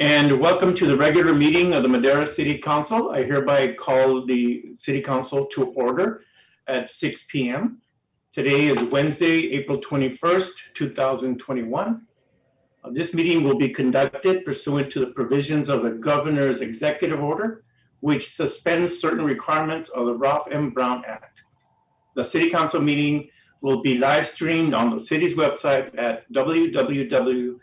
And welcome to the regular meeting of the Madera City Council. I hereby call the City Council to order at 6 p.m. Today is Wednesday, April 21st, 2021. This meeting will be conducted pursuant to the provisions of the Governor's Executive Order, which suspends certain requirements of the Ralph M. Brown Act. The City Council meeting will be live streamed on the city's website at www.madera.gov/live.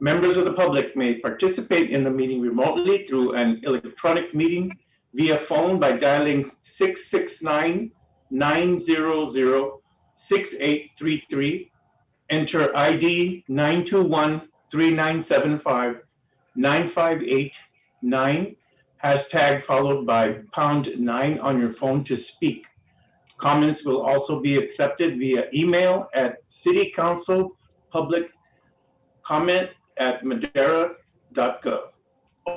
Members of the public may participate in the meeting remotely through an electronic meeting via phone by dialing 669-900-6833, enter ID 921-3975-9589, hashtag followed by #9 on your phone to speak. Comments will also be accepted via email at citycouncilpubliccomment@madera.gov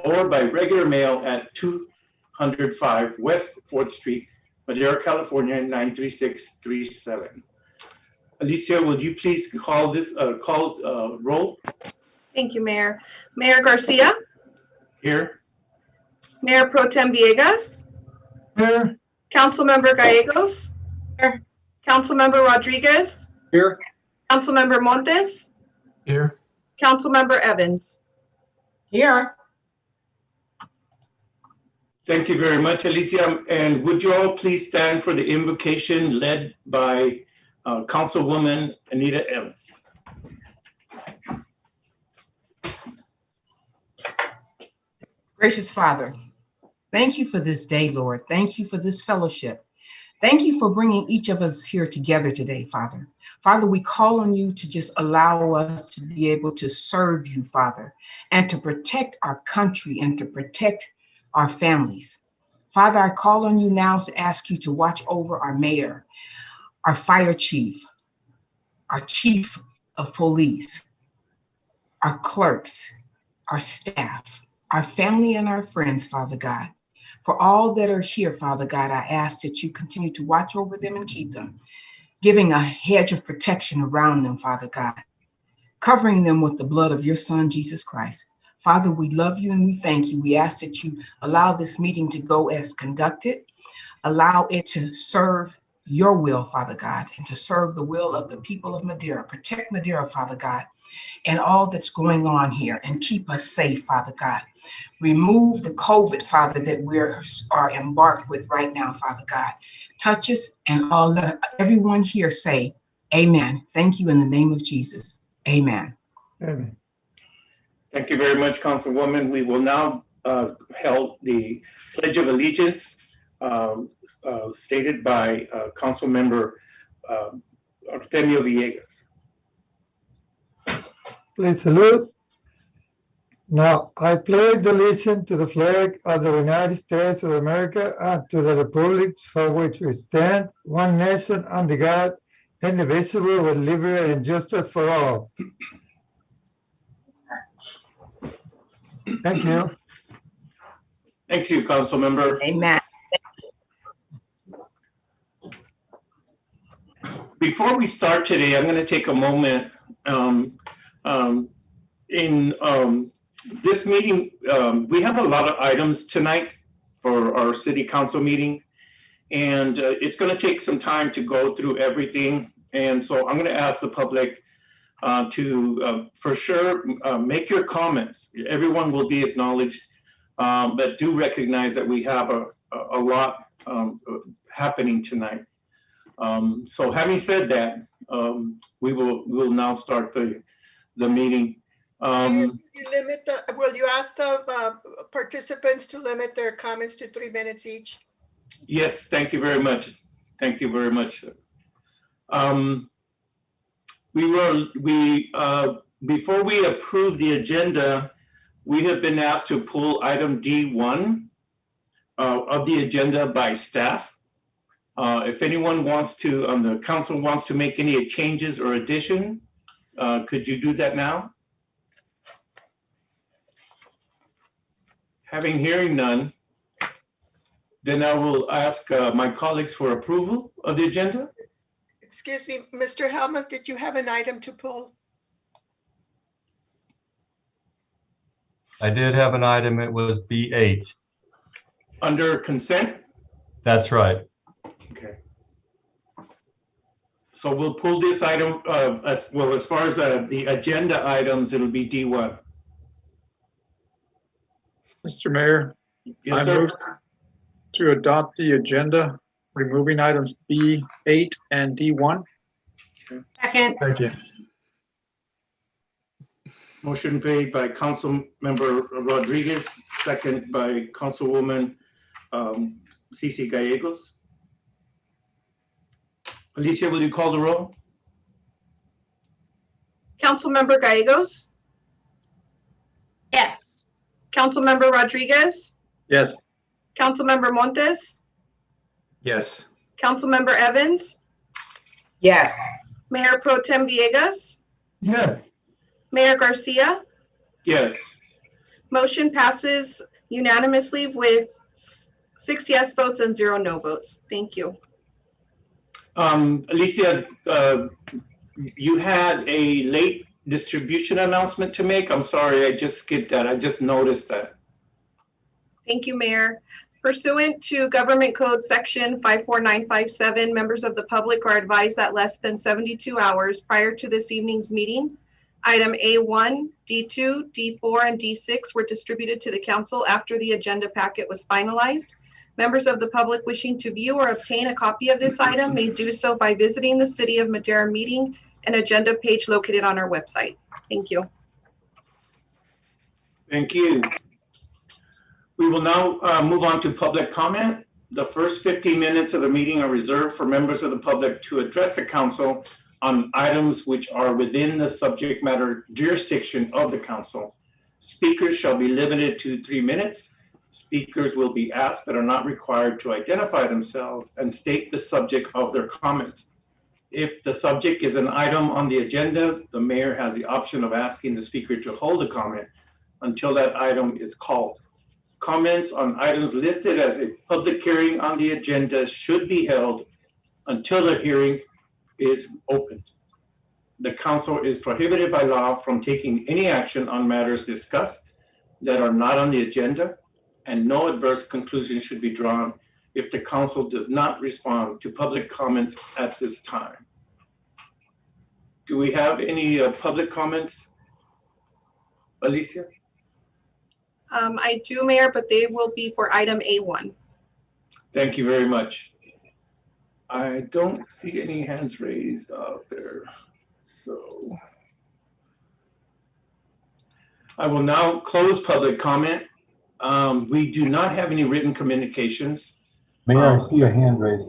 or by regular mail at 205 West 4th Street, Madera, California 93637. Alicia, would you please call this roll? Thank you, Mayor. Mayor Garcia? Here. Mayor Pro Tem Villegas? Here. Councilmember Gallegos? Here. Councilmember Rodriguez? Here. Councilmember Montes? Here. Councilmember Evans? Here. Thank you very much, Alicia. And would you all please stand for the invocation led by Councilwoman Anita Evans. Gracious Father, thank you for this day, Lord. Thank you for this fellowship. Thank you for bringing each of us here together today, Father. Father, we call on you to just allow us to be able to serve you, Father, and to protect our country and to protect our families. Father, I call on you now to ask you to watch over our mayor, our fire chief, our chief of police, our clerks, our staff, our family and our friends, Father God. For all that are here, Father God, I ask that you continue to watch over them and keep them, giving a hedge of protection around them, Father God, covering them with the blood of your Son, Jesus Christ. Father, we love you and we thank you. We ask that you allow this meeting to go as conducted, allow it to serve your will, Father God, and to serve the will of the people of Madera. Protect Madera, Father God, and all that's going on here, and keep us safe, Father God. Remove the COVID, Father, that we are embarked with right now, Father God. Touch us, and everyone here say, amen. Thank you in the name of Jesus. Amen. Amen. Thank you very much, Councilwoman. We will now hold the Pledge of Allegiance stated by Councilmember Artemio Villegas. Please salute. Now, I pledge allegiance to the flag of the United States of America and to the republics for which we stand, one nation under God, indivisible, with liberty and justice for all. Thank you. Thank you, Councilmember. Amen. Before we start today, I'm going to take a moment. In this meeting, we have a lot of items tonight for our city council meeting, and it's going to take some time to go through everything. And so I'm going to ask the public to, for sure, make your comments. Everyone will be acknowledged, but do recognize that we have a lot happening tonight. So having said that, we'll now start the meeting. Will you ask the participants to limit their comments to 3 minutes each? Yes, thank you very much. Thank you very much. Before we approve the agenda, we have been asked to pull item D1 of the agenda by staff. If anyone wants to, the council wants to make any changes or addition, could you do that now? Hearing none, then I will ask my colleagues for approval of the agenda. Excuse me, Mr. Helmuth, did you have an item to pull? I did have an item. It was B8. Under consent? That's right. Okay. So we'll pull this item, as far as the agenda items, it'll be D1. Mr. Mayor, Yes, I sir. move to adopt the agenda, removing items B8 and D1. Second. Thank you. Motion made by Councilmember Rodriguez, second by Councilwoman Cici Gallegos. Alicia, will you call the roll? Councilmember Gallegos, Yes. Councilmember Rodriguez, Yes. Councilmember Montes, Yes. Councilmember Evans, Yes. Mayor Pro Tem Villegas, Yes, Mayor Garcia. Yes. Motion passes unanimously with 6 yes votes and 0 no votes. Thank you. Alicia, you had a late distribution announcement to make. I'm sorry, I just skipped that. I just noticed that. Thank you, Mayor. Pursuant to Government Code Section 54957, members of the public are advised that less than 72 hours prior to this evening's meeting, item A1, D2, D4, and D6 were distributed to the council after the agenda packet was finalized. Members of the public wishing to view or obtain a copy of this item may do so by visiting the City of Madera meeting and agenda page located on our website. Thank you. Thank you. We will now move on to public comment. The first 15 minutes of the meeting are reserved for members of the public to address the council on items which are within the subject matter jurisdiction of the council. Speakers shall be limited to 3 minutes. Speakers will be asked but are not required to identify themselves and state the subject of their comments. If the subject is an item on the agenda, the mayor has the option of asking the speaker to hold a comment until that item is called. Comments on items listed as a public hearing on the agenda should be held until the hearing is opened. The council is prohibited by law from taking any action on matters discussed that are not on the agenda, and no adverse conclusion should be drawn if the council does not respond to public comments at this time. Do we have any public comments, Alicia? I do, Mayor, but they will be for item A1. Thank you very much. I don't see any hands raised out there, so I will now close public comment. We do not have any written communications. Mayor, I see a hand raised.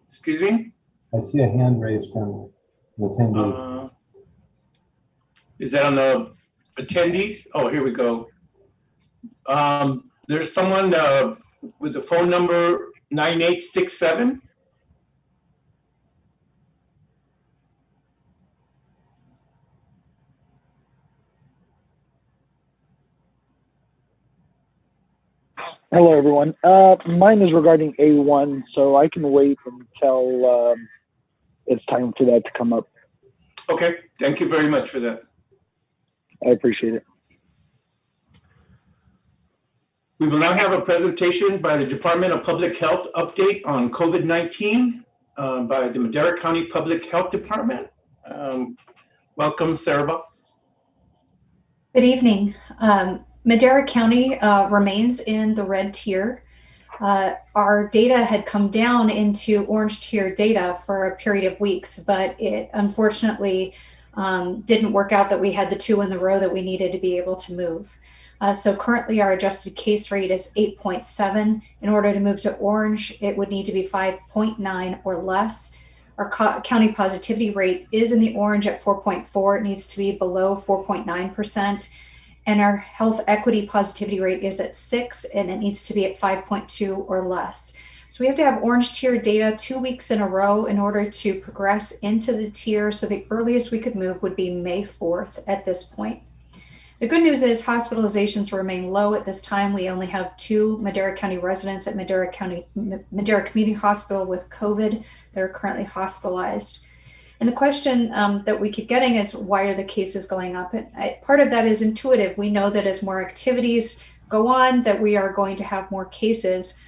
Excuse me? I see a hand raised from the attendee. Is that on the attendees? Oh, here we go. There's someone with the phone number 9867. Hello, everyone. Mine is regarding A1, so I can wait until it's time for that to come up. Okay, thank you very much for that. I appreciate it. We will now have a presentation by the Department of Public Health update on COVID-19 by the Madera County Public Health Department. Welcome, Sarah Boss. Good evening. Madera County remains in the red tier. Our data had come down into orange tier data for a period of weeks, but it unfortunately didn't work out that we had the 2 in the row that we needed to be able to move. So currently our adjusted case rate is 8.7. In order to move to orange, it would need to be 5.9 or less. Our county positivity rate is in the orange at 4.4. It needs to be below 4.9%. And our health equity positivity rate is at 6, and it needs to be at 5.2 or less. So we have to have orange tier data 2 weeks in a row in order to progress into the tier. So the earliest we could move would be May 4th at this point. The good news is hospitalizations remain low at this time. We only have 2 Madera County residents at Madera Community Hospital with COVID that are currently hospitalized. And the question that we keep getting is, why are the cases going up? And part of that is intuitive. We know that as more activities go on, that we are going to have more cases.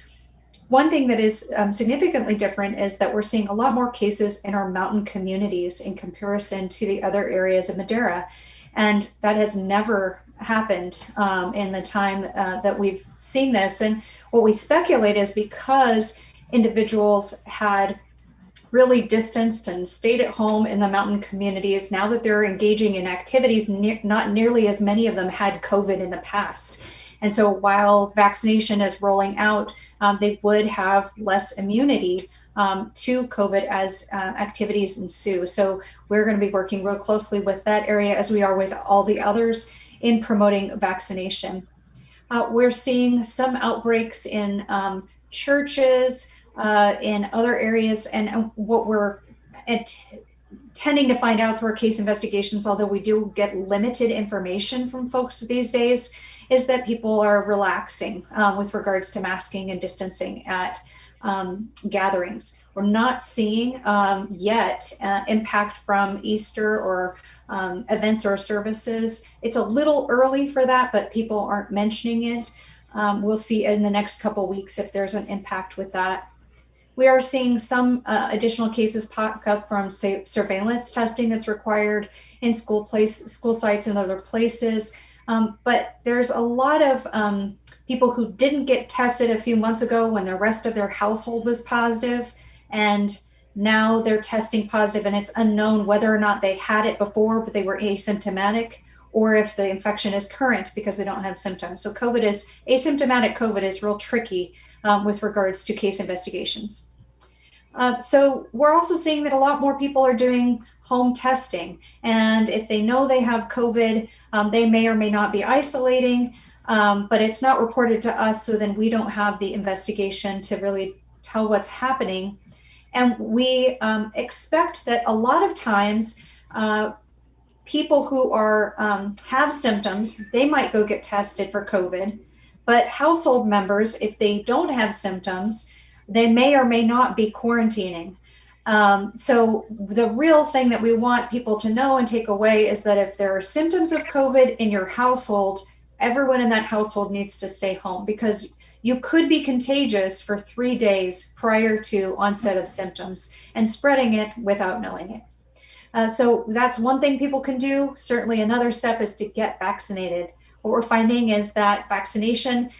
One thing that is significantly different is that we're seeing a lot more cases in our mountain communities in comparison to the other areas of Madera. And that has never happened in the time that we've seen this. And what we speculate is because individuals had really distanced and stayed at home in the mountain communities, now that they're engaging in activities, not nearly as many of them had COVID in the past. And so while vaccination is rolling out, they would have less immunity to COVID as activities ensue. So we're going to be working real closely with that area, as we are with all the others, in promoting vaccination. We're seeing some outbreaks in churches, in other areas, and what we're tending to find out through our case investigations, although we do get limited information from folks these days, is that people are relaxing with regards to masking and distancing at gatherings. We're not seeing yet impact from Easter or events or services. It's a little early for that, but people aren't mentioning it. We'll see in the next couple of weeks if there's an impact with that. We are seeing some additional cases pop up from, say, surveillance testing that's required in school sites and other places. But there's a lot of people who didn't get tested a few months ago when the rest of their household was positive, and now they're testing positive, and it's unknown whether or not they had it before, but they were asymptomatic, or if the infection is current because they don't have symptoms. So asymptomatic COVID is real tricky with regards to case investigations. So we're also seeing that a lot more people are doing home testing. And if they know they have COVID, they may or may not be isolating, but it's not reported to us. So then we don't have the investigation to really tell what's happening. And we expect that a lot of times, people who are have symptoms, they might go get tested for COVID, but household members, if they don't have symptoms, they may or may not be quarantining. So the real thing that we want people to know and take away is that if there are symptoms of COVID in your household, everyone in that household needs to stay home, because you could be contagious for 3 days prior to onset of symptoms and spreading it without knowing it. So that's one thing people can do. Certainly another step is to get vaccinated. What we're finding is that vaccination,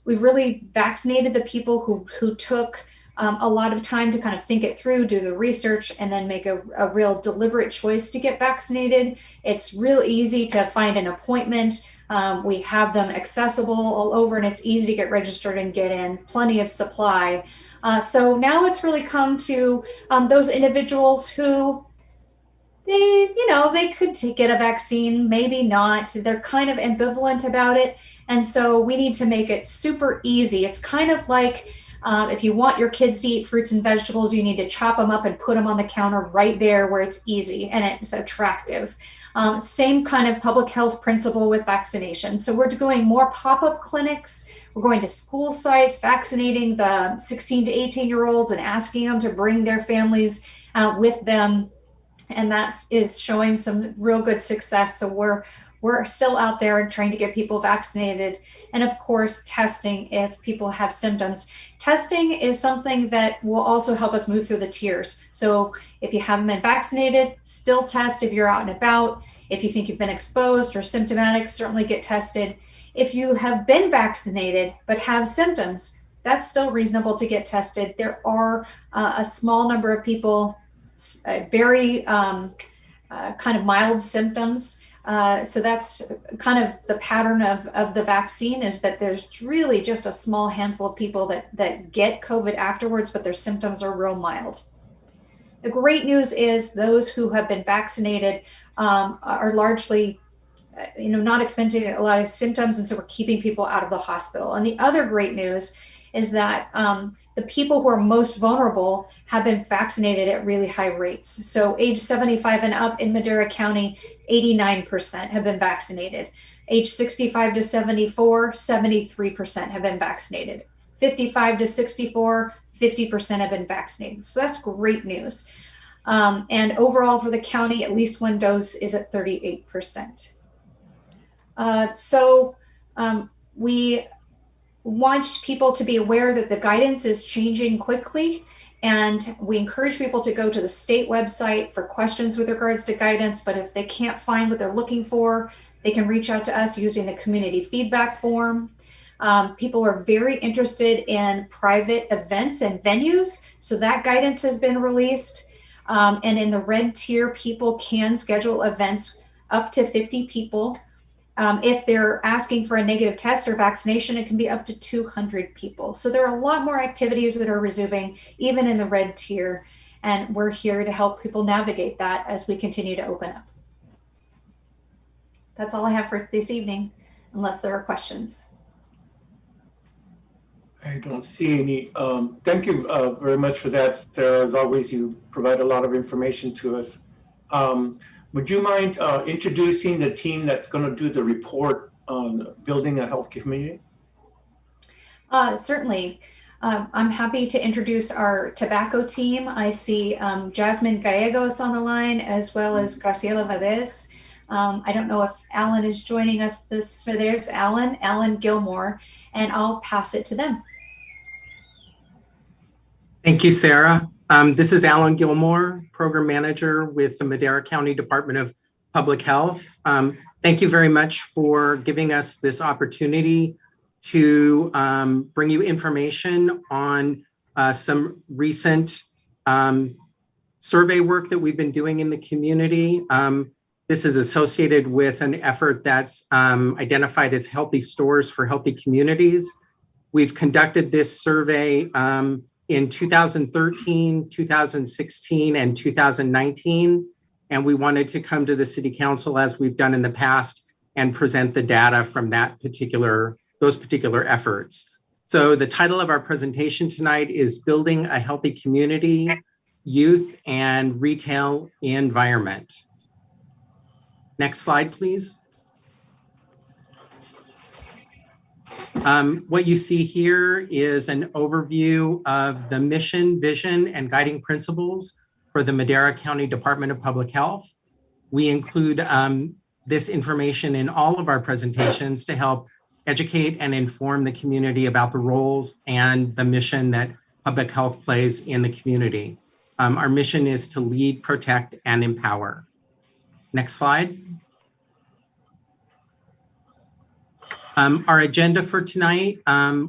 we've really vaccinated the people who took a lot of time to kind of think it through, do the research, and then make a real deliberate choice to get vaccinated. It's real easy to find an appointment. We have them accessible all over, and it's easy to get registered and get in, plenty of supply. So now it's really come to those individuals who they could get a vaccine, maybe not. They're kind of ambivalent about it. And so we need to make it super easy. It's kind of like if you want your kids to eat fruits and vegetables, you need to chop them up and put them on the counter right there where it's easy and it's attractive. Same kind of public health principle with vaccinations. So we're doing more pop-up clinics. We're going to school sites, vaccinating the 16 to 18-year-olds and asking them to bring their families with them. And that is showing some real good success. So we're still out there trying to get people vaccinated. And of course, testing if people have symptoms. Testing is something that will also help us move through the tiers. So if you haven't been vaccinated, still test if you're out and about. If you think you've been exposed or symptomatic, certainly get tested. If you have been vaccinated but have symptoms, that's still reasonable to get tested. There are a small number of people, very kind of mild symptoms. So that's kind of the pattern of the vaccine, is that there's really just a small handful of people that get COVID afterwards, but their symptoms are real mild. The great news is those who have been vaccinated are largely not experiencing a lot of symptoms, and so we're keeping people out of the hospital. And the other great news is that the people who are most vulnerable have been vaccinated at really high rates. So age 75 and up in Madera County, 89% have been vaccinated. Age 65 to 74, 73% have been vaccinated. 55 to 64, 50% have been vaccinated. So that's great news. And overall for the county, at least one dose is at 38%. We want people to be aware that the guidance is changing quickly, and we encourage people to go to the state website for questions with regards to guidance. But if they can't find what they're looking for, they can reach out to us using the community feedback form. People are very interested in private events and venues, so that guidance has been released. And in the red tier, people can schedule events up to 50 people. If they're asking for a negative test or vaccination, it can be up to 200 people. So there are a lot more activities that are resuming, even in the red tier. And we're here to help people navigate that as we continue to open up. That's all I have for this evening, unless there are questions. I don't see any. Thank you very much for that, Sarah. As always, you provide a lot of information to us. Would you mind introducing the team that's going to do the report on building a health community? Certainly. I'm happy to introduce our tobacco team. I see Jasmine Gallegos on the line, as well as Graciela Valdez. I don't know if Alan is joining us there's Alan Gilmore, and I'll pass it to them. Thank you, Sarah. This is Alan Gilmore, Program Manager with the Madera County Department of Public Health. Thank you very much for giving us this opportunity to bring you information on some recent survey work that we've been doing in the community. This is associated with an effort that's identified as Healthy Stores for Healthy Communities. We've conducted this survey in 2013, 2016, and 2019. And we wanted to come to the City Council, as we've done in the past, and present the data from those particular efforts. So the title of our presentation tonight is Building a Healthy Community, Youth and Retail Environment. Next slide, please. What you see here is an overview of the mission, vision, and guiding principles for the Madera County Department of Public Health. We include this information in all of our presentations to help educate and inform the community about the roles and the mission that public health plays in the community. Our mission is to lead, protect, and empower. Next slide. Our agenda for tonight,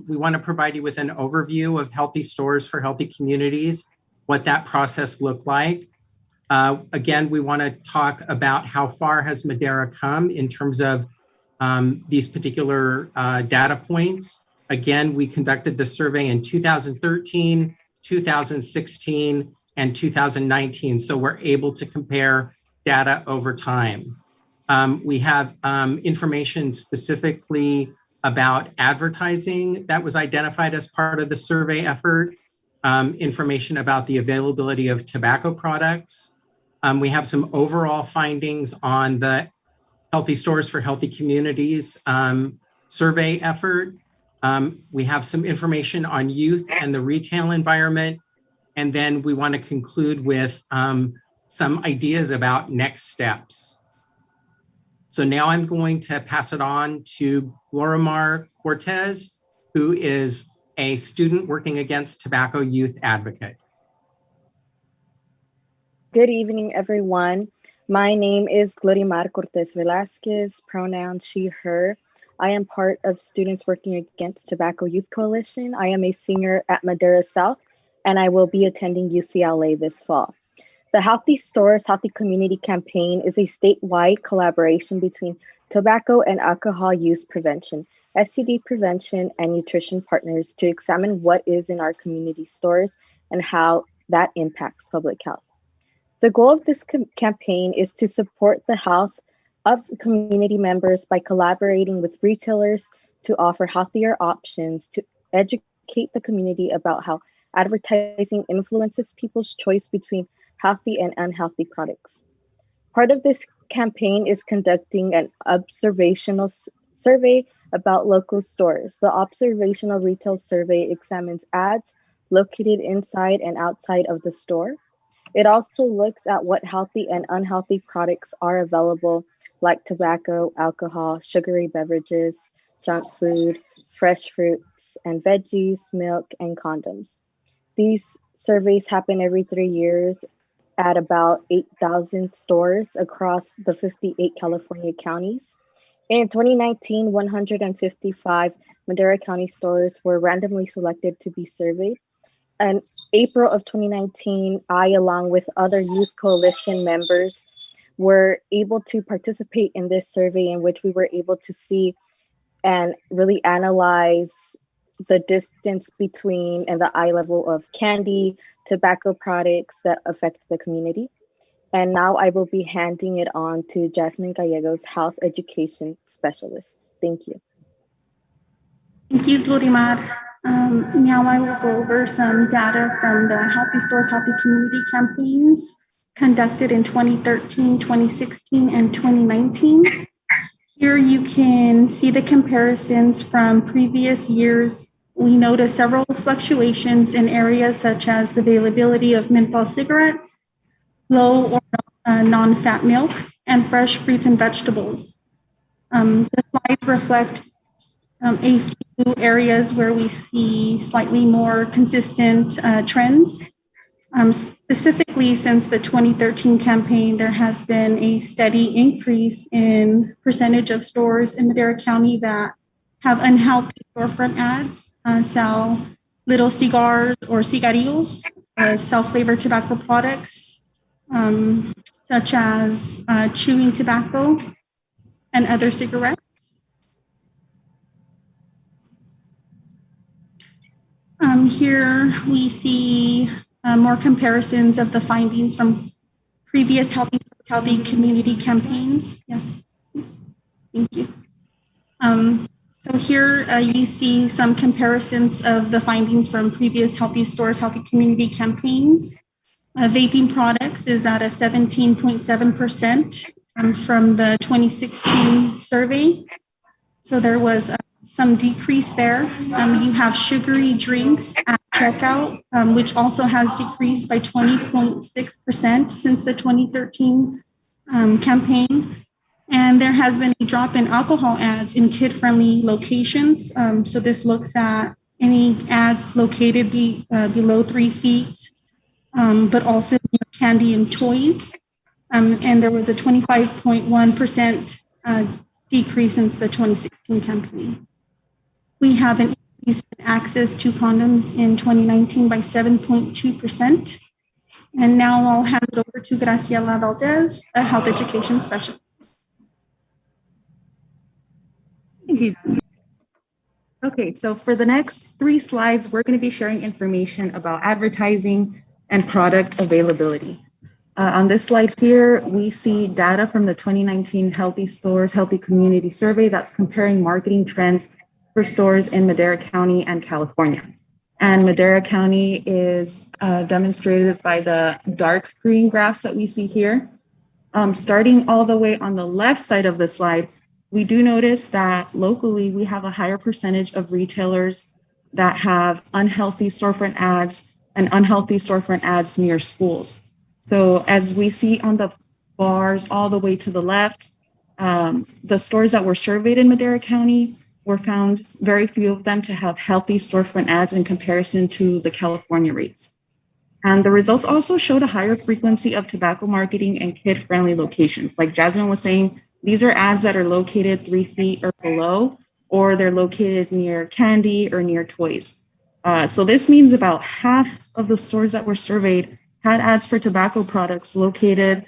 we want to provide you with an overview of Healthy Stores for Healthy Communities, what that process looked like. Again, we want to talk about how far has Madera come in terms of these particular data points. Again, we conducted the survey in 2013, 2016, and 2019, so we're able to compare data over time. We have information specifically about advertising that was identified as part of the survey effort, information about the availability of tobacco products. We have some overall findings on the Healthy Stores for Healthy Communities survey effort. We have some information on youth and the retail environment. And then we want to conclude with some ideas about next steps. So now I'm going to pass it on to Glorimar Cortez, who is a student working against tobacco youth advocate. Good evening, everyone. My name is Glorimar Cortez Velasquez, pronoun she, her. I am part of Students Working Against Tobacco Youth Coalition. I am a senior at Madera South, and I will be attending UCLA this fall. The Healthy Stores, Healthy Community campaign is a statewide collaboration between tobacco and alcohol use prevention, STD prevention, and nutrition partners to examine what is in our community stores and how that impacts public health. The goal of this campaign is to support the health of community members by collaborating with retailers to offer healthier options, to educate the community about how advertising influences people's choice between healthy and unhealthy products. Part of this campaign is conducting an observational survey about local stores. The observational retail survey examines ads located inside and outside of the store. It also looks at what healthy and unhealthy products are available, like tobacco, alcohol, sugary beverages, junk food, fresh fruits and veggies, milk, and condoms. These surveys happen every 3 years at about 8,000 stores across the 58 California counties. In 2019, 155 Madera County stores were randomly selected to be surveyed. In April of 2019, I, along with other Youth Coalition members, were able to participate in this survey in which we were able to see and really analyze the distance between and the eye level of candy, tobacco products that affect the community. And now I will be handing it on to Jasmine Gallegos, Health Education Specialist. Thank you. Thank you, Glorimar. Now I will go over some data from the Healthy Stores, Healthy Community campaigns conducted in 2013, 2016, and 2019. Here you can see the comparisons from previous years. We notice several fluctuations in areas such as the availability of menthol cigarettes, low or non-fat milk, and fresh fruits and vegetables. The slides reflect a few areas where we see slightly more consistent trends. Specifically, since the 2013 campaign, there has been a steady increase in percentage of stores in Madera County that have unhealthy storefront ads, sell little cigars or cigarillos, sell flavored tobacco products, such as chewing tobacco and other cigarettes. Here we see more comparisons of the findings from previous Healthy Community campaigns. Yes, thank you. So here you see some comparisons of the findings from previous Healthy Stores, Healthy Community campaigns. Vaping products is at a 17.7% from the 2016 survey. So there was some decrease there. You have sugary drinks at checkout, which also has decreased by 20.6% since the 2013 campaign. And there has been a drop in alcohol ads in kid-friendly locations. So this looks at any ads located below 3 feet, but also candy and toys. And there was a 25.1% decrease since the 2016 campaign. We have an increase in access to condoms in 2019 by 7.2%. And now I'll hand it over to Graciela Valdez, a health education specialist. Okay, so for the next 3 slides, we're going to be sharing information about advertising and product availability. On this slide here, we see data from the 2019 Healthy Stores, Healthy Community Survey that's comparing marketing trends for stores in Madera County and California. And Madera County is demonstrated by the dark green graphs that we see here. Starting all the way on the left side of the slide, we do notice that locally we have a higher percentage of retailers that have unhealthy storefront ads and unhealthy storefront ads near schools. So as we see on the bars all the way to the left, the stores that were surveyed in Madera County were found very few of them to have healthy storefront ads in comparison to the California rates. And the results also showed a higher frequency of tobacco marketing and kid-friendly locations. Like Jasmine was saying, these are ads that are located 3 feet or below, or they're located near candy or near toys. So this means about half of the stores that were surveyed had ads for tobacco products located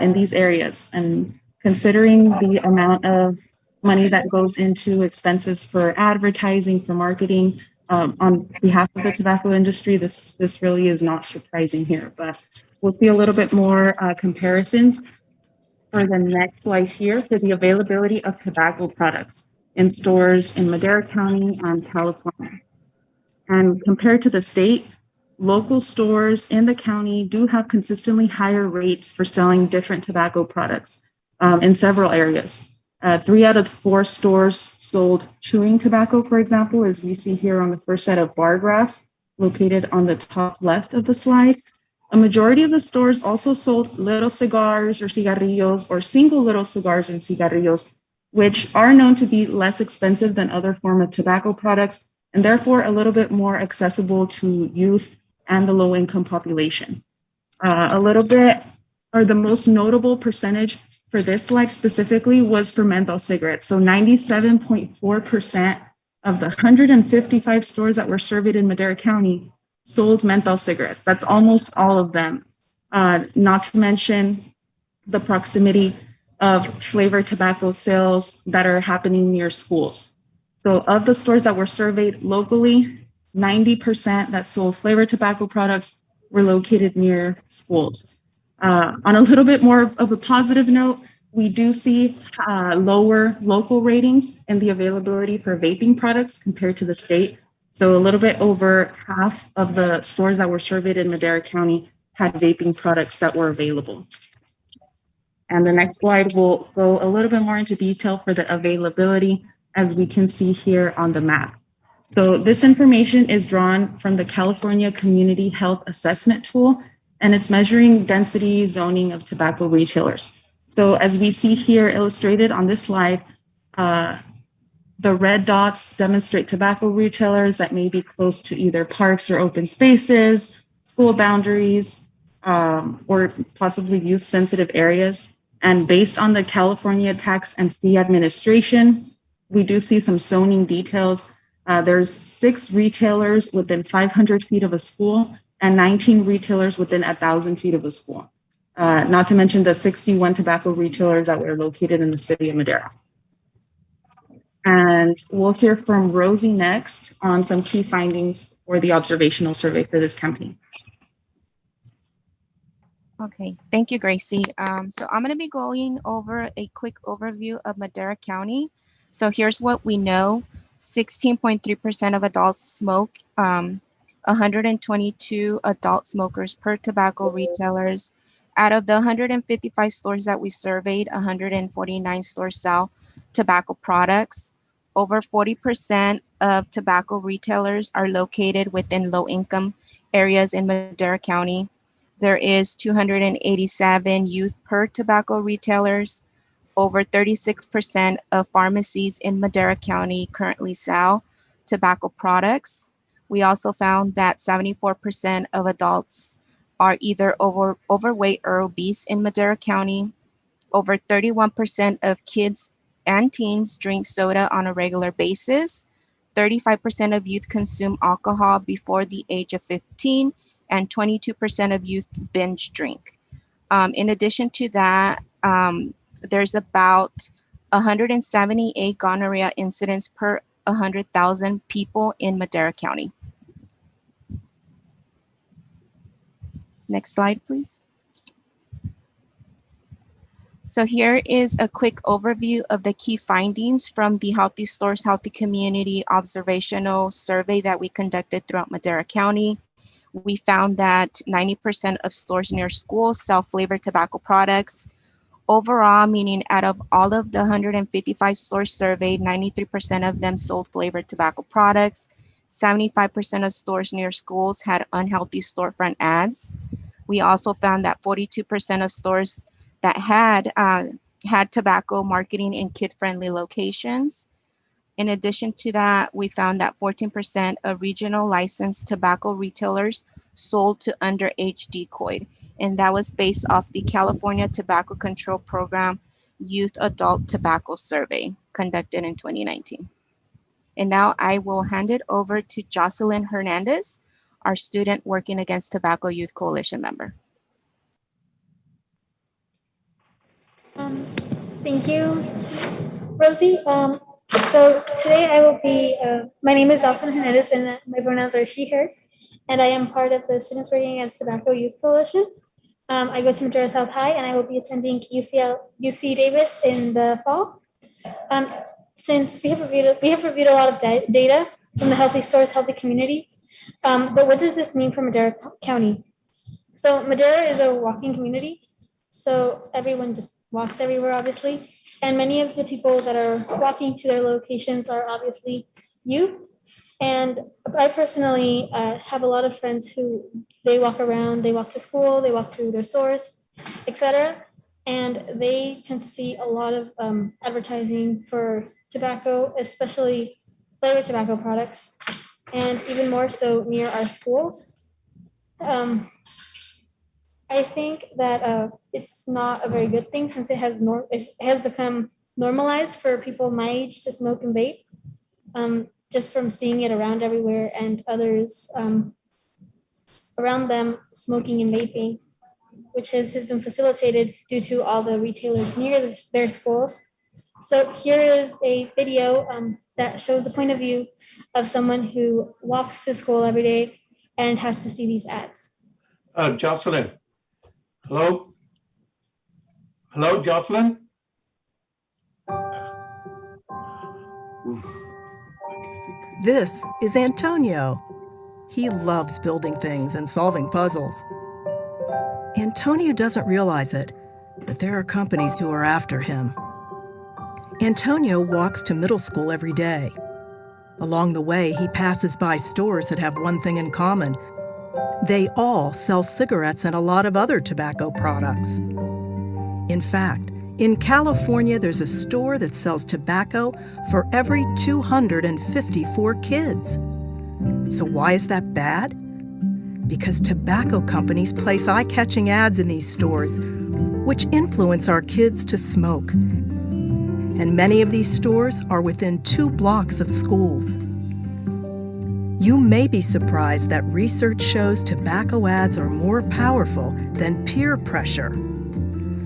in these areas. And considering the amount of money that goes into expenses for advertising, for marketing on behalf of the tobacco industry, this really is not surprising here. But we'll see a little bit more comparisons for the next slide here for the availability of tobacco products in stores in Madera County and California. And compared to the state, local stores in the county do have consistently higher rates for selling different tobacco products in several areas. 3 out of 4 stores sold chewing tobacco, for example, as we see here on the first set of bar graphs located on the top left of the slide. A majority of the stores also sold little cigars or cigarrillos or single little cigars and cigarrillos, which are known to be less expensive than other forms of tobacco products and therefore a little bit more accessible to youth and the low-income population. A little bit, or the most notable percentage for this slide specifically was for menthol cigarettes. So 97.4% of the 155 stores that were surveyed in Madera County sold menthol cigarettes. That's almost all of them. Not to mention the proximity of flavored tobacco sales that are happening near schools. So of the stores that were surveyed locally, 90% that sold flavored tobacco products were located near schools. On a little bit more of a positive note, we do see lower local ratings in the availability for vaping products compared to the state. So a little bit over half of the stores that were surveyed in Madera County had vaping products that were available. And the next slide will go a little bit more into detail for the availability, as we can see here on the map. So this information is drawn from the California Community Health Assessment Tool, and it's measuring density zoning of tobacco retailers. So as we see here illustrated on this slide, the red dots demonstrate tobacco retailers that may be close to either parks or open spaces, school boundaries, or possibly youth-sensitive areas. And based on the California Tax and Fee Administration, we do see some zoning details. There's 6 retailers within 500 feet of a school and 19 retailers within 1,000 feet of a school. Not to mention the 61 tobacco retailers that were located in the city of Madera. And we'll hear from Rosie next on some key findings for the observational survey for this campaign. Okay, thank you, Gracie. So I'm going to be going over a quick overview of Madera County. So here's what we know. 16.3% of adults smoke, 122 adult smokers per tobacco retailers. Out of the 155 stores that we surveyed, 149 stores sell tobacco products. Over 40% of tobacco retailers are located within low-income areas in Madera County. There is 287 youth per tobacco retailers. Over 36% of pharmacies in Madera County currently sell tobacco products. We also found that 74% of adults are either overweight or obese in Madera County. Over 31% of kids and teens drink soda on a regular basis. 35% of youth consume alcohol before the age of 15, and 22% of youth binge drink. In addition to that, there's about 178 gonorrhea incidents per 100,000 people in Madera County. Next slide, please. So here is a quick overview of the key findings from the Healthy Stores, Healthy Community observational survey that we conducted throughout Madera County. We found that 90% of stores near schools sell flavored tobacco products. Overall, meaning out of all of the 155 stores surveyed, 93% of them sold flavored tobacco products. 75% of stores near schools had unhealthy storefront ads. We also found that 42% of stores that had tobacco marketing in kid-friendly locations. In addition to that, we found that 14% of regional licensed tobacco retailers sold to underage decoy, and that was based off the California Tobacco Control Program Youth Adult Tobacco Survey conducted in 2019. And now I will hand it over to Jocelyn Hernandez, our Student Working Against Tobacco Youth Coalition member. Thank you, Rosie. So today I will be, my name is Jocelyn Hernandez and my pronouns are she, her, and I am part of the Students Working Against Tobacco Youth Coalition. I go to Madera South High and I will be attending UC Davis in the fall. Since we have reviewed a lot of data from the Healthy Stores, Healthy Community, but what does this mean for Madera County? So Madera is a walking community. So everyone just walks everywhere, obviously. And many of the people that are walking to their locations are obviously youth. And I personally have a lot of friends who they walk around, they walk to school, they walk to their stores, etc. And they tend to see a lot of advertising for tobacco, especially flavored tobacco products, and even more so near our schools. I think that it's not a very good thing since it has become normalized for people my age to smoke and vape. Just from seeing it around everywhere and others around them smoking and vaping, which has been facilitated due to all the retailers near their schools. So here is a video that shows the point of view of someone who walks to school every day and has to see these ads. Jocelyn. Hello? Hello, Jocelyn? This is Antonio. He loves building things and solving puzzles. Antonio doesn't realize it, but there are companies who are after him. Antonio walks to middle school every day. Along the way, he passes by stores that have one thing in common. They all sell cigarettes and a lot of other tobacco products. In fact, in California, there's a store that sells tobacco for every 254 kids. So why is that bad? Because tobacco companies place eye-catching ads in these stores, which influence our kids to smoke. And many of these stores are within 2 blocks of schools. You may be surprised that research shows tobacco ads are more powerful than peer pressure.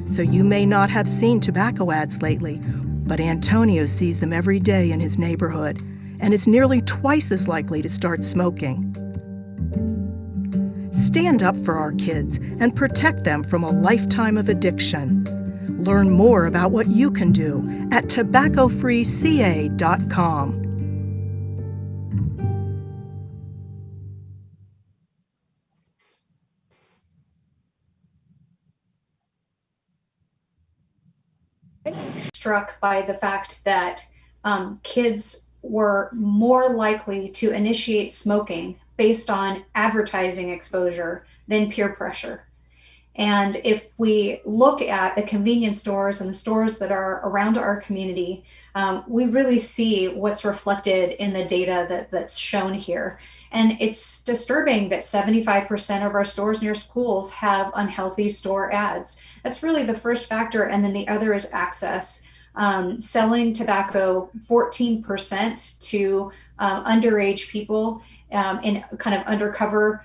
So you may not have seen tobacco ads lately, but Antonio sees them every day in his neighborhood and is nearly twice as likely to start smoking. Stand up for our kids and protect them from a lifetime of addiction. Learn more about what you can do at tobaccofreeca.com. Struck by the fact that kids were more likely to initiate smoking based on advertising exposure than peer pressure. And if we look at the convenience stores and the stores that are around our community, we really see what's reflected in the data that's shown here. And it's disturbing that 75% of our stores near schools have unhealthy store ads. That's really the first factor. And then the other is access. Selling tobacco 14% to underage people in kind of undercover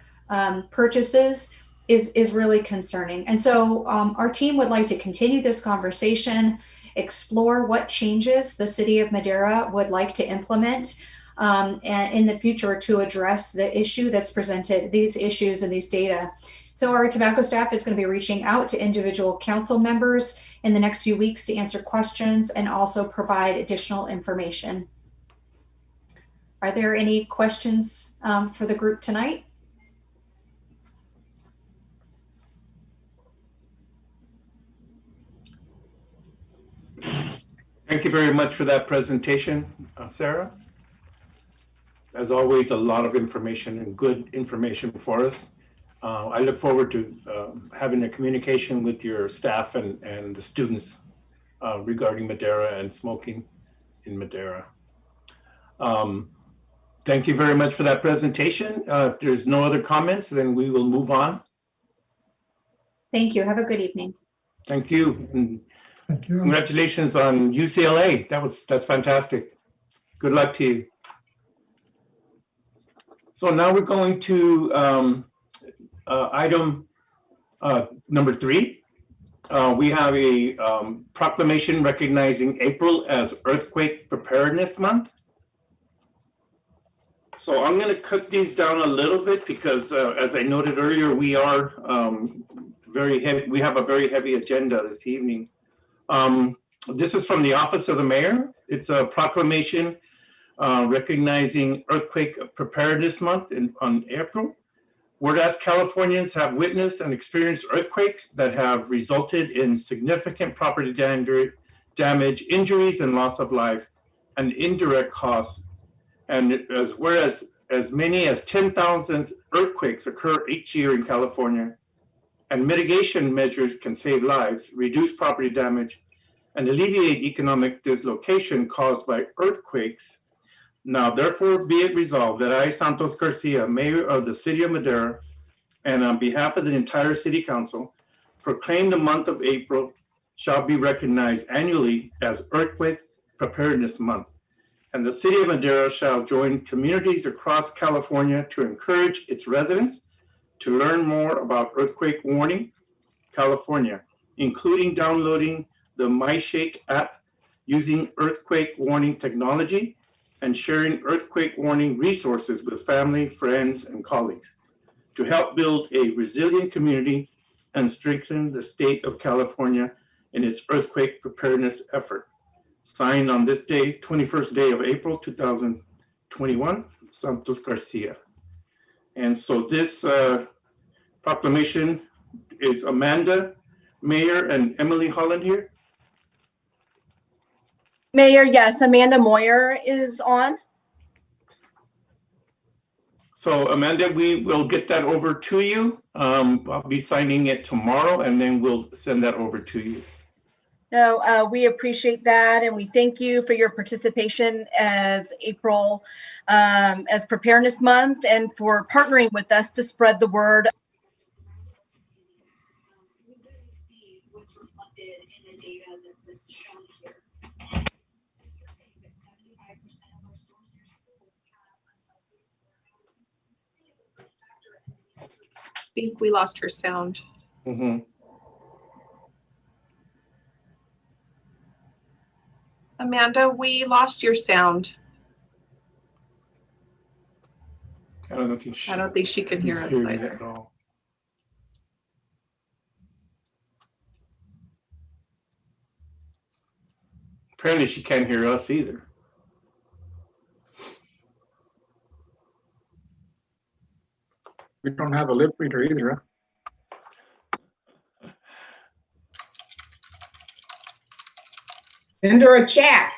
purchases is really concerning. And so our team would like to continue this conversation, explore what changes the city of Madera would like to implement and in the future to address the issue that's presented, these issues and these data. So our tobacco staff is going to be reaching out to individual council members in the next few weeks to answer questions and also provide additional information. Are there any questions for the group tonight? Thank you very much for that presentation, Sarah. As always, a lot of information and good information for us. I look forward to having a communication with your staff and the students regarding Madera and smoking in Madera. Thank you very much for that presentation. If there's no other comments, then we will move on. Thank you. Have a good evening. Thank you. And Thank you. congratulations on UCLA. That's fantastic. Good luck to you. So now we're going to item number 3. We have a proclamation recognizing April as Earthquake Preparedness Month. So I'm going to cut these down a little bit because, as I noted earlier, we are very heavy. We have a very heavy agenda this evening. This is from the Office of the Mayor. It's a proclamation recognizing Earthquake Preparedness Month on April. Whereas Californians have witnessed and experienced earthquakes that have resulted in significant property damage, injuries, and loss of life, and indirect costs. And whereas as many as 10,000 earthquakes occur each year in California, and mitigation measures can save lives, reduce property damage, and alleviate economic dislocation caused by earthquakes. Now, therefore, be it resolved that I, Santos Garcia, Mayor of the City of Madera, and on behalf of the entire City Council, proclaim the month of April shall be recognized annually as Earthquake Preparedness Month. And the City of Madera shall join communities across California to encourage its residents to learn more about Earthquake Warning California, including downloading the MyShake app, using earthquake warning technology, and sharing earthquake warning resources with family, friends, and colleagues to help build a resilient community and strengthen the state of California in its earthquake preparedness effort. Signed on this day, 21st day of April, 2021, Santos Garcia. And so this proclamation is Amanda, Mayor, and Emily Holland here. Mayor, yes, Amanda Moyer is on. So Amanda, we will get that over to you. I'll be signing it tomorrow, and then we'll send that over to you. No, we appreciate that, and we thank you for your participation as April, as Preparedness Month, and for partnering with us to spread the word. We really see what's reflected in the data that's shown here. I think we lost her sound. Mm-hmm. Amanda, we lost your sound. I don't think she can hear us either. At all. Apparently she can't hear us either. We don't have a lip reader either, huh? Send her a chat.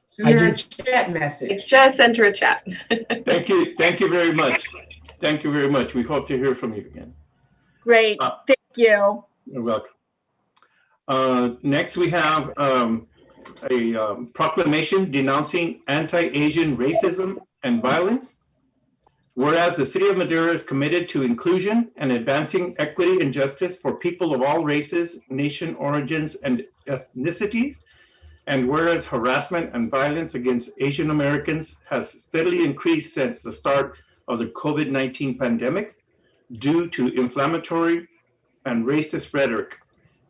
Send her a chat message. Just send her a chat. Thank you very much. Thank you very much. We hope to hear from you again. Great, thank you. You're welcome. Next, we have a proclamation denouncing anti-Asian racism and violence. Whereas the City of Madera is committed to inclusion and advancing equity and justice for people of all races, nation origins, and ethnicities, and whereas harassment and violence against Asian Americans has steadily increased since the start of the COVID-19 pandemic due to inflammatory and racist rhetoric,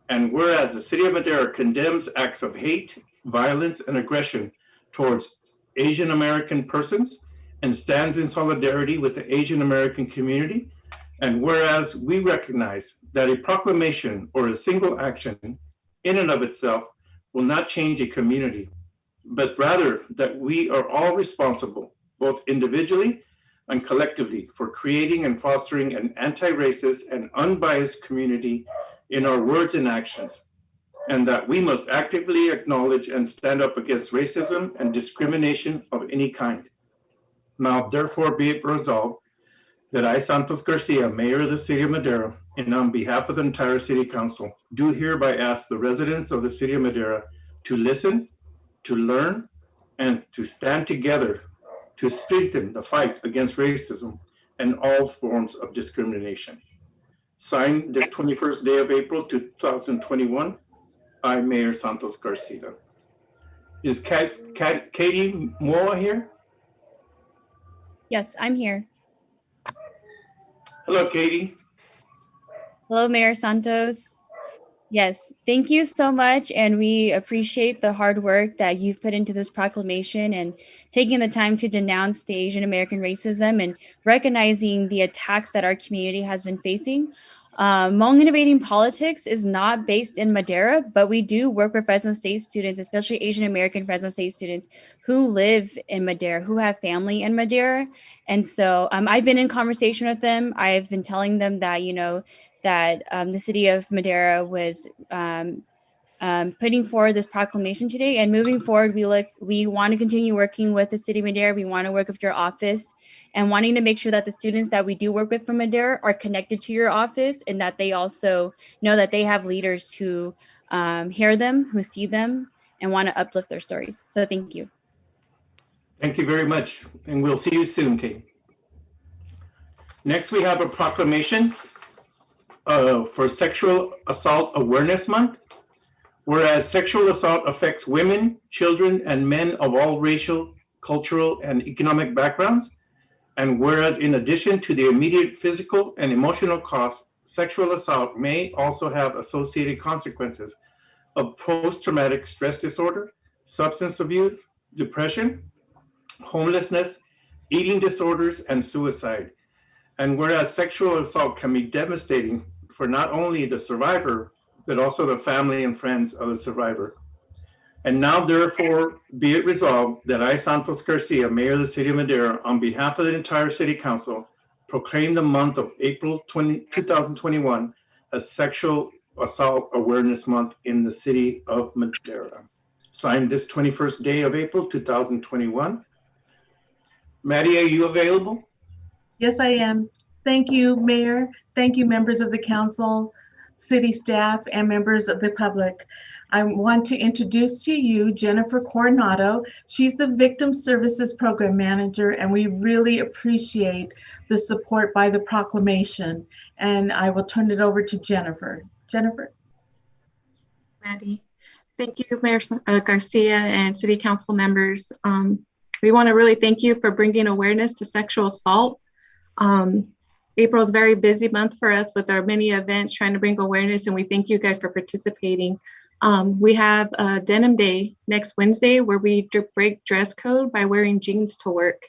and whereas the City of Madera condemns acts of hate, violence, and aggression towards Asian American persons and stands in solidarity with the Asian American community, and whereas we recognize that a proclamation or a single action in and of itself will not change a community, but rather that we are all responsible, both individually and collectively, for creating and fostering an anti-racist and unbiased community in our words and actions, and that we must actively acknowledge and stand up against racism and discrimination of any kind. Now, therefore, be it resolved that I, Santos Garcia, Mayor of the City of Madera, and on behalf of the entire City Council, do hereby ask the residents of the City of Madera to listen, to learn, and to stand together to strengthen the fight against racism and all forms of discrimination. Signed this 21st day of April 2021, I, Mayor Santos Garcia. Is Katie Moa here? Yes, I'm here. Hello, Katie. Hello, Mayor Santos. Yes, thank you so much. And we appreciate the hard work that you've put into this proclamation and taking the time to denounce the Asian American racism and recognizing the attacks that our community has been facing. Hmong Innovating Politics is not based in Madera, but we do work with Fresno State students, especially Asian American Fresno State students who live in Madera, who have family in Madera. And so I've been in conversation with them. I've been telling them that, that the city of Madera was putting forward this proclamation today. And moving forward, we want to continue working with the City of Madera. We want to work with your office and wanting to make sure that the students that we do work with from Madera are connected to your office, and that they also know that they have leaders who hear them, who see them, and want to uplift their stories. So thank you. Thank you very much, and we'll see you soon, Kate. Next, we have a proclamation for Sexual Assault Awareness Month. Whereas sexual assault affects women, children, and men of all racial, cultural, and economic backgrounds, and whereas in addition to the immediate physical and emotional costs, sexual assault may also have associated consequences of post-traumatic stress disorder, substance abuse, depression, homelessness, eating disorders, and suicide. And whereas sexual assault can be devastating for not only the survivor, but also the family and friends of the survivor. And now therefore be it resolved that I, Santos Garcia, Mayor of the City of Madera, on behalf of the entire City Council, proclaim the month of April 2021 as Sexual Assault Awareness Month in the City of Madera. Signed this 21st day of April 2021. Maddie, are you available? Yes, I am. Thank you, Mayor. Thank you, members of the council, city staff, and members of the public. I want to introduce to you Jennifer Coronado. She's the Victim Services Program Manager, and we really appreciate the support by the proclamation. And I will turn it over to Jennifer. Jennifer. Maddie. Thank you, Mayor Garcia and City Council members. We want to really thank you for bringing awareness to sexual assault. April is a very busy month for us with our many events trying to bring awareness, and we thank you guys for participating. We have a Denim Day next Wednesday where we break dress code by wearing jeans to work.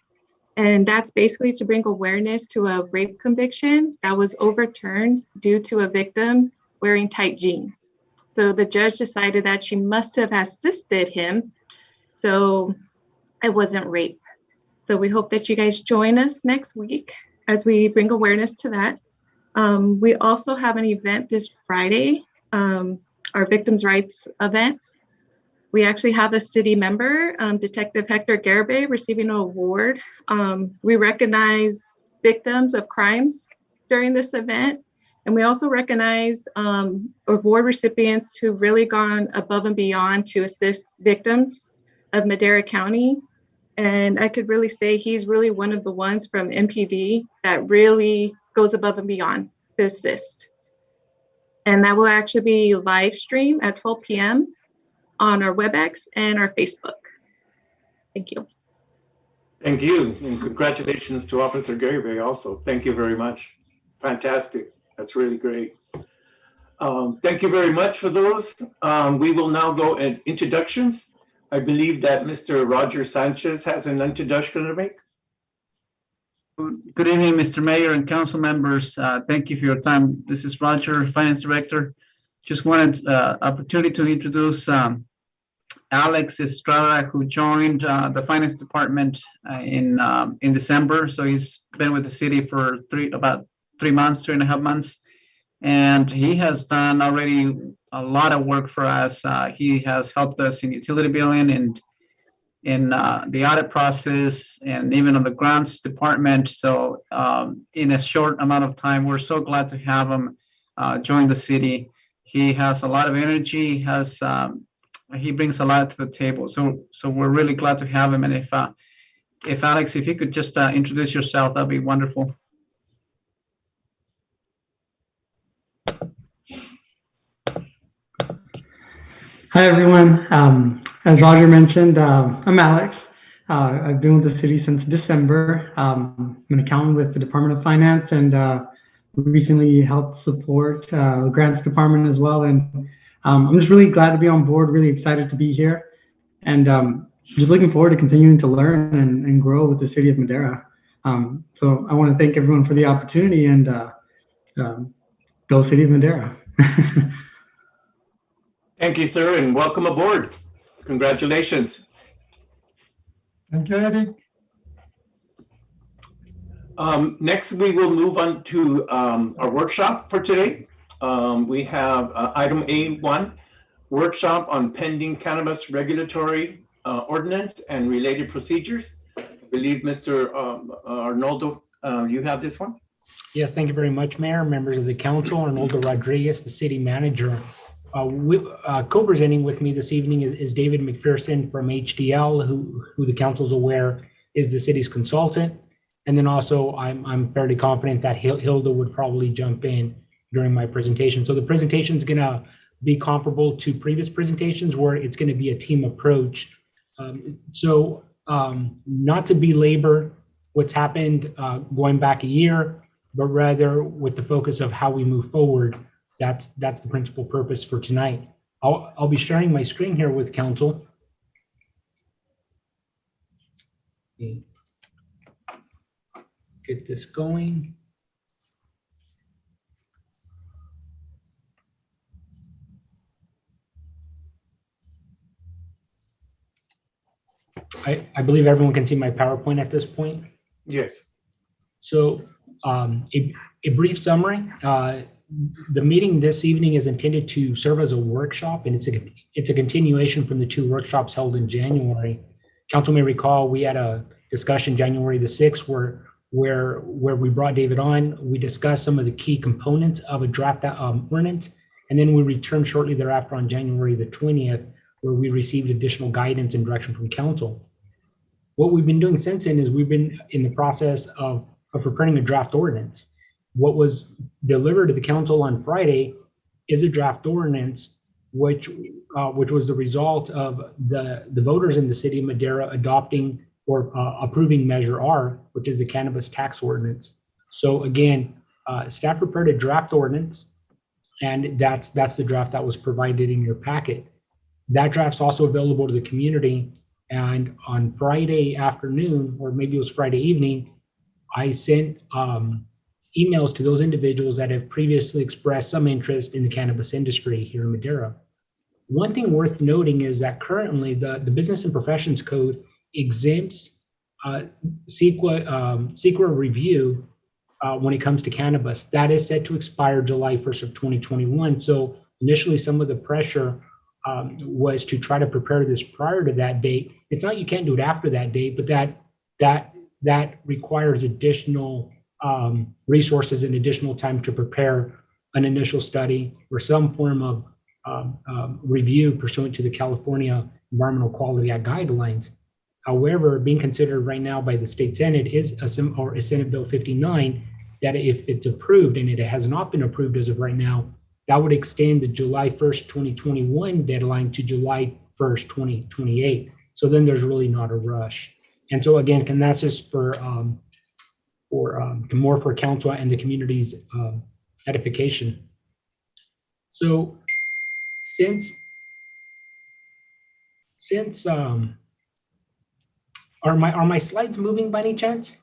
And that's basically to bring awareness to a rape conviction that was overturned due to a victim wearing tight jeans. So the judge decided that she must have assisted him, so it wasn't rape. So we hope that you guys join us next week as we bring awareness to that. We also have an event this Friday, our Victims' Rights event. We actually have a city member, Detective Hector Garibay, receiving an award. We recognize victims of crimes during this event. And we also recognize award recipients who've really gone above and beyond to assist victims of Madera County. And I could really say he's really one of the ones from MPD that really goes above and beyond to assist. And that will actually be live stream at 12 p.m. on our WebEx and our Facebook. Thank you. Thank you, and congratulations to Officer Garibay also. Thank you very much. Fantastic. That's really great. Thank you very much for those. We will now go at introductions. I believe that Mr. Roger Sanchez has an introduction to make. Good evening, Mr. Mayor and council members. Thank you for your time. This is Roger, Finance Director. Just wanted opportunity to introduce Alex Estrada, who joined the Finance Department in December. So he's been with the city for about 3 months, 3.5 months. And he has done already a lot of work for us. He has helped us in utility billing and in the audit process and even on the grants department. So in a short amount of time, we're so glad to have him join the city. He has a lot of energy, he brings a lot to the table. So we're really glad to have him. And if Alex, if you could just introduce yourself, that'd be wonderful. Hi, everyone. As Roger mentioned, I'm Alex. I've been with the city since December. I'm an accountant with the Department of Finance, and recently helped support the grants department as well. And I'm just really glad to be on board, really excited to be here, and just looking forward to continuing to learn and grow with the city of Madera. So I want to thank everyone for the opportunity, and go City of Madera. Thank you, sir, and welcome aboard. Congratulations. Thank you, Eddie. Next, we will move on to our workshop for today. We have item A1, workshop on pending cannabis regulatory ordinance and related procedures. I believe Mr. Arnoldo, you have this one? Yes, thank you very much, Mayor, members of the council. Arnoldo Rodriguez, the city manager. Co-presenting with me this evening is David McPherson from HDL, who the council's aware is the city's consultant. And then also, I'm fairly confident that Hilda would probably jump in during my presentation. So the presentation is going to be comparable to previous presentations where it's going to be a team approach. Not to belabor what's happened going back a year, but rather with the focus of how we move forward. That's the principal purpose for tonight. I'll be sharing my screen here with council. Get this going. I believe everyone can see my PowerPoint at this point. Yes. So a brief summary. The meeting this evening is intended to serve as a workshop, and it's a continuation from the 2 workshops held in January. Council may recall we had a discussion January the 6th where we brought David on. We discussed some of the key components of a draft ordinance, and then we returned shortly thereafter on January the 20th, where we received additional guidance and direction from council. What we've been doing since then is we've been in the process of preparing a draft ordinance. What was delivered to the council on Friday is a draft ordinance, which was the result of the voters in the city of Madera adopting or approving Measure R, which is the cannabis tax ordinance. So again, staff prepared a draft ordinance, and that's the draft that was provided in your packet. That draft's also available to the community. And on Friday afternoon, or maybe it was Friday evening, I sent emails to those individuals that have previously expressed some interest in the cannabis industry here in Madera. One thing worth noting is that currently the Business and Professions Code exempts CEQA review when it comes to cannabis. That is set to expire July 1st of 2021. So initially some of the pressure was to try to prepare this prior to that date. It's not you can't do it after that date, but that requires additional resources and additional time to prepare an initial study or some form of review pursuant to the California Environmental Quality Act guidelines. However, being considered right now by the state Senate is Senate Bill 59, that if it's approved, and it has not been approved as of right now, that would extend the July 1st, 2021 deadline to July 1st, 2028. So then there's really not a rush. And so again, and that's just for more for council and the community's edification. So since are my slides moving by any chance?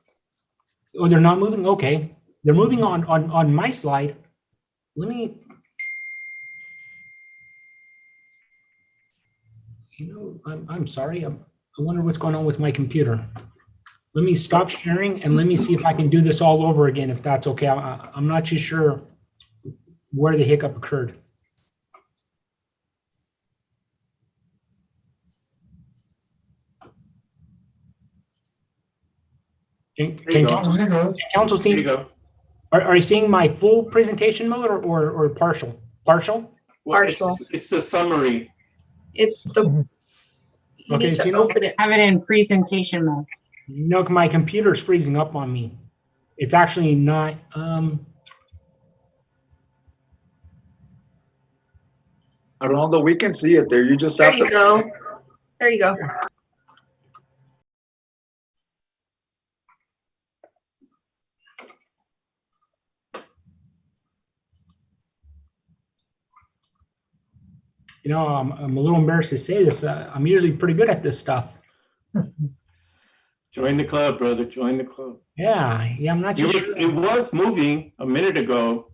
Oh, they're not moving? Okay. They're moving on my slide. Let me, I'm sorry. I wonder what's going on with my computer. Let me stop sharing and let me see if I can do this all over again, if that's okay. I'm not too sure where the hiccup occurred. Can council see? Are you seeing my full presentation mode or partial? Partial? Partial. It's a summary. It's the, you Okay, need so to you know, open it. Have it in presentation mode. No, my computer's freezing up on me. It's actually not. Arnoldo, we can see it there. You just There have you to. go. There you go. You know, I'm a little embarrassed to say this. I'm usually pretty good at this stuff. Join the club, brother. Join the club. Yeah, I'm not too sure. It was moving a minute ago.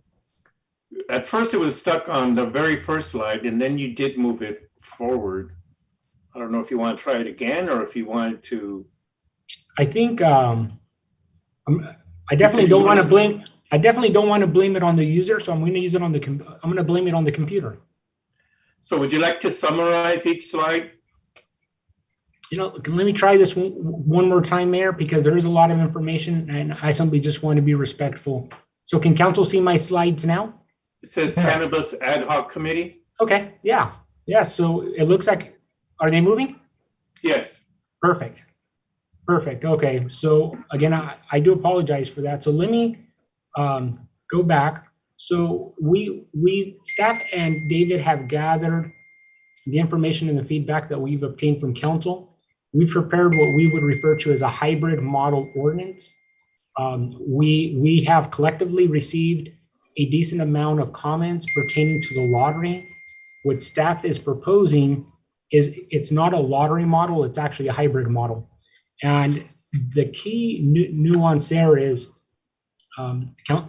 At first, it was stuck on the very first slide, and then you did move it forward. I don't know if you want to try it again or if you wanted to. I think I definitely don't want to blame. I definitely don't want to blame it on the user, so I'm going to use it on the. I'm going to blame it on the computer. So would you like to summarize each slide? You know, let me try this one more time, Mayor, because there is a lot of information and I simply just want to be respectful. So can council see my slides now? It says Cannabis Ad Hoc Committee. Okay, yeah. Yeah, so it looks like, are they moving? Yes. Perfect. Perfect. Okay, so again, I do apologize for that. So let me go back. So staff and David have gathered the information and the feedback that we've obtained from council. We've prepared what we would refer to as a hybrid model ordinance. We have collectively received a decent amount of comments pertaining to the lottery. What staff is proposing is it's not a lottery model, it's actually a hybrid model. And the key nuance there is,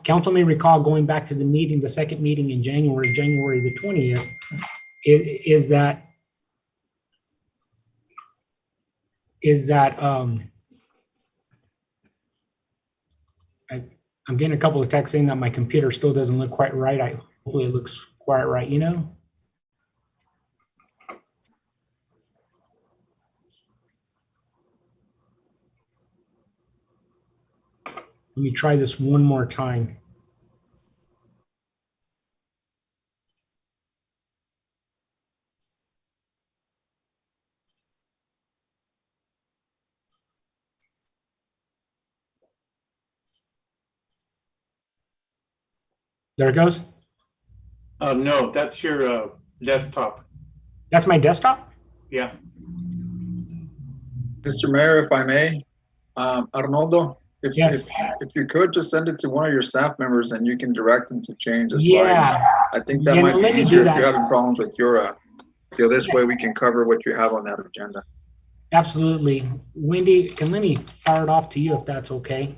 council may recall going back to the meeting, the second meeting in January the 20th, is that I'm getting a couple of texts saying that my computer still doesn't look quite right. Hopefully it looks quite right, you know? Let me try this one more time. There it goes. No, that's your desktop. That's my desktop? Yeah. Mr. Mayor, if I may, Arnoldo, if you could just send it to one of your staff members and you can direct them to change the slides. I think that might be easier if you're having problems with your, this way we can cover what you have on that agenda. Absolutely. Wendy, let me fire it off to you if that's okay.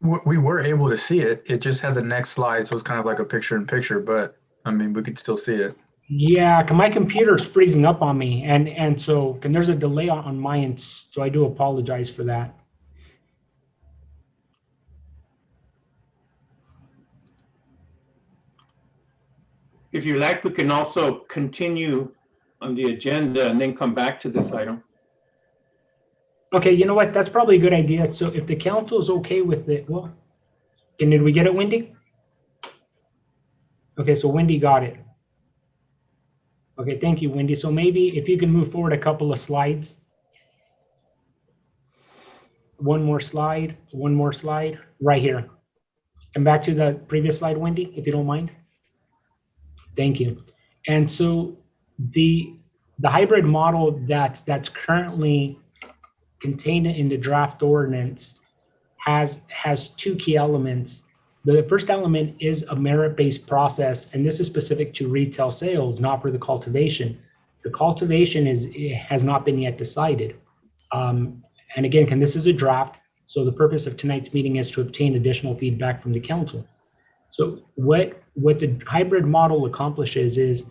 We were able to see it. It just had the next slide, so it's kind of like a picture-in-picture, but I mean, we could still see it. Yeah, my computer's freezing up on me, and so there's a delay on my end, so I do apologize for that. If you like, we can also continue on the agenda and then come back to this item. Okay, you know what? That's probably a good idea. So if the council is okay with it, well, and did we get it, Wendy? Okay, so Wendy got it. Okay, thank you, Wendy. So maybe if you can move forward a couple of slides. One more slide, right here. And back to the previous slide, Wendy, if you don't mind. Thank you. And so the hybrid model that's currently contained in the draft ordinance has two key elements. The first element is a merit-based process, and this is specific to retail sales, not for the cultivation. The cultivation has not been yet decided. And again, this is a draft, so the purpose of tonight's meeting is to obtain additional feedback from the council. So what the hybrid model accomplishes is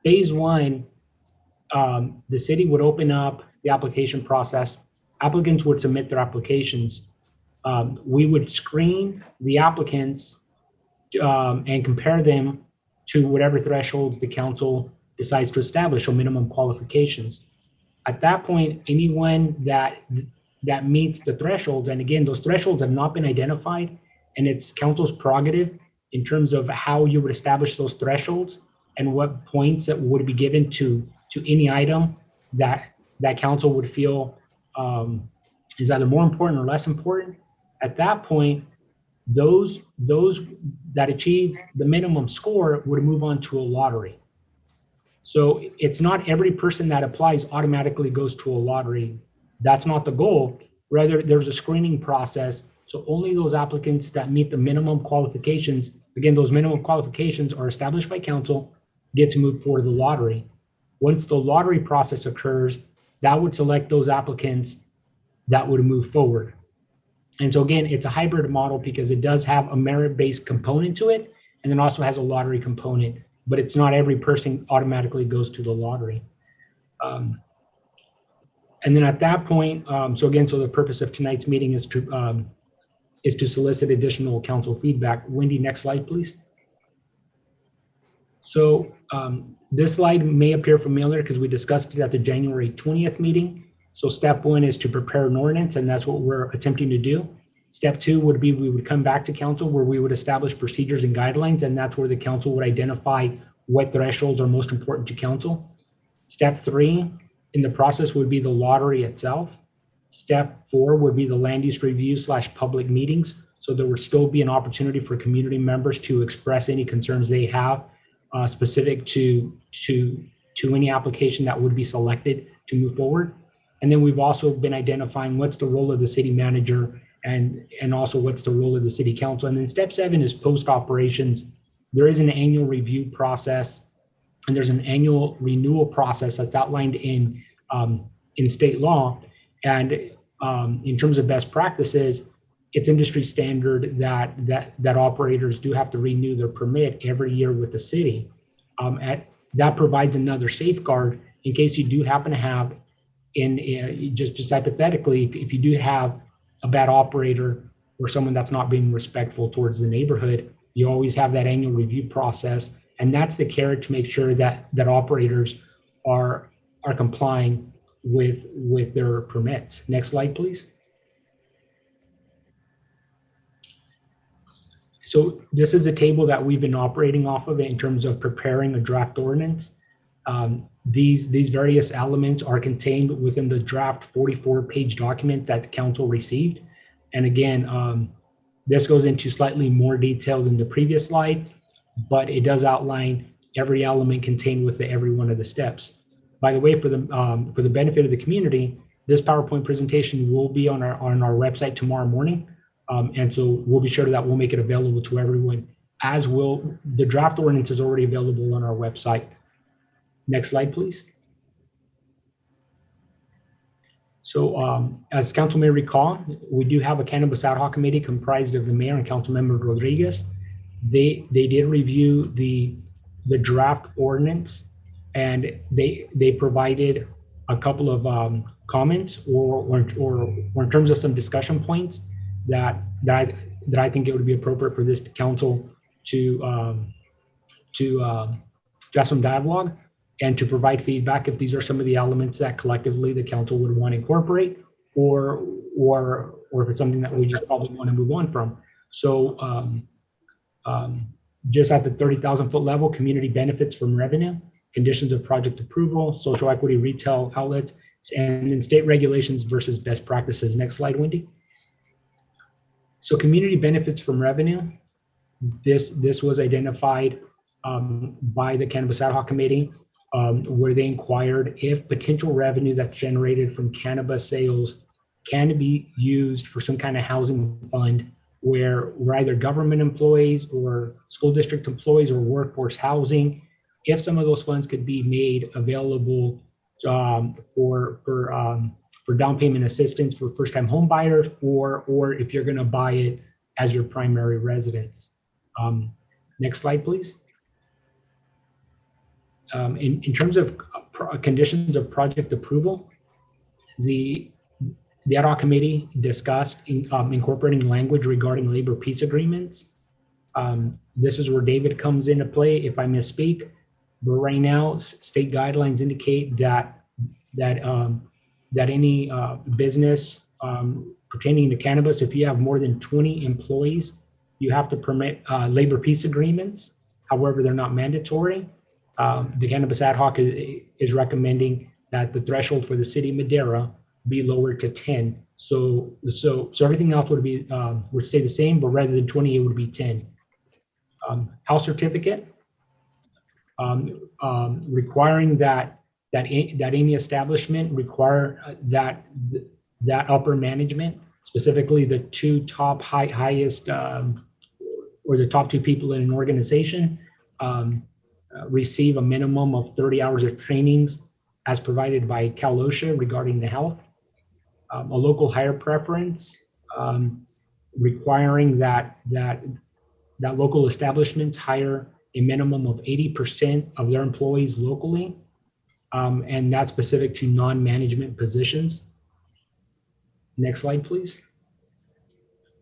phase one, the city would open up the application process. Applicants would submit their applications. We would screen the applicants and compare them to whatever thresholds the council decides to establish, or minimum qualifications. At that point, anyone that meets the thresholds, and again, those thresholds have not been identified, and it's council's prerogative in terms of how you would establish those thresholds and what points that would be given to any item that council would feel is either more important or less important. At that point, those that achieve the minimum score would move on to a lottery. So it's not every person that applies automatically goes to a lottery. That's not the goal. Rather, there's a screening process. So only those applicants that meet the minimum qualifications, again, those minimum qualifications are established by council, get to move forward to the lottery. Once the lottery process occurs, that would select those applicants that would move forward. And so again, it's a hybrid model because it does have a merit-based component to it, and then also has a lottery component, but it's not every person automatically goes to the lottery. And then at that point, so the purpose of tonight's meeting is to solicit additional council feedback. Wendy, next slide, please. So this slide may appear familiar because we discussed it at the January 20th meeting. So step one is to prepare an ordinance, and that's what we're attempting to do. Step two would be we would come back to council where we would establish procedures and guidelines, and that's where the council would identify what thresholds are most important to council. Step three in the process would be the lottery itself. Step four would be the land use review / public meetings. So there would still be an opportunity for community members to express any concerns they have specific to any application that would be selected to move forward. And then we've also been identifying what's the role of the city manager and also what's the role of the city council. And then step seven is post operations. There is an annual review process and there's an annual renewal process that's outlined in state law. And in terms of best practices, it's industry standard that operators do have to renew their permit every year with the city. That provides another safeguard in case you do happen to have, just hypothetically, if you do have a bad operator or someone that's not being respectful towards the neighborhood, you always have that annual review process, and that's the carrot to make sure that operators are complying with their permits. Next slide, please. So this is a table that we've been operating off of in terms of preparing a draft ordinance. These various elements are contained within the draft 44-page document that the council received. And again, this goes into slightly more detail than the previous slide, but it does outline every element contained within every one of the steps. By the way, for the benefit of the community, this PowerPoint presentation will be on our website tomorrow morning. And so we'll be sure that we'll make it available to everyone, as will the draft ordinance is already available on our website. Next slide, please. So as council may recall, we do have a cannabis ad hoc committee comprised of the mayor and councilmember Rodriguez. They did review the draft ordinance, and they provided a couple of comments or in terms of some discussion points that I think it would be appropriate for this council to have some dialogue and to provide feedback if these are some of the elements that collectively the council would want to incorporate, or if it's something that we just probably want to move on from. So just at the 30,000-foot level, community benefits from revenue, conditions of project approval, social equity retail outlets, and then state regulations versus best practices. Next slide, Wendy. So community benefits from revenue, this was identified by the Cannabis Ad Hoc Committee, where they inquired if potential revenue that's generated from cannabis sales can be used for some kind of housing fund where either government employees or school district employees or workforce housing, if some of those funds could be made available for down payment assistance for first-time home buyers, or if you're going to buy it as your primary residence. Next slide, please. In terms of conditions of project approval, the ad hoc committee discussed incorporating language regarding labor peace agreements. This is where David comes into play if I misspeak, but right now state guidelines indicate that any business pertaining to cannabis, if you have more than 20 employees, you have to permit labor peace agreements. However, they're not mandatory. The Cannabis Ad Hoc is recommending that the threshold for the city of Madera be lowered to 10. So everything else would stay the same, but rather than 20, it would be 10. House certificate, requiring that any establishment require that upper management, specifically the two top highest or the top two people in an organization, receive a minimum of 30 hours of trainings as provided by Cal OSHA regarding the health. A local hire preference, requiring that local establishments hire a minimum of 80% of their employees locally, and that's specific to non-management positions. Next slide, please.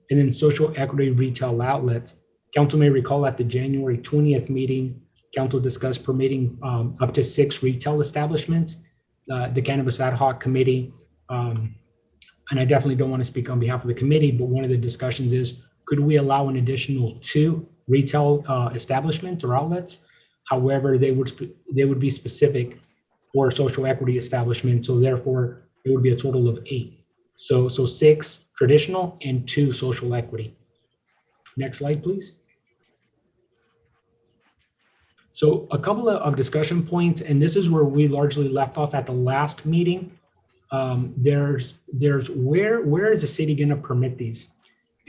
And then social equity retail outlets. Council may recall at the January 20th meeting, council discussed permitting up to 6 retail establishments. The Cannabis Ad Hoc Committee, and I definitely don't want to speak on behalf of the committee, but one of the discussions is, could we allow an additional 2 retail establishments or outlets? However, they would be specific for social equity establishments, so therefore it would be a total of 8. So 6 traditional and 2 social equity. Next slide, please. So a couple of discussion points, and this is where we largely left off at the last meeting. There's where is the city going to permit these?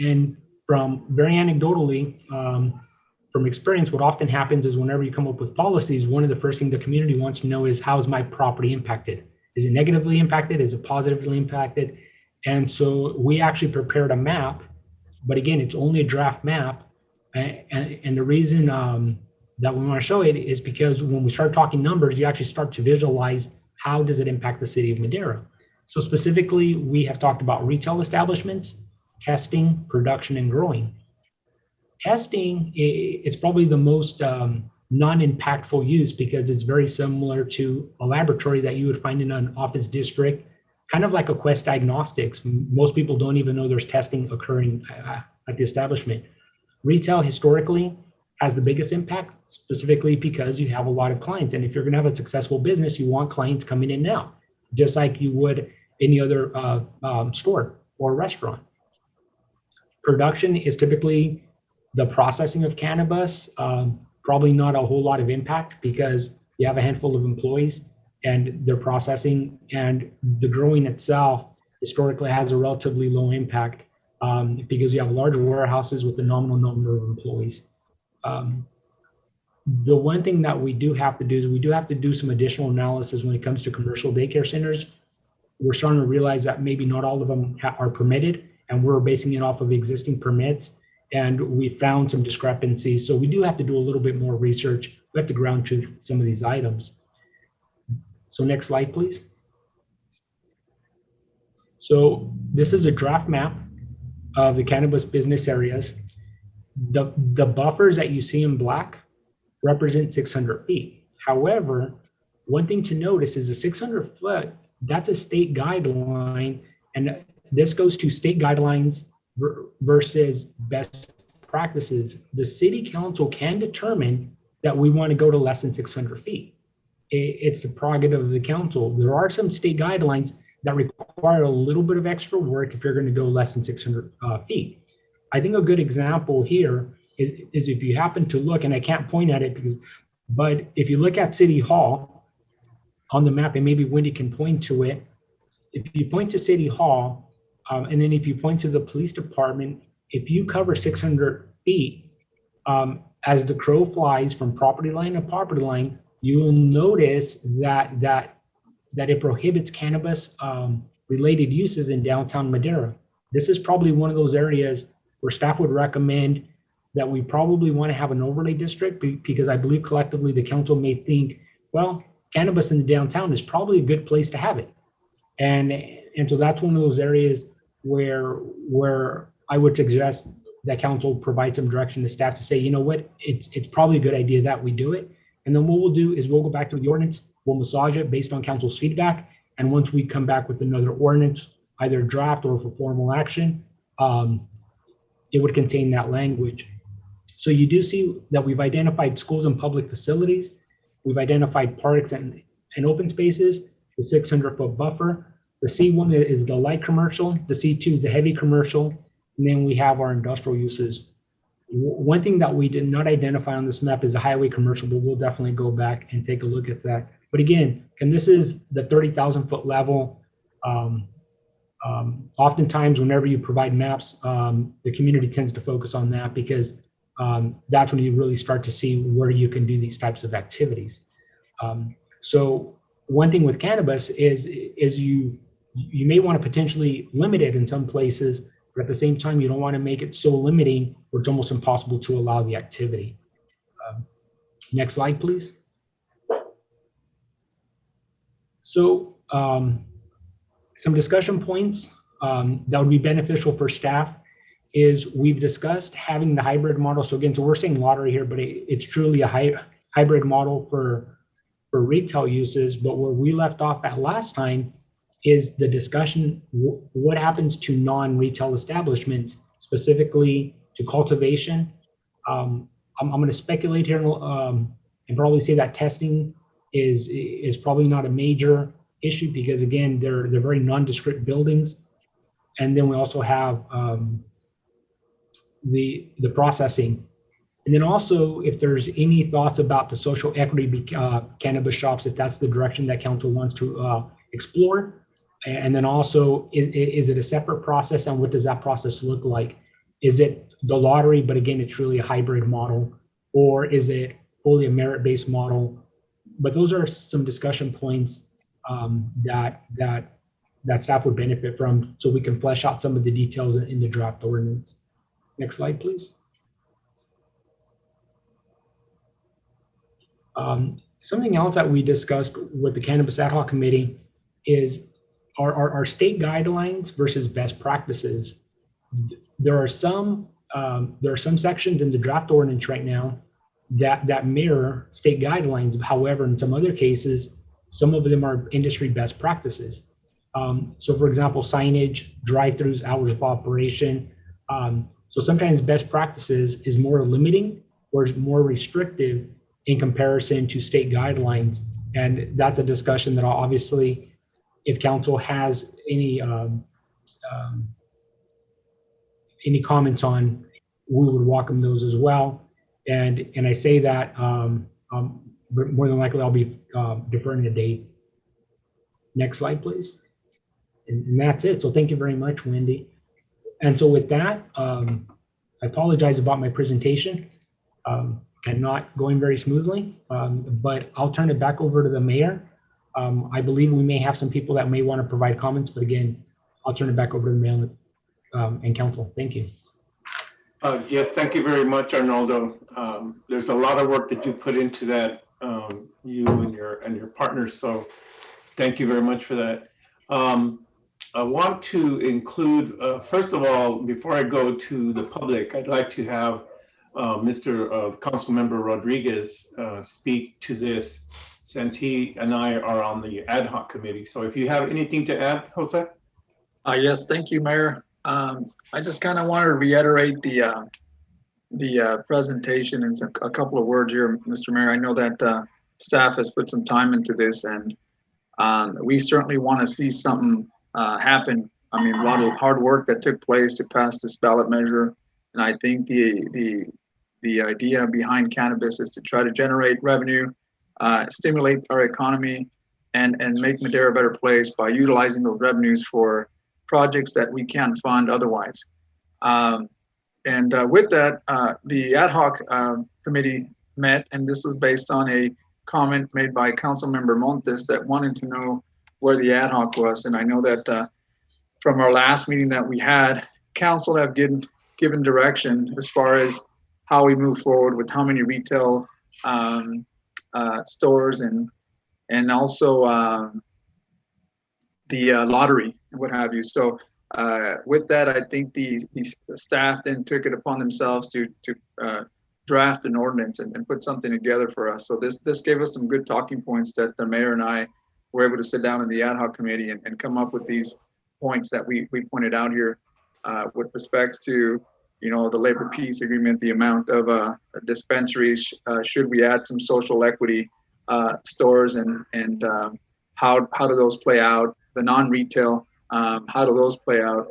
And from very anecdotally, from experience, what often happens is whenever you come up with policies, one of the first things the community wants to know is, how is my property impacted? Is it negatively impacted? Is it positively impacted? And so we actually prepared a map, but again, it's only a draft map. And the reason that we want to show it is because when we start talking numbers, you actually start to visualize how does it impact the city of Madera. So specifically, we have talked about retail establishments, testing, production, and growing. Testing is probably the most non-impactful use because it's very similar to a laboratory that you would find in an office district, kind of like a Quest Diagnostics. Most people don't even know there's testing occurring at the establishment. Retail historically has the biggest impact, specifically because you have a lot of clients. And if you're gonna have a successful business, you want clients coming in now, just like you would any other store or restaurant. Production is typically the processing of cannabis, probably not a whole lot of impact because you have a handful of employees and they're processing, and the growing itself historically has a relatively low impact because you have large warehouses with a nominal number of employees. The one thing that we do have to do is we do have to do some additional analysis when it comes to commercial daycare centers. We're starting to realize that maybe not all of them are permitted, and we're basing it off of existing permits, and we found some discrepancies. So we do have to do a little bit more research. We have to ground truth some of these items. So next slide, please. So this is a draft map of the cannabis business areas. The buffers that you see in black represent 600 feet. However, one thing to notice is the 600 foot, that's a state guideline, and this goes to state guidelines versus best practices. The city council can determine that we want to go to less than 600 feet. It's the prerogative of the council. There are some state guidelines that require a little bit of extra work if you're going to go less than 600 feet. I think a good example here is if you happen to look, and I can't point at it but if you look at City Hall on the map, and maybe Wendy can point to it, if you point to City Hall, and then if you point to the police department, if you cover 600 feet, as the crow flies from property line to property line, you will notice that it prohibits cannabis related uses in downtown Madera. This is probably one of those areas where staff would recommend that we probably want to have an overlay district, because I believe collectively the council may think, well, cannabis in the downtown is probably a good place to have it. And so that's one of those areas where I would suggest that council provide some direction to staff to say, you know what, it's probably a good idea that we do it. And then what we'll do is we'll go back to the ordinance, we'll massage it based on council's feedback. And once we come back with another ordinance, either draft or for formal action, it would contain that language. So you do see that we've identified schools and public facilities. We've identified parks and open spaces, the 600-foot buffer. The C1 is the light commercial, the C2 is the heavy commercial, and then we have our industrial uses. One thing that we did not identify on this map is the highway commercial, but we'll definitely go back and take a look at that. But again, and this is the 30,000-foot level. Oftentimes, whenever you provide maps, the community tends to focus on that because that's when you really start to see where you can do these types of activities. So one thing with cannabis is you may want to potentially limit it in some places, but at the same time, you don't want to make it so limiting where it's almost impossible to allow the activity. Next slide, please. So some discussion points that would be beneficial for staff is we've discussed having the hybrid model. So again, so we're saying lottery here, but it's truly a hybrid model for retail uses, but where we left off at last time is the discussion, what happens to non-retail establishments, specifically to cultivation. I'm going to speculate here and probably say that testing is probably not a major issue because again, they're very nondescript buildings. And then we also have the processing. And then also, if there's any thoughts about the social equity cannabis shops, if that's the direction that council wants to explore. And then also, is it a separate process and what does that process look like? Is it the lottery, but again, it's really a hybrid model, or is it fully a merit-based model? But those are some discussion points that staff would benefit from, so we can flesh out some of the details in the draft ordinance. Next slide, please. Something else that we discussed with the Cannabis Ad Hoc Committee is our state guidelines versus best practices. There are some sections in the draft ordinance right now that mirror state guidelines. However, in some other cases, some of them are industry best practices. So for example, signage, drive-throughs, hours of operation. So sometimes best practices is more limiting or is more restrictive in comparison to state guidelines. And that's a discussion that obviously, if council has any comments on, we would welcome those as well. And I say that, but more than likely I'll be deferring a date. Next slide, please. And that's it. So thank you very much, Wendy. And so with that, I apologize about my presentation and not going very smoothly, but I'll turn it back over to the mayor. I believe we may have some people that may want to provide comments, but again, I'll turn it back over to the mayor and council. Thank you. Yes, thank you very much, Arnoldo. There's a lot of work that you put into that, you and your partners. So thank you very much for that. I want to include, first of all, before I go to the public, I'd like to have Mr. Councilmember Rodriguez speak to this, since he and I are on the ad hoc committee. So if you have anything to add, Jose? Yes, thank you, Mayor. I just kind of want to reiterate the presentation and a couple of words here, Mr. Mayor. I know that staff has put some time into this, and we certainly want to see something happen. I mean, a lot of hard work that took place to pass this ballot measure, and I think the idea behind cannabis is to try to generate revenue, stimulate our economy, and make Madera a better place by utilizing those revenues for projects that we can't fund otherwise. And with that, the ad hoc committee met, and this was based on a comment made by Councilmember Montes that wanted to know where the ad hoc was. And I know that from our last meeting that we had, council have given direction as far as how we move forward with how many retail stores and also the lottery and what have you. So with that, I think the staff then took it upon themselves to draft an ordinance and put something together for us. So this gave us some good talking points that the mayor and I were able to sit down in the ad hoc committee and come up with these points that we pointed out here with respects to, you know, the labor peace agreement, the amount of dispensaries, should we add some social equity stores, and how do those play out, the non-retail, how do those play out?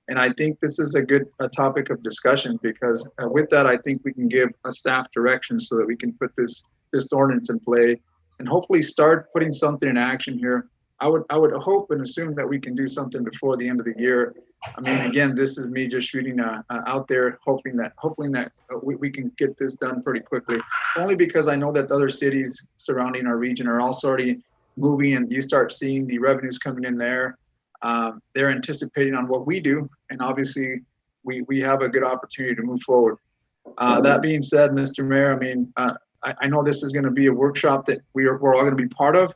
And I think this is a good topic of discussion, because with that, I think we can give a staff direction so that we can put this ordinance in play and hopefully start putting something in action here. I would hope and assume that we can do something before the end of the year. I mean, again, this is me just shooting out there, hoping that we can get this done pretty quickly. Only because I know that other cities surrounding our region are also already moving, and you start seeing the revenues coming in there. They're anticipating on what we do, and obviously we have a good opportunity to move forward. That being said, Mr. Mayor, I mean, I know this is going to be a workshop that we're all going to be part of.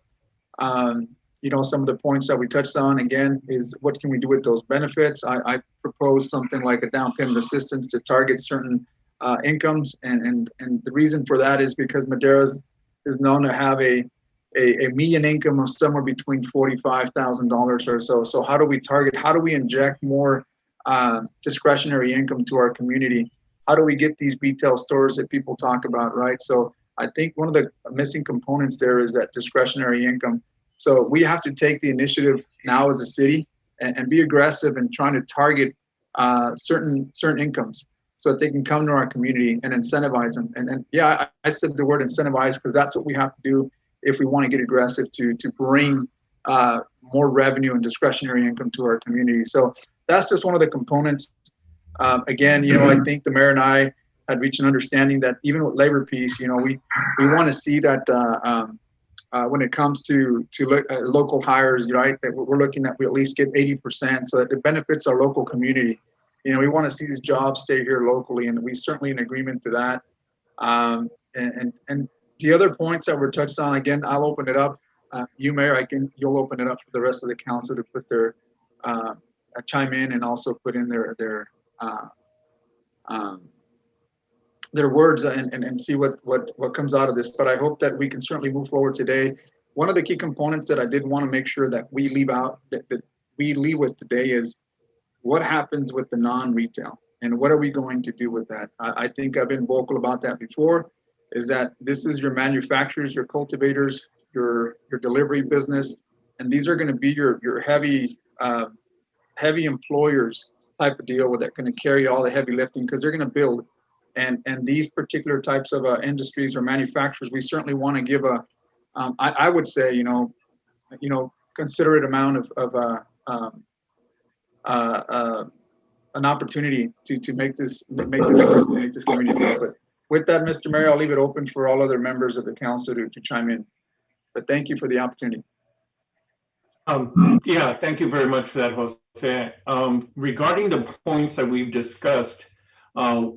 You know, some of the points that we touched on, again, is what can we do with those benefits? I propose something like a down payment assistance to target certain incomes. And the reason for that is because Madera's is known to have a median income of somewhere between $45,000 or so. So how do we target? How do we inject more discretionary income to our community? How do we get these retail stores that people talk about, right? So I think one of the missing components there is that discretionary income. So we have to take the initiative now as a city and be aggressive in trying to target certain incomes so that they can come to our community and incentivize them. And yeah, I said the word incentivize because that's what we have to do if we want to get aggressive to bring more revenue and discretionary income to our community. So that's just one of the components. Again, I think the mayor and I had reached an understanding that even with labor piece, we want to see that when it comes to local hires, right, that we're looking at we at least get 80% so that it benefits our local community. We want to see these jobs stay here locally, and we certainly in agreement to that. And the other points that were touched on, again, I'll open it up. You, Mayor, you'll open it up for the rest of the council to put their chime in and also put in their words and see what comes out of this. But I hope that we can certainly move forward today. One of the key components that I did want to make sure that we leave out, that we leave with today is what happens with the non-retail and what are we going to do with that? I think I've been vocal about that before, is that this is your manufacturers, your cultivators, your delivery business, and these are going to be your heavy employers type of deal where they're going to carry all the heavy lifting because they're going to build. And these particular types of industries or manufacturers, we certainly want to give I would say, considerate amount of an opportunity to make this community grow. But with that, Mr. Mayor, I'll leave it open for all other members of the council to chime in. But thank you for the opportunity. Yeah, thank you very much for that, Jose. Regarding the points that we've discussed,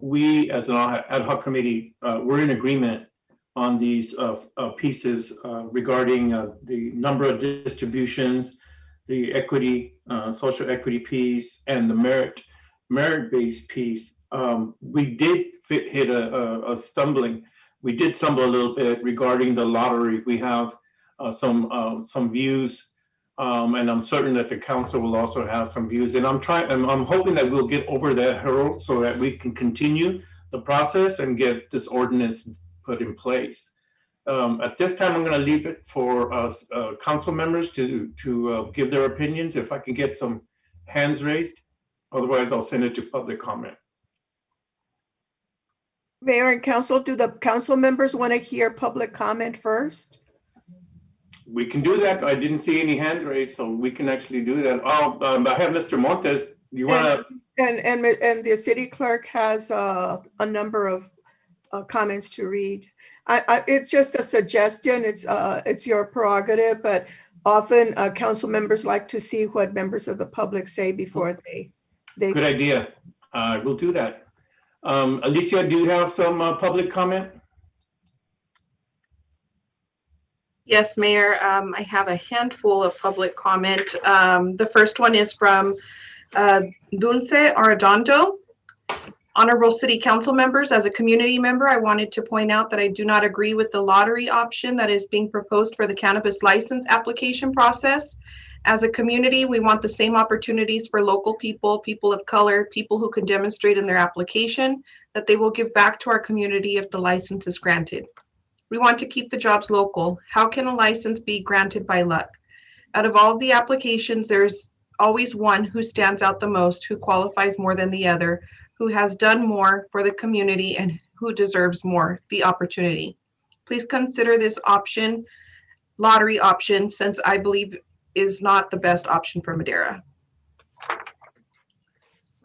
we as an ad hoc committee, we're in agreement on these pieces regarding the number of distributions, the equity, social equity piece, and the merit-based piece. We did hit a stumbling. We did stumble a little bit regarding the lottery. We have some views, and I'm certain that the council will also have some views. And I'm hoping that we'll get over that hurdle so that we can continue the process and get this ordinance put in place. At this time, I'm going to leave it for council members to give their opinions. If I can get some hands raised, otherwise I'll send it to public comment. Mayor and council, do the council members want to hear public comment first? We can do that. I didn't see any hand raised, so we can actually do that. I have Mr. Montes. You want to? And the city clerk has a number of comments to read. It's just a suggestion. It's your prerogative, but often council members like to see what members of the public say before they. Good idea. We'll do that. Alicia, do you have some public comment? Yes, Mayor. I have a handful of public comment. The first one is from Dulce Arredondo. Honorable City Council members, as a community member, I wanted to point out that I do not agree with the lottery option that is being proposed for the cannabis license application process. As a community, we want the same opportunities for local people, people of color, people who can demonstrate in their application that they will give back to our community if the license is granted. We want to keep the jobs local. How can a license be granted by luck? Out of all of the applications, there's always one who stands out the most, who qualifies more than the other, who has done more for the community and who deserves more, the opportunity. Please consider this option, lottery option, since I believe is not the best option for Madera.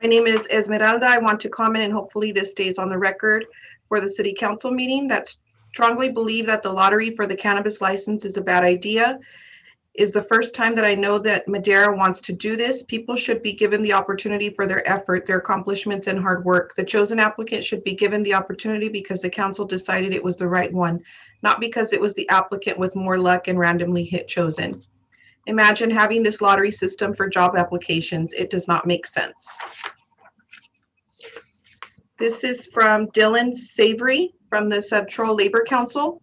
My name is Esmeralda. I want to comment, and hopefully this stays on the record for the City Council meeting, that strongly believe that the lottery for the cannabis license is a bad idea. Is the first time that I know that Madera wants to do this. People should be given the opportunity for their effort, their accomplishments, and hard work. The chosen applicant should be given the opportunity because the council decided it was the right one, not because it was the applicant with more luck and randomly hit chosen. Imagine having this lottery system for job applications. It does not make sense. This is from Dylan Savory from the Central Labor Council.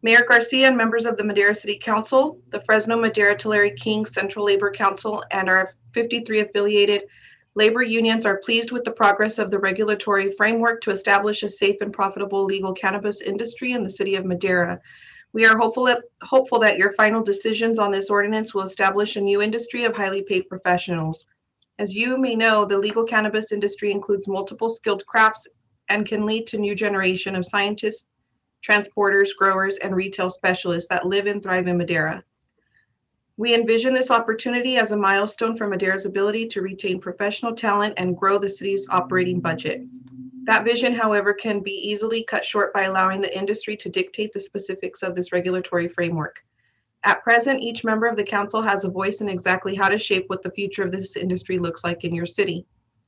Mayor Garcia and members of the Madera City Council, the Fresno Madera Tulare King Central Labor Council, and our 53 affiliated labor unions are pleased with the progress of the regulatory framework to establish a safe and profitable legal cannabis industry in the city of Madera. We are hopeful that your final decisions on this ordinance will establish a new industry of highly paid professionals. As you may know, the legal cannabis industry includes multiple skilled crafts and can lead to new generation of scientists, transporters, growers, and retail specialists that live and thrive in Madera. We envision this opportunity as a milestone for Madera's ability to retain professional talent and grow the city's operating budget. That vision, however, can be easily cut short by allowing the industry to dictate the specifics of this regulatory framework. At present, each member of the council has a voice in exactly how to shape what the future of this industry looks like in your city.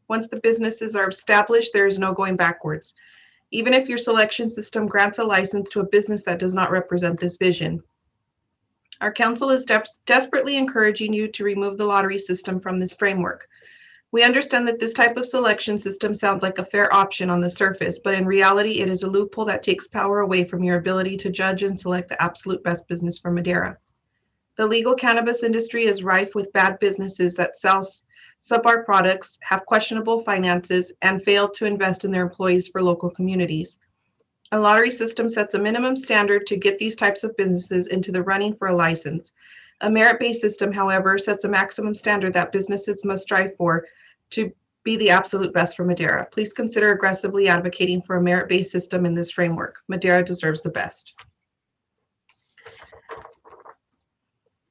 Once the businesses are established, there is no going backwards, even if your selection system grants a license to a business that does not represent this vision. Our council is desperately encouraging you to remove the lottery system from this framework. We understand that this type of selection system sounds like a fair option on the surface, but in reality, it is a loophole that takes power away from your ability to judge and select the absolute best business for Madera. The legal cannabis industry is rife with bad businesses that sell subpar products, have questionable finances, and fail to invest in their employees for local communities. A lottery system sets a minimum standard to get these types of businesses into the running for a license. A merit-based system, however, sets a maximum standard that businesses must strive for to be the absolute best for Madera. Please consider aggressively advocating for a merit-based system in this framework. Madera deserves the best.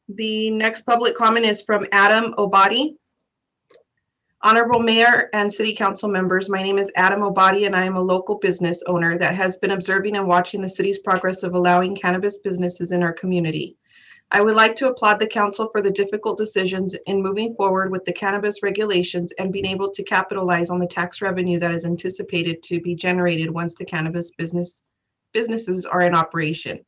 The next public comment is from Adam Obadi. Honorable Mayor and City Council members, my name is Adam Obadi and I am a local business owner that has been observing and watching the city's progress of allowing cannabis businesses in our community. I would like to applaud the council for the difficult decisions in moving forward with the cannabis regulations and being able to capitalize on the tax revenue that is anticipated to be generated once the cannabis businesses are in operation.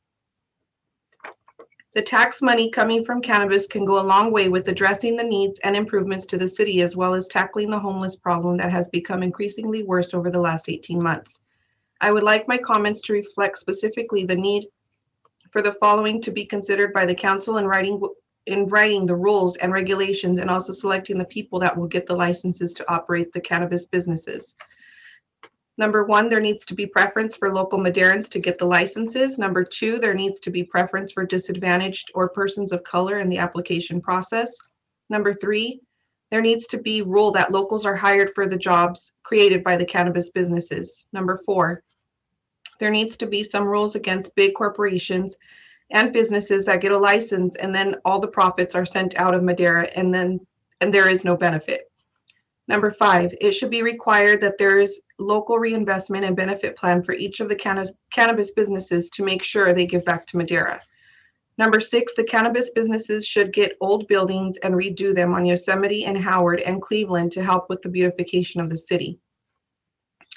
The tax money coming from cannabis can go a long way with addressing the needs and improvements to the city, as well as tackling the homeless problem that has become increasingly worse over the last 18 months. I would like my comments to reflect specifically the need for the following to be considered by the council in writing the rules and regulations, and also selecting the people that will get the licenses to operate the cannabis businesses. Number one, there needs to be preference for local Maderans to get the licenses. Number two, there needs to be preference for disadvantaged or persons of color in the application process. Number three, there needs to be rule that locals are hired for the jobs created by the cannabis businesses. Number four, there needs to be some rules against big corporations and businesses that get a license and then all the profits are sent out of Madera and there is no benefit. Number five, it should be required that there is local reinvestment and benefit plan for each of the cannabis businesses to make sure they give back to Madera. Number six, the cannabis businesses should get old buildings and redo them on Yosemite and Howard and Cleveland to help with the beautification of the city.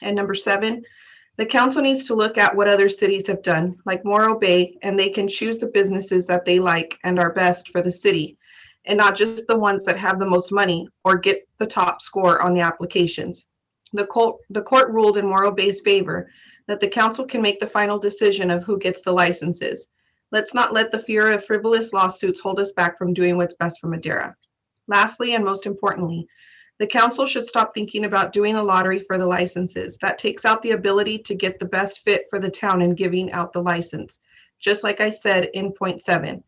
And number seven, the council needs to look at what other cities have done, like Morro Bay, and they can choose the businesses that they like and are best for the city, and not just the ones that have the most money or get the top score on the applications. The court ruled in Morro Bay's favor that the council can make the final decision of who gets the licenses. Let's not let the fear of frivolous lawsuits hold us back from doing what's best for Madera. Lastly, and most importantly, the council should stop thinking about doing a lottery for the licenses. That takes out the ability to get the best fit for the town in giving out the license, just like I said in point 7.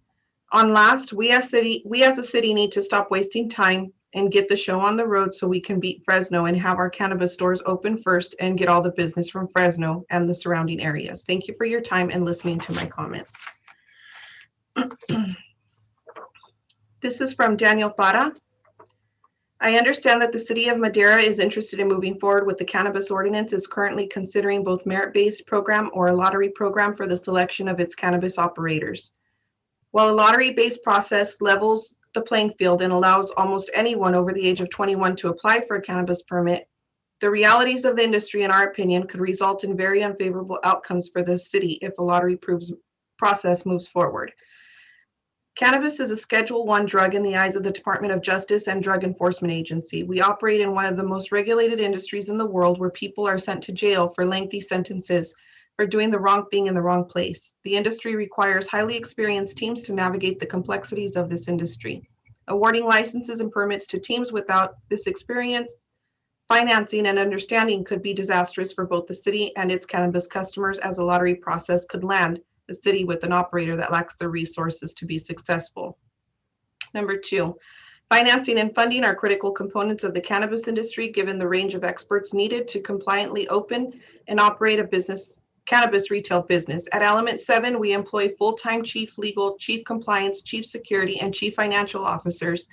On last, we as a city need to stop wasting time and get the show on the road so we can beat Fresno and have our cannabis stores open first and get all the business from Fresno and the surrounding areas. Thank you for your time and listening to my comments. This is from Daniel Para. I understand that the city of Madera is interested in moving forward with the cannabis ordinance, is currently considering both merit-based program or a lottery program for the selection of its cannabis operators. While a lottery-based process levels the playing field and allows almost anyone over the age of 21 to apply for a cannabis permit, the realities of the industry, in our opinion, could result in very unfavorable outcomes for the city if a lottery process moves forward. Cannabis is a Schedule I drug in the eyes of the Department of Justice and Drug Enforcement Agency. We operate in one of the most regulated industries in the world where people are sent to jail for lengthy sentences for doing the wrong thing in the wrong place. The industry requires highly experienced teams to navigate the complexities of this industry. Awarding licenses and permits to teams without this experience, financing, and understanding could be disastrous for both the city and its cannabis customers, as a lottery process could land the city with an operator that lacks the resources to be successful. Number 2, financing and funding are critical components of the cannabis industry, given the range of experts needed to compliantly open and operate a cannabis retail business. At Element 7, we employ full-time chief legal, chief compliance, chief security, and chief financial officers,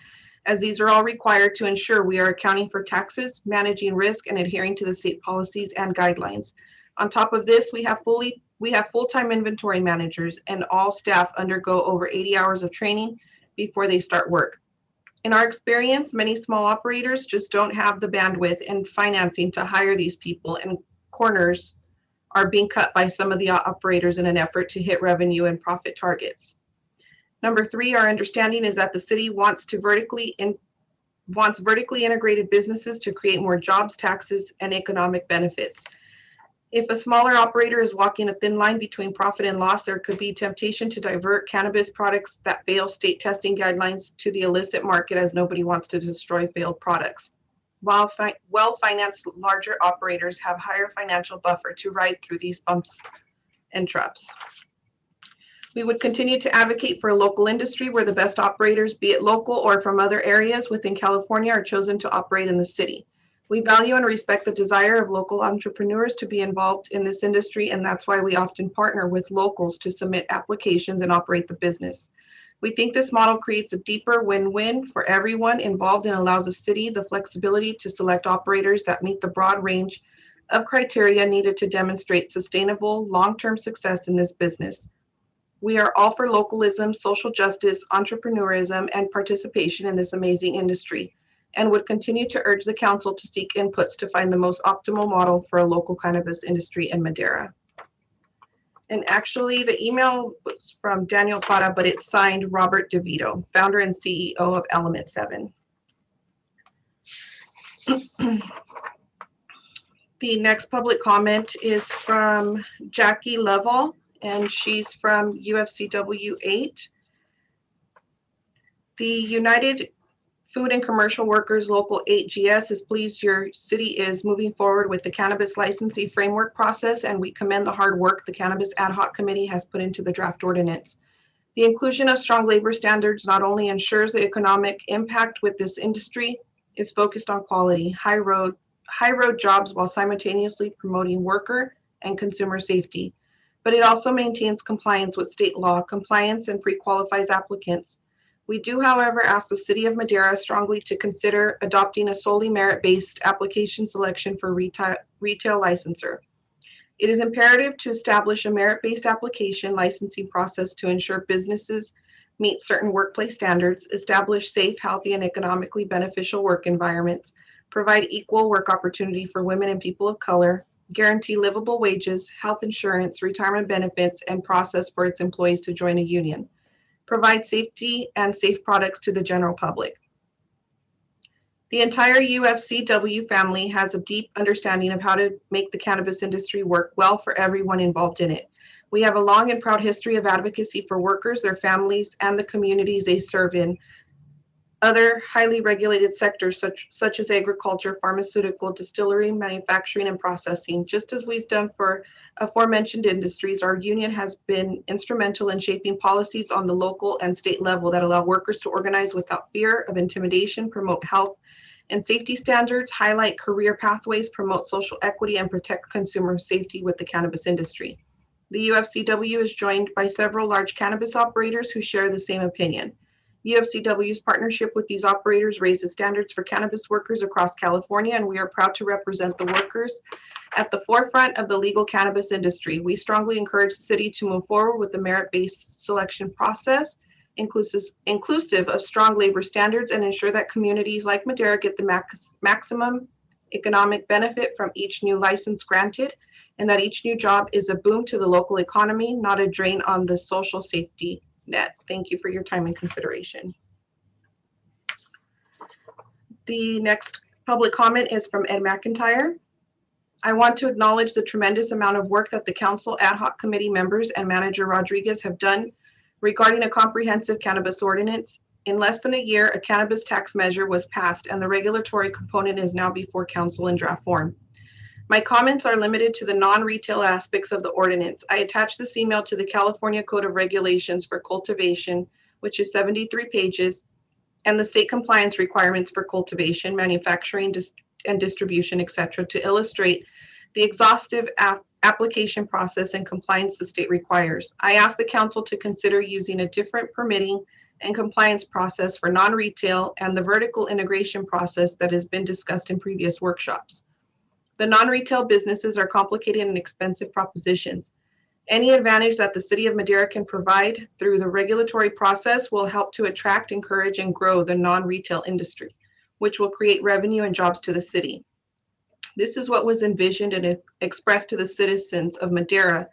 as these are all required to ensure we are accounting for taxes, managing risk, and adhering to the state policies and guidelines. On top of this, we have full-time inventory managers, and all staff undergo over 80 hours of training before they start work. In our experience, many small operators just don't have the bandwidth and financing to hire these people, and corners are being cut by some of the operators in an effort to hit revenue and profit targets. Number 3, our understanding is that the city wants vertically integrated businesses to create more jobs, taxes, and economic benefits. If a smaller operator is walking a thin line between profit and loss, there could be temptation to divert cannabis products that fail state testing guidelines to the illicit market, as nobody wants to destroy failed products. While well-financed larger operators have higher financial buffer to ride through these bumps and troughs. We would continue to advocate for a local industry where the best operators, be it local or from other areas within California, are chosen to operate in the city. We value and respect the desire of local entrepreneurs to be involved in this industry, and that's why we often partner with locals to submit applications and operate the business. We think this model creates a deeper win-win for everyone involved and allows the city the flexibility to select operators that meet the broad range of criteria needed to demonstrate sustainable, long-term success in this business. We are all for localism, social justice, entrepreneurism, and participation in this amazing industry, and would continue to urge the council to seek inputs to find the most optimal model for a local cannabis industry in Madera. And actually, the email was from Daniel Para, but it's signed Robert DeVito, founder and CEO of Element 7. The next public comment is from Jackie Lovell, and she's from UFCW 8. The United Food and Commercial Workers Local 8GS is pleased your city is moving forward with the cannabis licensing framework process, and we commend the hard work the Cannabis Ad Hoc Committee has put into the draft ordinance. The inclusion of strong labor standards not only ensures the economic impact with this industry is focused on quality, high road jobs while simultaneously promoting worker and consumer safety, but it also maintains compliance with state law, compliance, and pre-qualifies applicants. We do, however, ask the City of Madera strongly to consider adopting a solely merit-based application selection for retail licensure. It is imperative to establish a merit-based application licensing process to ensure businesses meet certain workplace standards, establish safe, healthy, and economically beneficial work environments, provide equal work opportunity for women and people of color, guarantee livable wages, health insurance, retirement benefits, and process for its employees to join a union. Provide safety and safe products to the general public. The entire UFCW family has a deep understanding of how to make the cannabis industry work well for everyone involved in it. We have a long and proud history of advocacy for workers, their families, and the communities they serve in other highly regulated sectors such as agriculture, pharmaceutical, distillery, manufacturing, and processing. Just as we've done for aforementioned industries, our union has been instrumental in shaping policies on the local and state level that allow workers to organize without fear of intimidation, promote health and safety standards, highlight career pathways, promote social equity, and protect consumer safety with the cannabis industry. The UFCW is joined by several large cannabis operators who share the same opinion. UFCW's partnership with these operators raises standards for cannabis workers across California, and we are proud to represent the workers at the forefront of the legal cannabis industry. We strongly encourage the city to move forward with the merit-based selection process, inclusive of strong labor standards, and ensure that communities like Madera get the maximum economic benefit from each new license granted, and that each new job is a boom to the local economy, not a drain on the social safety net. Thank you for your time and consideration. The next public comment is from Ed McIntyre. I want to acknowledge the tremendous amount of work that the Council Ad Hoc Committee members and Manager Rodriguez have done regarding a comprehensive cannabis ordinance. In less than a year, a cannabis tax measure was passed and the regulatory component is now before Council in draft form. My comments are limited to the non-retail aspects of the ordinance. I attached this email to the California Code of Regulations for cultivation, which is 73 pages, and the state compliance requirements for cultivation, manufacturing, and distribution, etc., to illustrate the exhaustive application process and compliance the state requires. I ask the council to consider using a different permitting and compliance process for non-retail and the vertical integration process that has been discussed in previous workshops. The non-retail businesses are complicated and expensive propositions. Any advantage that the City of Madera can provide through the regulatory process will help to attract, encourage, and grow the non-retail industry, which will create revenue and jobs to the city. This is what was envisioned and expressed to the citizens of Madera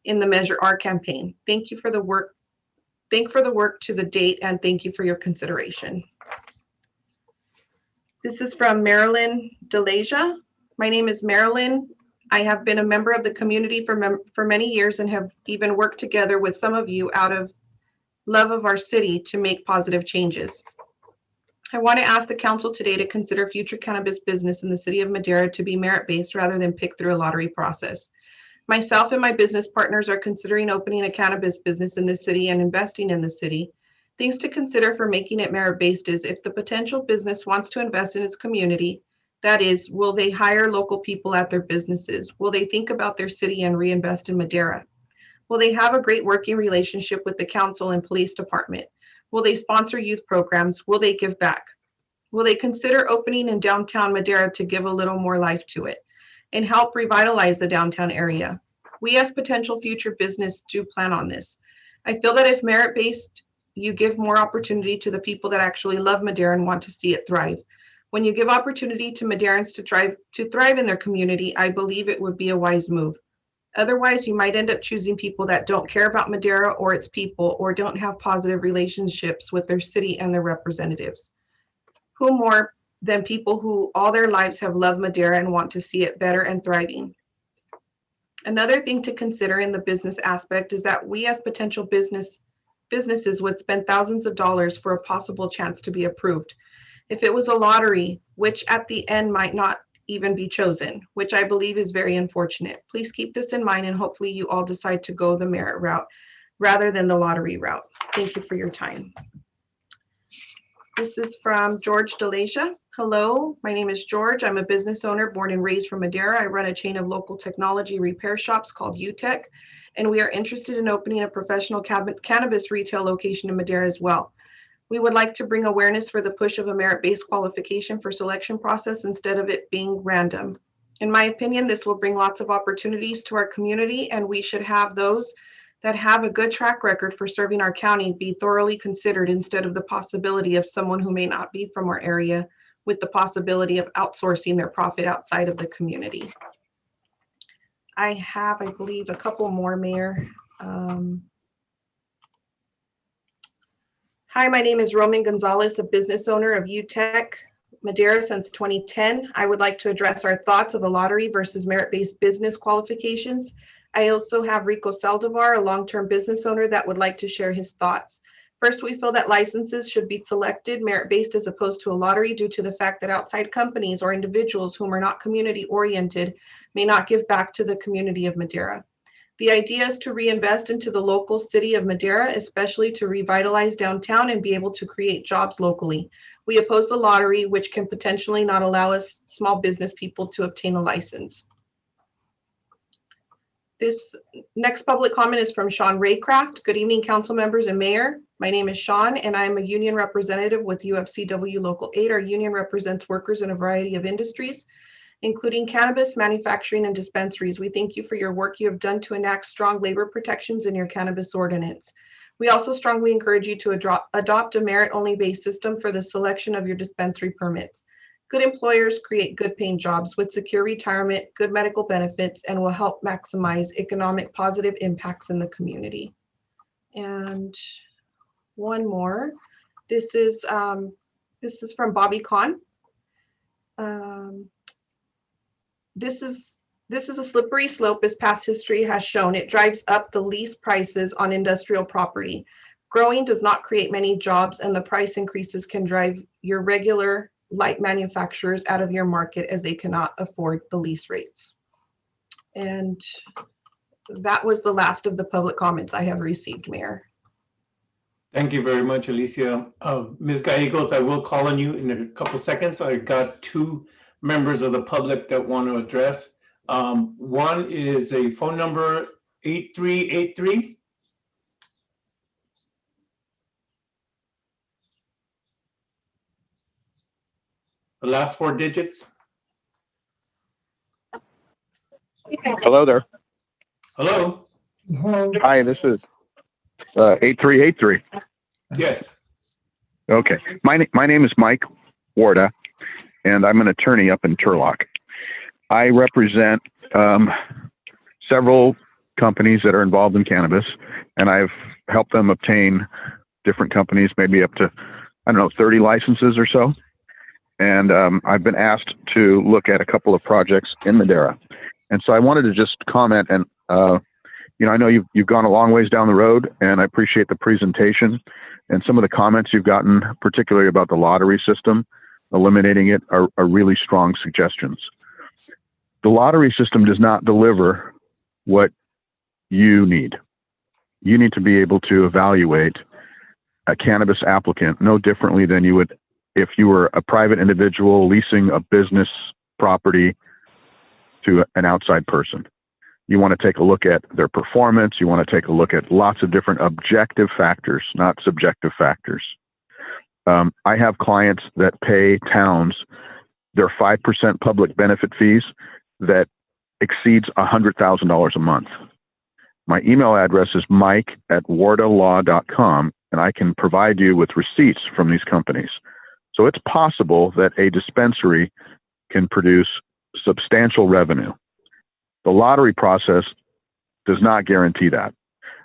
in the Measure R campaign. Thank you for the work. Thank for the work to the date, and thank you for your consideration. This is from Marilyn DeLasia. My name is Marilyn. I have been a member of the community for many years and have even worked together with some of you out of love of our city to make positive changes. I want to ask the council today to consider future cannabis business in the city of Madera to be merit-based rather than pick through a lottery process. Myself and my business partners are considering opening a cannabis business in the city and investing in the city. Things to consider for making it merit-based is if the potential business wants to invest in its community, that is, will they hire local people at their businesses? Will they think about their city and reinvest in Madera? Will they have a great working relationship with the council and police department? Will they sponsor youth programs? Will they give back? Will they consider opening in downtown Madera to give a little more life to it and help revitalize the downtown area? We as potential future business do plan on this. I feel that if merit-based, you give more opportunity to the people that actually love Madera and want to see it thrive. When you give opportunity to Maderans to thrive in their community, I believe it would be a wise move. Otherwise, you might end up choosing people that don't care about Madera or its people or don't have positive relationships with their city and their representatives. Who more than people who all their lives have loved Madera and want to see it better and thriving? Another thing to consider in the business aspect is that we as potential businesses would spend thousands of dollars for a possible chance to be approved. If it was a lottery, which at the end might not even be chosen, which I believe is very unfortunate. Please keep this in mind and hopefully you all decide to go the merit route rather than the lottery route. Thank you for your time. This is from George DeLasia. Hello, my name is George. I'm a business owner born and raised from Madera. I run a chain of local technology repair shops called UTech, and we are interested in opening a professional cannabis retail location in Madera as well. We would like to bring awareness for the push of a merit-based qualification for selection process instead of it being random. In my opinion, this will bring lots of opportunities to our community, and we should have those that have a good track record for serving our county be thoroughly considered instead of the possibility of someone who may not be from our area with the possibility of outsourcing their profit outside of the community. I have, I believe, a couple more, Mayor. Hi, my name is Roman Gonzalez, a business owner of UTech Madera since 2010. I would like to address our thoughts of a lottery versus merit-based business qualifications. I also have Rico Saldivar, a long-term business owner that would like to share his thoughts. First, we feel that licenses should be selected merit-based as opposed to a lottery due to the fact that outside companies or individuals whom are not community-oriented may not give back to the community of Madera. The idea is to reinvest into the local city of Madera, especially to revitalize downtown and be able to create jobs locally. We oppose the lottery, which can potentially not allow us small business people to obtain a license. This next public comment is from Sean Raycraft. Good evening, council members and mayor. My name is Sean, and I'm a union representative with UFCW Local 8. Our union represents workers in a variety of industries, including cannabis, manufacturing, and dispensaries. We thank you for your work you have done to enact strong labor protections in your cannabis ordinance. We also strongly encourage you to adopt a merit-only based system for the selection of your dispensary permits. Good employers create good paying jobs with secure retirement, good medical benefits, and will help maximize economic positive impacts in the community. And one more. This is from Bobby Kahn. This is This is a slippery slope, as past history has shown. It drives up the lease prices on industrial property. Growing does not create many jobs, and the price increases can drive your regular light manufacturers out of your market as they cannot afford the lease rates. And that was the last of the public comments I have received, Mayor. Thank you very much, Alicia. Ms. Gallegos, I will call on you in a couple seconds. I got two members of the public that want to address. One is a phone number 8383. The last four digits. Hello there. Hello. Hi, this is 8383. Yes. Okay. My name is Mike Warda, and I'm an attorney up in Turlock. I represent several companies that are involved in cannabis, and I've helped them obtain different companies, maybe up to, 30 licenses or so. And I've been asked to look at a couple of projects in Madera. And so I wanted to just comment, and I know you've gone a long ways down the road, and I appreciate the presentation and some of the comments you've gotten, particularly about the lottery system. Eliminating it are really strong suggestions. The lottery system does not deliver what you need. You need to be able to evaluate a cannabis applicant no differently than you would if you were a private individual leasing a business property to an outside person. You want to take a look at their performance. You want to take a look at lots of different objective factors, not subjective factors. I have clients that pay towns their 5% public benefit fees that exceeds $100,000 a month. My email address is mike@wardalaw.com, and I can provide you with receipts from these companies. So it's possible that a dispensary can produce substantial revenue. The lottery process does not guarantee that.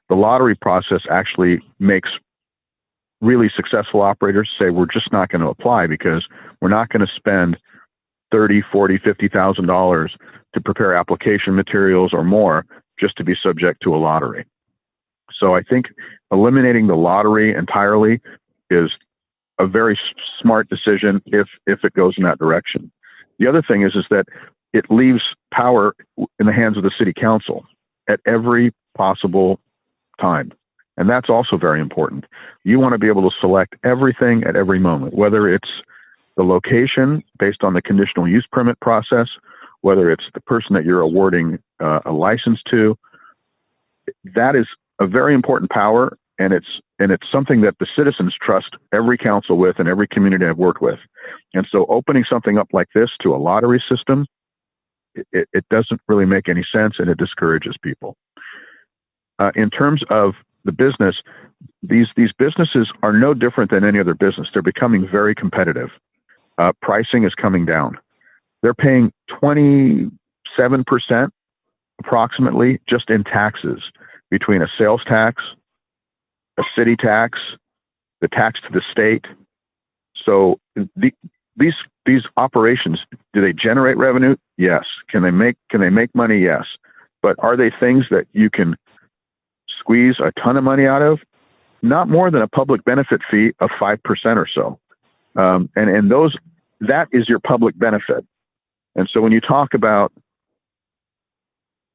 The lottery process actually makes really successful operators say, we're just not going to apply because we're not going to spend $30,000, $40,000, $50,000 to prepare application materials or more just to be subject to a lottery. So I think eliminating the lottery entirely is a very smart decision if it goes in that direction. The other thing is that it leaves power in the hands of the city council at every possible time. And that's also very important. You want to be able to select everything at every moment, whether it's the location based on the conditional use permit process, whether it's the person that you're awarding a license to. That is a very important power, and it's something that the citizens trust every council with and every community I've worked with. And so opening something up like this to a lottery system, it doesn't really make any sense, and it discourages people. In terms of the business, these businesses are no different than any other business. They're becoming very competitive. Pricing is coming down. They're paying 27% approximately just in taxes between a sales tax, a city tax, the tax to the state. So these operations, do they generate revenue? Yes. Can they make money? Yes. But are they things that you can squeeze a ton of money out of? Not more than a public benefit fee of 5% or so. And that is your public benefit. And so when you talk about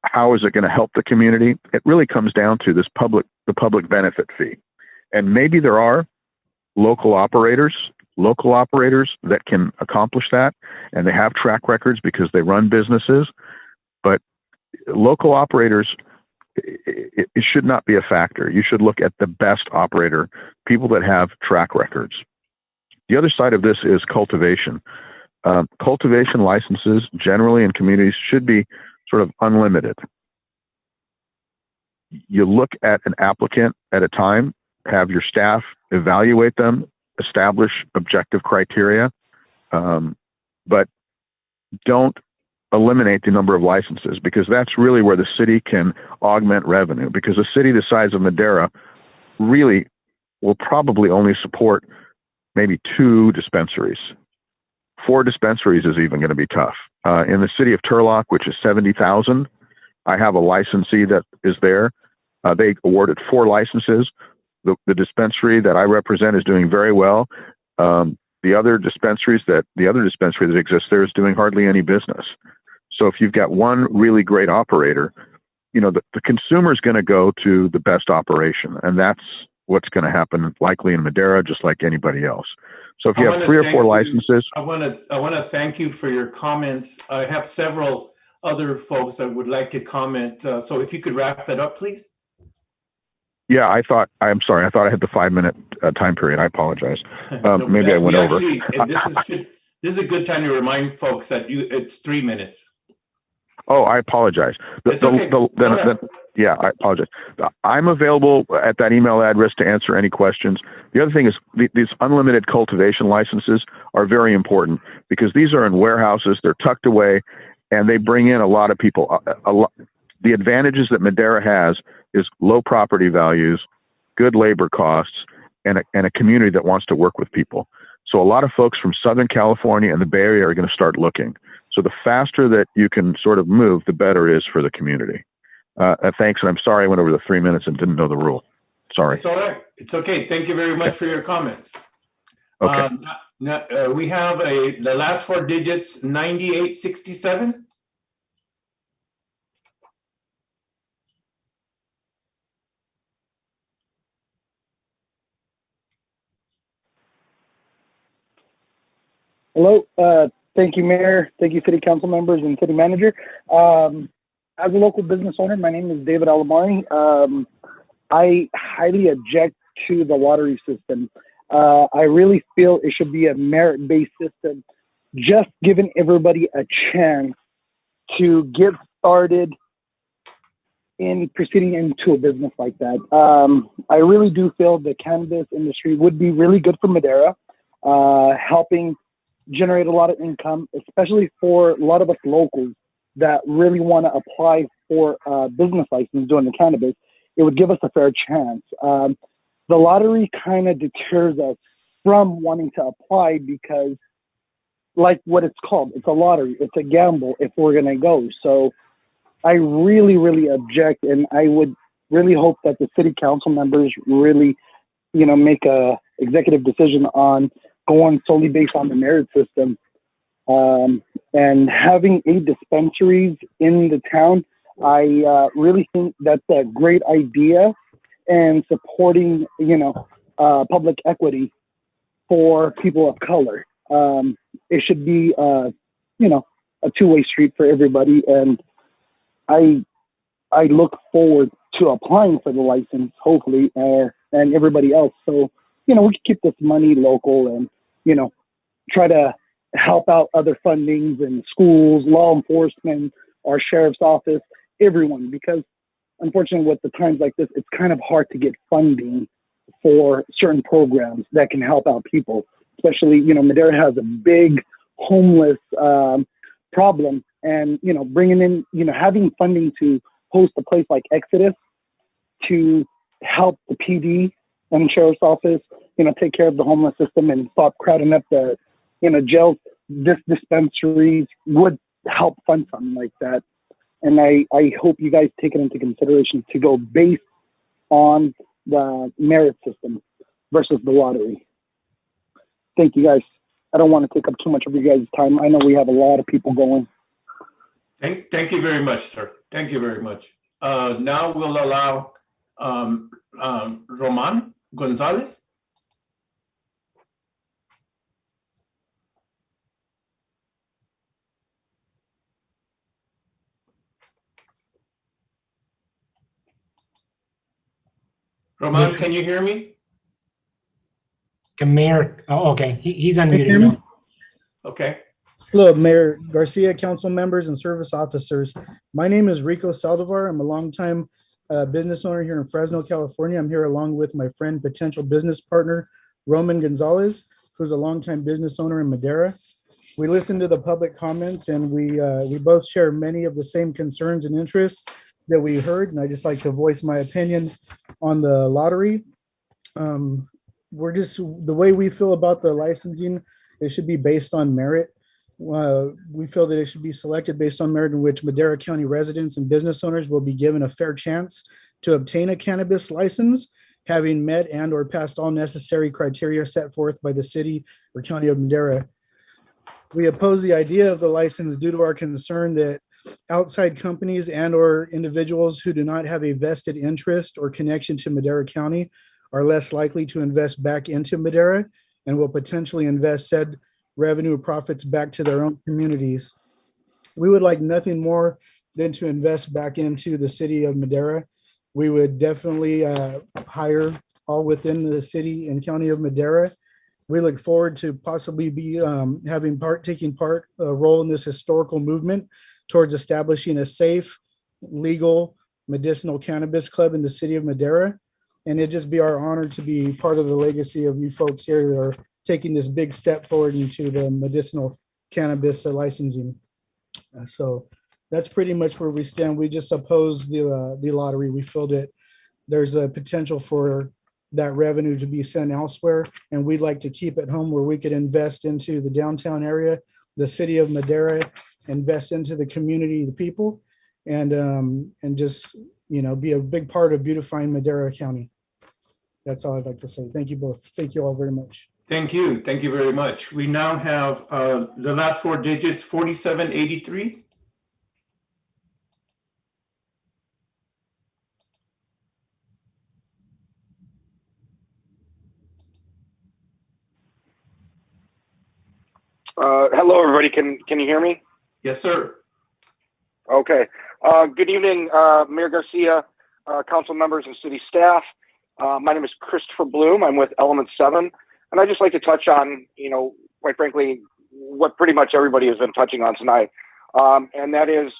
how is it going to help the community, it really comes down to the public benefit fee. And maybe there are local operators that can accomplish that, and they have track records because they run businesses. But local operators, it should not be a factor. You should look at the best operator, people that have track records. The other side of this is cultivation. Cultivation licenses generally in communities should be sort of unlimited. You look at an applicant at a time, have your staff evaluate them, establish objective criteria, but don't eliminate the number of licenses, because that's really where the city can augment revenue, because a city the size of Madera really will probably only support maybe 2 dispensaries. 4 dispensaries is even going to be tough. In the city of Turlock, which is 70,000, I have a licensee that is there. They awarded 4 licenses. The dispensary that I represent is doing very well. The other dispensary that exists there is doing hardly any business. So if you've got one really great operator, you know, the consumer is going to go to the best operation, and that's what's going to happen likely in Madera, just like anybody else. So if you have 3 or 4 licenses, I want to thank you for your comments. I have several other folks that would like to comment. So if you could wrap that up, please. yeah, I'm sorry. I thought I had the 5-minute time period. I apologize. No, Maybe I went over. Actually, this is a good time to remind folks that it's 3 minutes. Oh, I apologize. It's okay. Yeah, I apologize. I'm available at that email address to answer any questions. The other thing is these unlimited cultivation licenses are very important because these are in warehouses. They're tucked away, and they bring in a lot of people. The advantages that Madera has is low property values, good labor costs, and a community that wants to work with people. So a lot of folks from Southern California and the Bay Area are going to start looking. So the faster that you can sort of move, the better it is for the community. Thanks, and I'm sorry I went over the 3 minutes and didn't know the rule. Sorry. It's all right. It's okay. Thank you very much for your comments. Okay. We have the last 4 digits, 9867. Hello. Thank you, Mayor. Thank you, City Council members and City Manager. As a local business owner, my name is David Alamari. I highly object to the lottery system. I really feel it should be a merit-based system, just giving everybody a chance to get started in proceeding into a business like that. I really do feel the cannabis industry would be really good for Madera, helping generate a lot of income, especially for a lot of us locals that really want to apply for a business license doing the cannabis. It would give us a fair chance. The lottery kind of deters us from wanting to apply because, like what it's called, it's a lottery, it's a gamble if we're going to go. So I really, really object, and I would really hope that the city council members really, make a executive decision on going solely based on the merit system. And having 8 dispensaries in the town, I really think that's a great idea, and supporting, public equity for people of color. It should be, a 2-way street for everybody. And I look forward to applying for the license, hopefully, and everybody else. So, we can keep this money local and, try to help out other fundings and schools, law enforcement, our sheriff's office, everyone, because unfortunately with the times like this, it's kind of hard to get funding for certain programs that can help out people, especially, Madera has a big homeless problem, and, bringing in, having funding to host a place like Exodus to help the PD and sheriff's office, take care of the homeless system and stop crowding up the, jails. This dispensaries would help fund something like that. And I hope you guys take it into consideration to go based on the merit system versus the lottery. Thank you, guys. I don't want to take up too much of your guys' time. I know we have a lot of people going. Thank you very much, sir. Thank you very much. Now we'll allow Roman Gonzalez. Roman, can you hear me? Mayor, okay, he's unmuted. Hear me? Okay. Hello, Mayor Garcia, council members and service officers. My name is Rico Saldivar. I'm a longtime business owner here in Fresno, California. I'm here along with my friend, potential business partner, Roman Gonzalez, who's a longtime business owner in Madera. We listened to the public comments, and we both share many of the same concerns and interests that we heard, and I just like to voice my opinion on the lottery. We're just, the way we feel about the licensing It should be based on merit. We feel that it should be selected based on merit in which Madera County residents and business owners will be given a fair chance to obtain a cannabis license, having met and or passed all necessary criteria set forth by the city or county of Madera. We oppose the idea of the license due to our concern that outside companies and or individuals who do not have a vested interest or connection to Madera County are less likely to invest back into Madera and will potentially invest said revenue or profits back to their own communities. We would like nothing more than to invest back into the city of Madera. We would definitely hire all within the city and county of Madera. We look forward to possibly be taking a role in this historical movement towards establishing a safe, legal medicinal cannabis club in the city of Madera. And it'd just be our honor to be part of the legacy of you folks here that are taking this big step forward into the medicinal cannabis licensing. So that's pretty much where we stand. We just oppose the lottery. We feel that there's a potential for that revenue to be sent elsewhere, and we'd like to keep it home where we could invest into the downtown area, the city of Madera, invest into the community, the people, and just be a big part of beautifying Madera County. That's all I'd like to say. Thank you both. Thank you all very much. Thank you. Thank you very much. We now have the last four digits, 4783. Hello, everybody. Can you hear me? Yes, sir. Okay. Good evening, Mayor Garcia, council members and city staff. My name is Christopher Bloom. I'm with Element 7. And I'd just like to touch on, quite frankly, what pretty much everybody has been touching on tonight. And that is,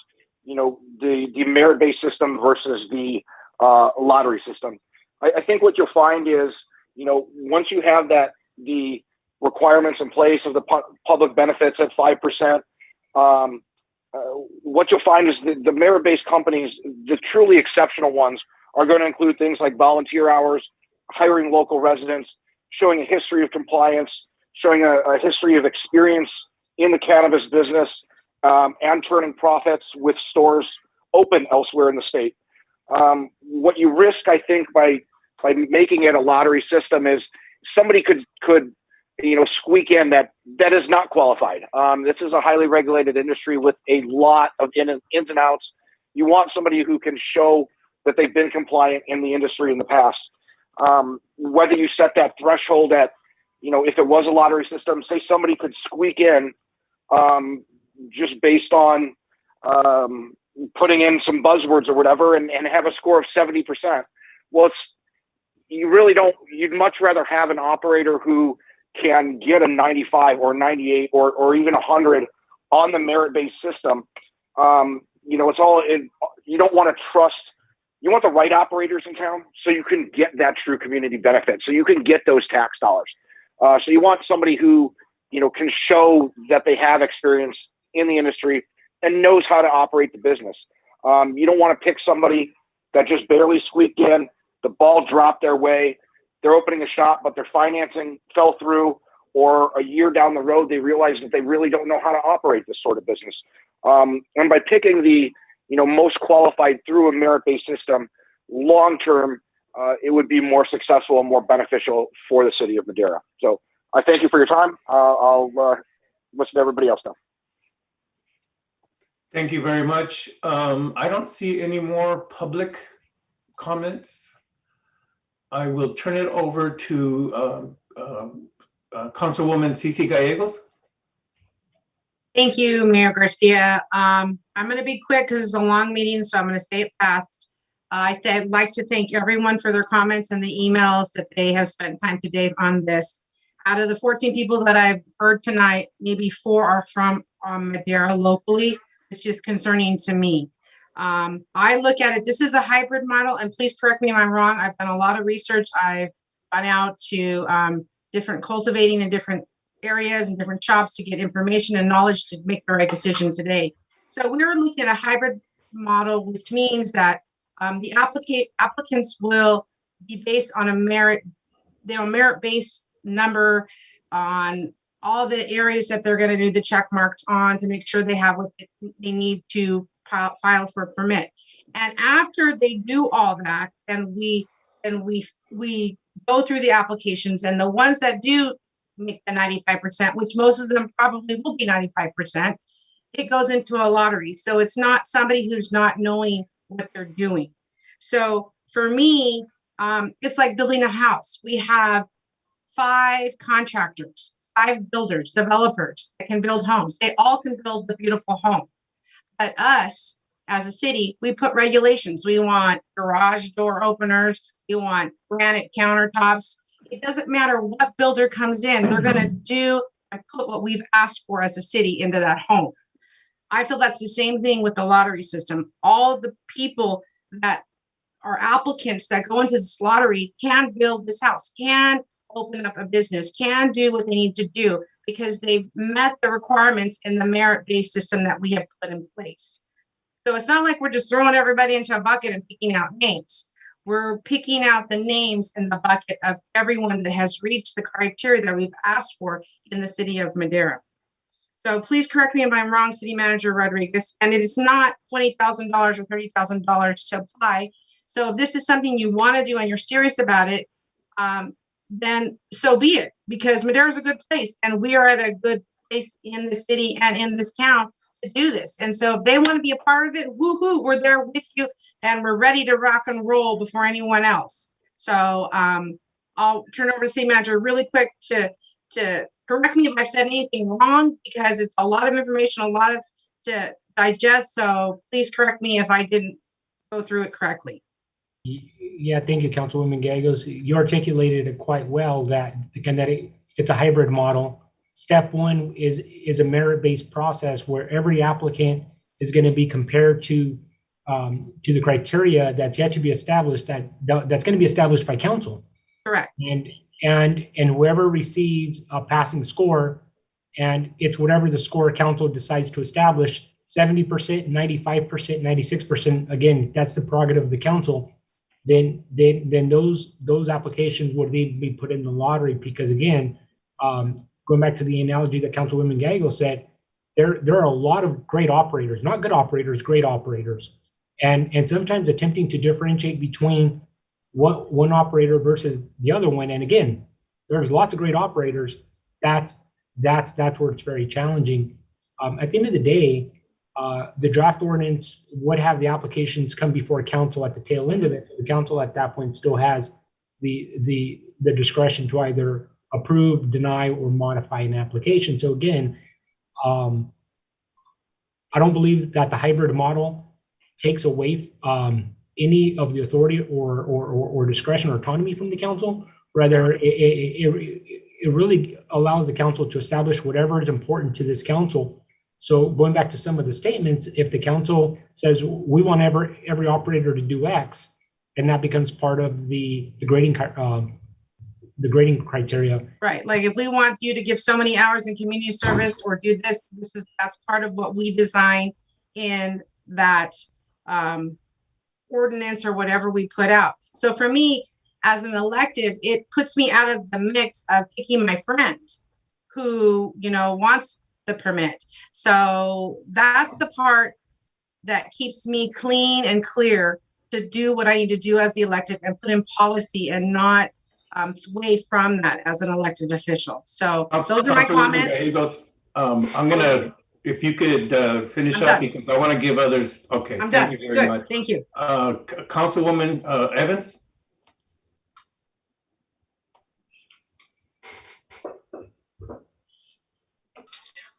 the merit-based system versus the lottery system. I think what you'll find is, once you have the requirements in place of the public benefits at 5%, what you'll find is the merit-based companies, the truly exceptional ones, are going to include things like volunteer hours, hiring local residents, showing a history of compliance, showing a history of experience in the cannabis business, and turning profits with stores open elsewhere in the state. What you risk, I think, by making it a lottery system is somebody could squeak in that is not qualified. This is a highly regulated industry with a lot of ins and outs. You want somebody who can show that they've been compliant in the industry in the past. Whether you set that threshold at, if it was a lottery system, say somebody could squeak in just based on putting in some buzzwords or whatever and have a score of 70%. Well, you'd much rather have an operator who can get a 95 or 98 or even 100 on the merit-based system. It's all you don't want to trust. You want the right operators in town so you can get that true community benefit, so you can get those tax dollars. So you want somebody who, can show that they have experience in the industry and knows how to operate the business. You don't want to pick somebody that just barely squeaked in, the ball dropped their way, they're opening a shop, but their financing fell through, or a year down the road, they realize that they really don't know how to operate this sort of business. And by picking the most qualified through a merit-based system, long-term, it would be more successful and more beneficial for the city of Madera. So I thank you for your time. I'll listen to everybody else now. Thank you very much. I don't see any more public comments. I will turn it over to Councilwoman Cici Gallegos. Thank you, Mayor Garcia. I'm going to be quick because it's a long meeting, so I'm going to say it fast. I'd like to thank everyone for their comments and the emails that they have spent time today on this. Out of the 14 people that I've heard tonight, maybe 4 are from Madera locally, which is concerning to me. I look at it, this is a hybrid model, and please correct me if I'm wrong. I've done a lot of research. I've gone out to different cultivating in different areas and different shops to get information and knowledge to make the right decision today. So we're looking at a hybrid model, which means that the applicants will be based on a merit-based number on all the areas that they're going to do the check marks on to make sure they have what they need to file for a permit. And after they do all that, and we go through the applications, and the ones that do make the 95%, which most of them probably will be 95%, it goes into a lottery. So it's not somebody who's not knowing what they're doing. So for me, it's like building a house. We have 5 contractors, 5 builders, developers that can build homes. They all can build the beautiful home. But us, as a city, we put regulations. We want garage door openers. We want granite countertops. It doesn't matter what builder comes in, they're going to do and put what we've asked for as a city into that home. I feel that's the same thing with the lottery system. All of the people that are applicants that go into this lottery can build this house, can open up a business, can do what they need to do because they've met the requirements in the merit-based system that we have put in place. So it's not like we're just throwing everybody into a bucket and picking out names. We're picking out the names in the bucket of everyone that has reached the criteria that we've asked for in the city of Madera. So please correct me if I'm wrong, City Manager Rodriguez, and it is not $20,000 or $30,000 to apply. So if this is something you want to do and you're serious about it, then so be it, because Madera is a good place and we are at a good place in the city and in this town to do this. And so if they want to be a part of it, woohoo, we're there with you and we're ready to rock and roll before anyone else. So I'll turn over to City Manager really quick to correct me if I've said anything wrong, because it's a lot of information, a lot of to digest. So please correct me if I didn't go through it correctly. Yeah, thank you, Councilwoman Gallegos. You articulated it quite well that it's a hybrid model. Step 1 is a merit-based process where every applicant is going to be compared to the criteria that's yet to be established, that's going to be established by council. Correct. And whoever receives a passing score, and it's whatever the score council decides to establish, 70%, 95%, 96%, again, that's the prerogative of the council. Then those applications would need to be put in the lottery, because again, going back to the analogy that Councilwoman Gallegos said, there are a lot of great operators, not good operators, great operators, and sometimes attempting to differentiate between what one operator versus the other one. And again, there's lots of great operators. That's where it's very challenging. At the end of the day, the draft ordinance would have the applications come before council at the tail end of it. The council at that point still has the discretion to either approve, deny, or modify an application. So again, I don't believe that the hybrid model takes away any of the authority or discretion or autonomy from the council. Rather, it really allows the council to establish whatever is important to this council. So going back to some of the statements, if the council says we want every operator to do X, and that becomes part of the grading criteria. Right. Like if we want you to give so many hours in community service or do this, that's part of what we design in that ordinance or whatever we put out. So for me, as an elected, it puts me out of the mix of picking my friend who, wants the permit. So that's the part that keeps me clean and clear to do what I need to do as the elected and put in policy and not sway from that as an elected official. So those are my comments. I'm gonna, if you could finish up, because I want to give others. Okay, I'm thank done. you very much. Thank you. Councilwoman Evans.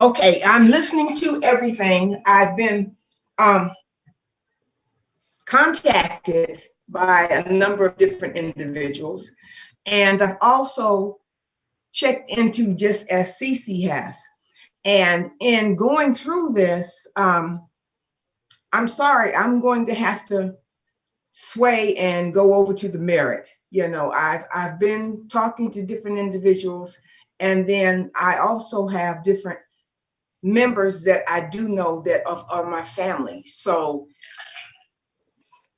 Okay, I'm listening to everything. I've been contacted by a number of different individuals, and I've also checked into just as Cece has. And in going through this, I'm sorry, I'm going to have to sway and go over to the merit. I've been talking to different individuals, and then I also have different members that I do know that are my family. So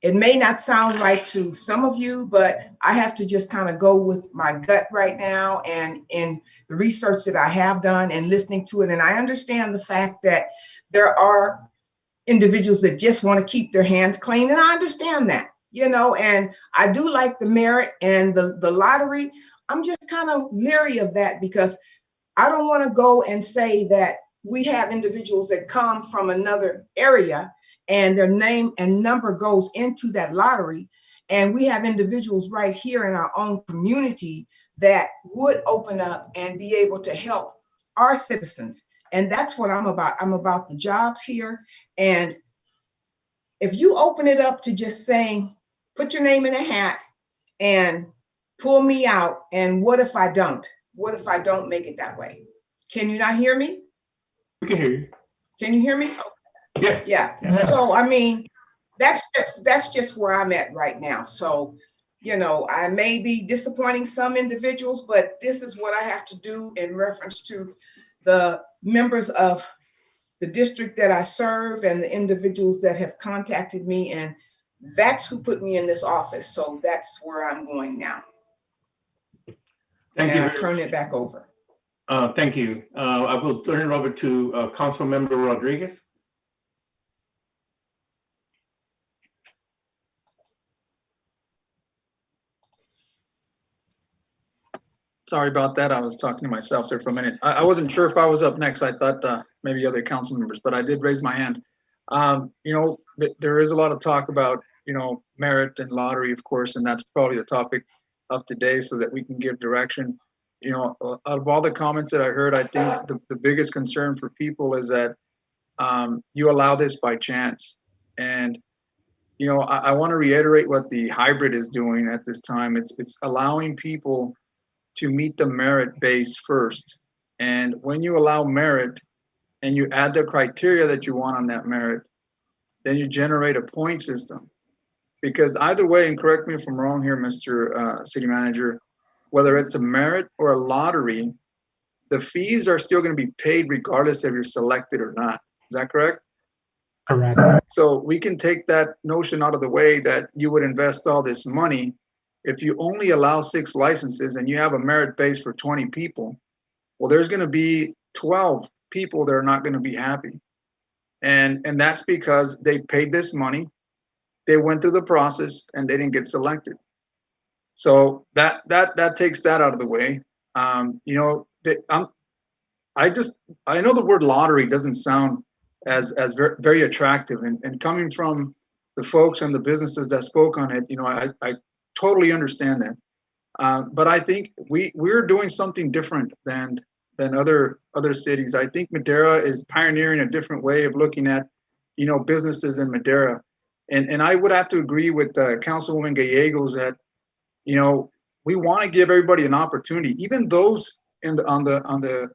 it may not sound right to some of you, but I have to just kind of go with my gut right now. And in the research that I have done and listening to it. And I understand the fact that there are individuals that just want to keep their hands clean. And I understand that, you know, and I do like the merit and the lottery. I'm just kind of leery of that because I don't want to go and say that we have individuals that come from another area and their name and number goes into that lottery. And we have individuals right here in our own community that would open up and be able to help our citizens. And that's what I'm about. I'm about the jobs here. And if you open it up to just saying, put your name in a hat and pull me out, and what if I don't? What if I don't make it that way? Can you not hear me? We can hear you. Can you hear me? Yes. Yeah. So, I mean, that's just where I'm at right now. So, you know, I may be disappointing some individuals, but this is what I have to do in reference to the members of the district that I serve and the individuals that have contacted me. And that's who put me in this office. So that's where I'm going now. Thank you. I turn it back over. Thank you. I will turn it over to Council Member Rodriguez. Sorry about that. I was talking to myself there for a minute. I wasn't sure if I was up next. I thought maybe other council members, but I did raise my hand. You know, there is a lot of talk about, you know, merit and lottery, of course, and that's probably the topic of today so that we can give direction. You know, out of all the comments that I heard, I think the biggest concern for people is that you allow this by chance. And, you know, I want to reiterate what the hybrid is doing at this time. It's allowing people to meet the merit base first. And when you allow merit and you add the criteria that you want on that merit, then you generate a point system. Because either way, and correct me if I'm wrong here, Mr. City Manager, whether it's a merit or a lottery, the fees are still going to be paid regardless if you're selected or not. Is that correct? Correct. So we can take that notion out of the way that you would invest all this money. If you only allow 6 licenses and you have a merit base for 20 people, well, there's going to be 12 people that are not going to be happy. And that's because they paid this money, they went through the process, and they didn't get selected. So that takes that out of the way. You know, I know the word lottery doesn't sound as very, very attractive, and coming from the folks and the businesses that spoke on it, you know, I totally understand that. But I think we're doing something different than other cities. I think Madera is pioneering a different way of looking at, you know, businesses in Madera. And I would have to agree with Councilwoman Gallegos that, you know, we want to give everybody an opportunity, even those on the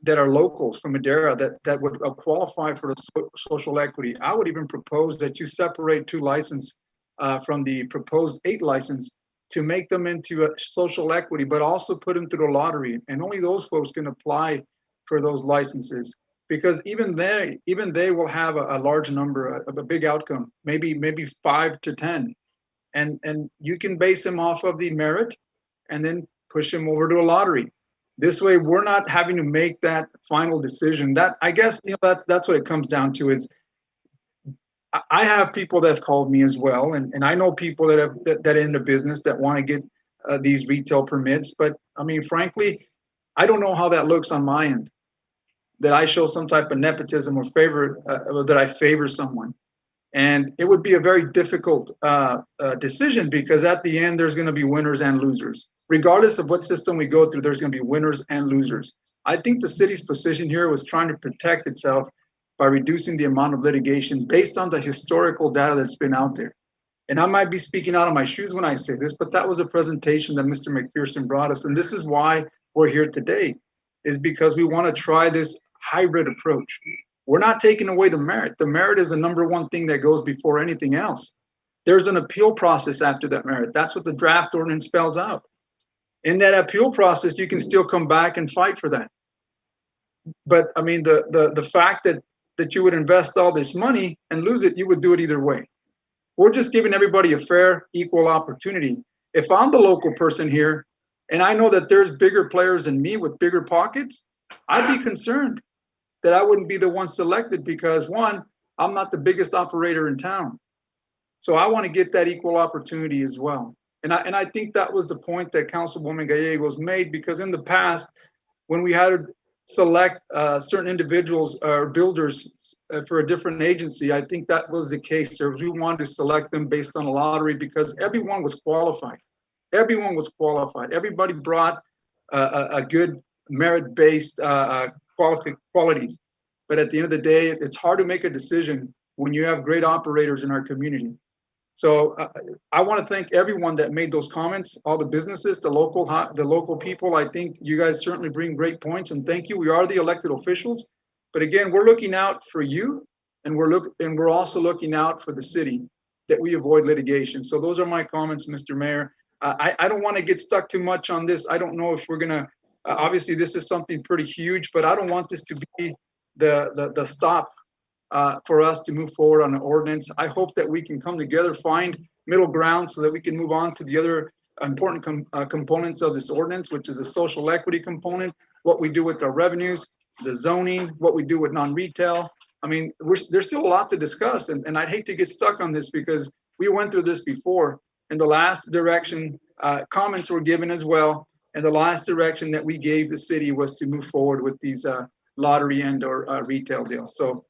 that are locals from Madera that would qualify for the social equity. I would even propose that you separate 2 licenses from the proposed 8 license to make them into a social equity, but also put them through the lottery. And only those folks can apply for those licenses, because even they will have a large number of a big outcome, maybe 5 to 10. And you can base them off of the merit and then push them over to a lottery. This way, we're not having to make that final decision. That, I guess, you know, that's what it comes down to. Is I have people that have called me as well, and I know people that are in the business that want to get these retail permits. But I mean, frankly, I don't know how that looks on my end, that I show some type of nepotism or that I favor someone. And it would be a very difficult decision, because at the end, there's going to be winners and losers. Regardless of what system we go through, there's going to be winners and losers. I think the city's position here was trying to protect itself by reducing the amount of litigation based on the historical data that's been out there. And I might be speaking out of my shoes when I say this, but that was a presentation that Mr. McPherson brought us. And this is why we're here today, is because we want to try this hybrid approach. We're not taking away the merit. The merit is the #1 thing that goes before anything else. There's an appeal process after that merit. That's what the draft ordinance spells out. In that appeal process, you can still come back and fight for that. But I mean, the fact that you would invest all this money and lose it, you would do it either way. We're just giving everybody a fair, equal opportunity. If I'm the local person here and I know that there's bigger players than me with bigger pockets, I'd be concerned that I wouldn't be the one selected because, one, I'm not the biggest operator in town. So I want to get that equal opportunity as well. And I think that was the point that Councilwoman Gallegos made, because in the past, when we had to select certain individuals or builders for a different agency, I think that was the case there. We wanted to select them based on a lottery because everyone was qualified. Everyone was qualified. Everybody brought a good merit-based qualities. But at the end of the day, it's hard to make a decision when you have great operators in our community. So I want to thank everyone that made those comments, all the businesses, the local people. I think you guys certainly bring great points, and thank you. We are the elected officials, but again, we're looking out for you, and we're also looking out for the city that we avoid litigation. So those are my comments, Mr. Mayor. I don't want to get stuck too much on this. I don't know if we're gonna. Obviously, this is something pretty huge, but I don't want this to be the stop for us to move forward on an ordinance. I hope that we can come together, find middle ground so that we can move on to the other important components of this ordinance, which is the social equity component, what we do with our revenues, the zoning, what we do with non-retail. I mean, there's still a lot to discuss, and I'd hate to get stuck on this because we went through this before. And the last direction, comments were given as well. And the last direction that we gave the city was to move forward with these lottery and or retail deals. So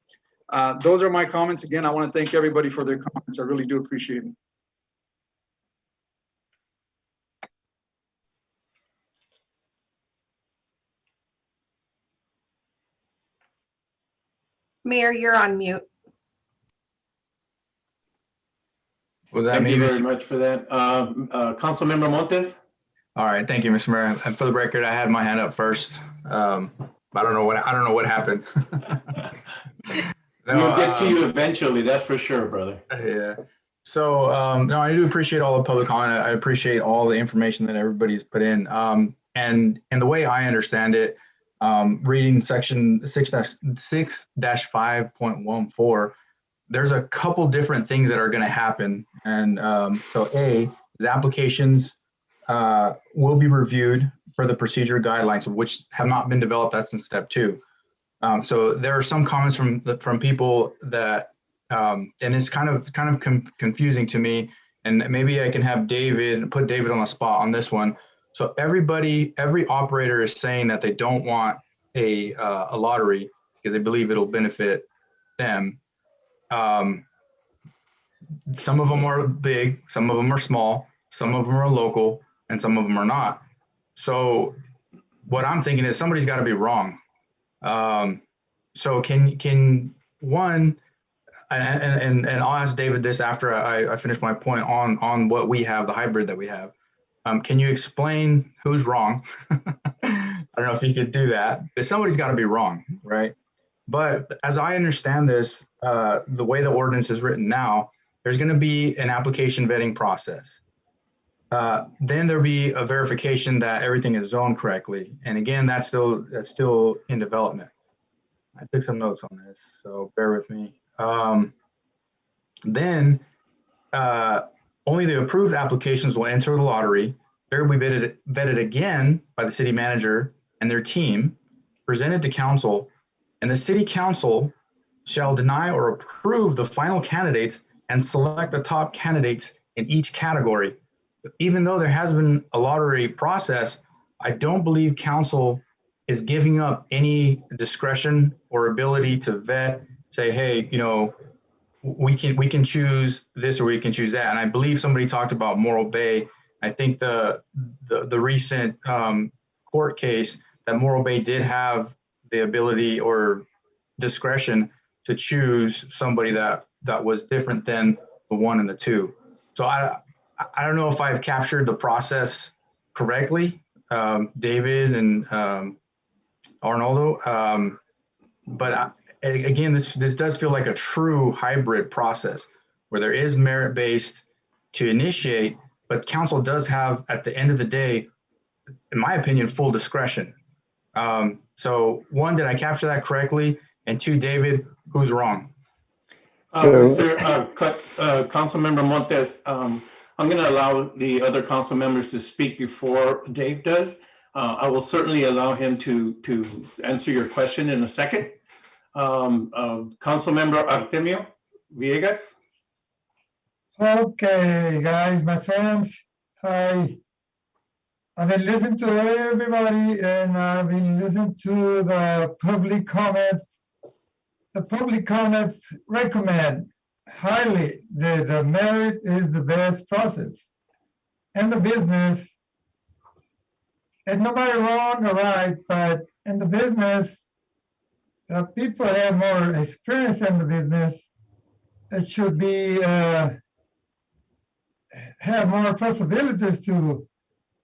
those are my comments. Again, I want to thank everybody for their comments. I really do appreciate it. Mayor, you're on mute. Was that Thank me? you very much for that. Councilmember Montes? All right, thank you, Mr. Mayor. And for the record, I had my hand up first. I don't know what happened. We'll get to you eventually, that's for sure, brother. Yeah. So no, I do appreciate all the public comment. I appreciate all the information that everybody's put in. And the way I understand it, reading section 6-5.14, there's a couple different things that are going to happen. And so A is applications will be reviewed for the procedure guidelines, which have not been developed. That's in step 2. So there are some comments from people that, and it's kind of confusing to me. And maybe I can have put David on the spot on this one. So every operator is saying that they don't want a lottery because they believe it'll benefit them. Some of them are big, some of them are small, some of them are local, and some of them are not. So what I'm thinking is somebody's got to be wrong. So can one, and I'll ask David this after I finish my point on what we have, the hybrid that we have. Can you explain who's wrong? I don't know if you could do that, but somebody's got to be wrong, right? But as I understand this, the way the ordinance is written now, there's going to be an application vetting process. Then there'll be a verification that everything is zoned correctly. And again, that's still in development. I took some notes on this, so bear with me. Then only the approved applications will enter the lottery. They will be vetted again by the city manager and their team, presented to council, and the city council shall deny or approve the final candidates and select the top candidates in each category. Even though there has been a lottery process, I don't believe council is giving up any discretion or ability to vet, say, hey, we can choose this or we can choose that. And I believe somebody talked about Morro Bay. I think the recent court case that Morro Bay did have the ability or discretion to choose somebody that was different than the 1 and the 2. So I don't know if I've captured the process correctly, David and Arnoldo, but again, this does feel like a true hybrid process where there is merit-based to initiate, but council does have, at the end of the day, in my opinion, full discretion. So 1, did I capture that correctly? And 2, David, who's wrong? Councilmember Montes, I'm going to allow the other council members to speak before Dave does. I will certainly allow him to answer your question in a second. Council member Artemio Villegas. Okay, guys, my friends, I've been listening to everybody and I've been listening to the public comments. The public comments recommend highly that the merit is the best process. And the business, and nobody wrong or right, but in the business, people have more experience in the business. It should be have more possibilities to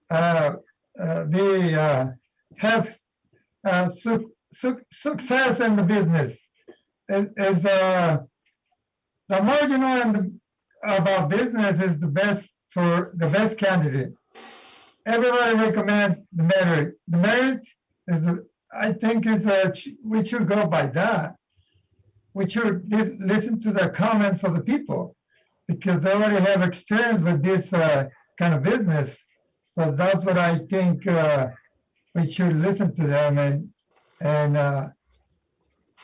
have success in the business. Is the margin about business is the best for the best candidate. Everybody recommend the merit. The merit is, I think, we should go by that. We should listen to the comments of the people because they already have experience with this kind of business. So that's what I think we should listen to them, and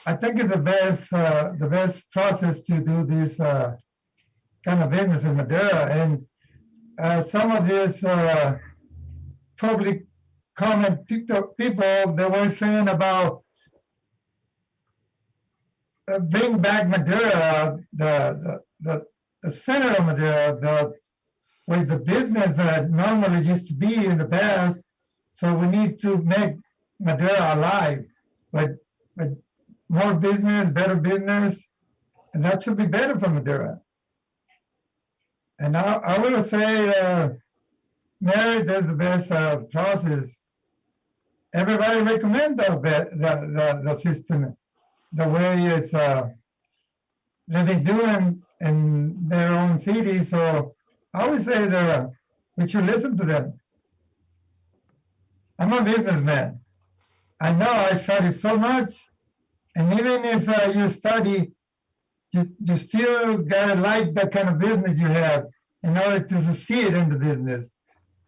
I think it's the best process to do this kind of business in Madera. And some of these public comment people, they were saying about bring back Madera, the center of Madera, where the business that normally used to be in the past. So we need to make Madera alive, but more business, better business, and that should be better for Madera. And I will say, merit is the best process. Everybody recommend the system, the way it's that they do in their own city. So I would say that we should listen to them. I'm a businessman. I know I studied so much, and even if you study, you still gotta like that kind of business you have in order to succeed in the business.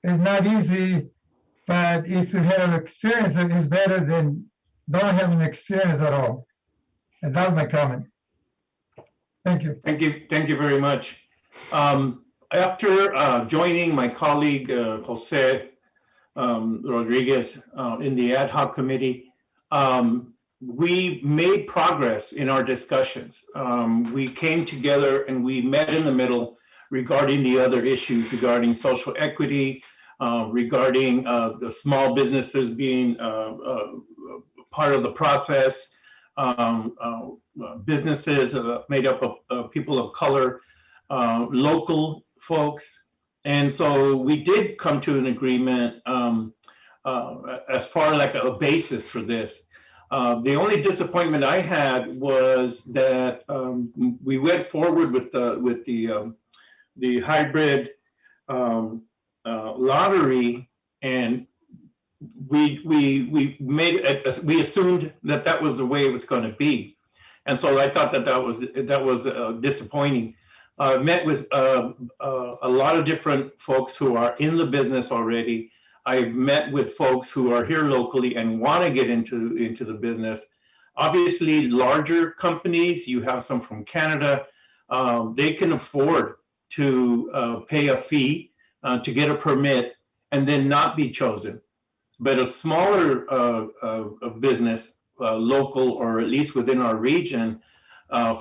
It's not easy, but if you have experience, it's better than don't have an experience at all. And that's my comment. Thank you. Thank you. Thank you very much. After joining my colleague, Jose Rodriguez, in the ad hoc committee, we made progress in our discussions. We came together and we met in the middle regarding the other issues regarding social equity, regarding the small businesses being part of the process, businesses made up of people of color, local folks. And so we did come to an agreement as far like a basis for this. The only disappointment I had was that we went forward with the hybrid lottery, and we made it, we assumed that was the way it was going to be, and so I thought that was disappointing. Met with a lot of different folks who are in the business already. I met with folks who are here locally and want to get into the business. Obviously, larger companies, you have some from Canada, they can afford to pay a fee to get a permit and then not be chosen. But a smaller business, local or at least within our region,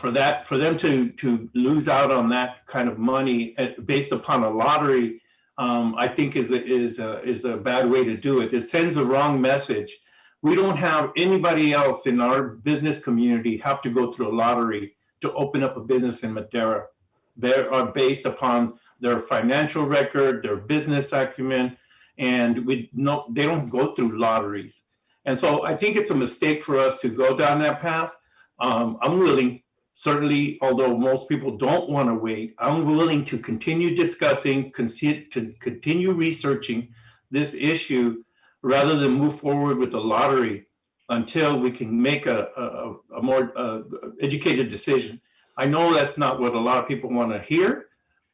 for them to lose out on that kind of money based upon a lottery, I think is a bad way to do it. It sends the wrong message. We don't have anybody else in our business community have to go through a lottery to open up a business in Madera. They are based upon their financial record, their business acumen, and they don't go through lotteries. And so I think it's a mistake for us to go down that path. I'm willing, certainly, although most people don't want to wait, I'm willing to continue discussing, to continue researching this issue rather than move forward with the lottery until we can make a more educated decision. I know that's not what a lot of people want to hear,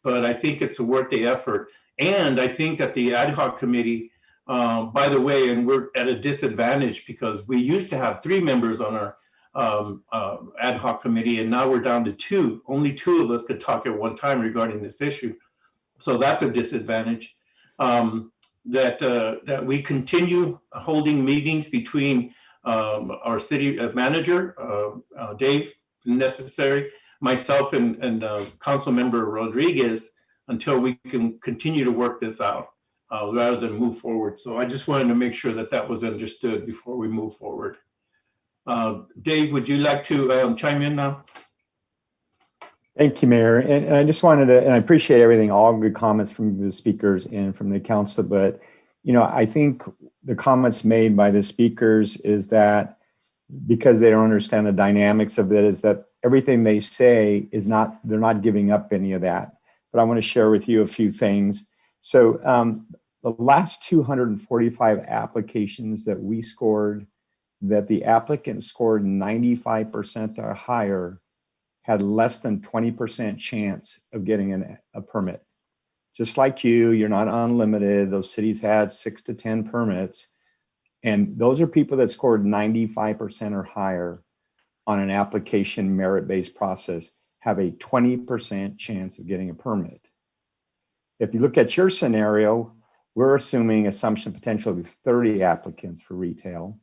but I think it's worth the effort. And I think that the ad hoc committee, by the way, and we're at a disadvantage because we used to have 3 members on our ad hoc committee, and now we're down to 2. Only 2 of us could talk at one time regarding this issue. So that's a disadvantage. That we continue holding meetings between our city manager, Dave, if necessary, myself and Council Member Rodriguez, until we can continue to work this out rather than move forward. So I just wanted to make sure that that was understood before we move forward. Dave, would you like to chime in now? Thank you, Mayor. And I just wanted to, and I appreciate everything, all good comments from the speakers and from the council. But, you know, I think the comments made by the speakers is that because they don't understand the dynamics of it, is that everything they say is not, they're not giving up any of that. But I want to share with you a few things. So the last 245 applications that we scored, that the applicant scored 95% or higher, had less than 20% chance of getting a permit. Just like you're not unlimited. Those cities had 6 to 10 permits. And those are people that scored 95% or higher on an application merit-based process, have a 20% chance of getting a permit. If you look at your scenario, we're assuming assumption potential of 30 applicants for retail,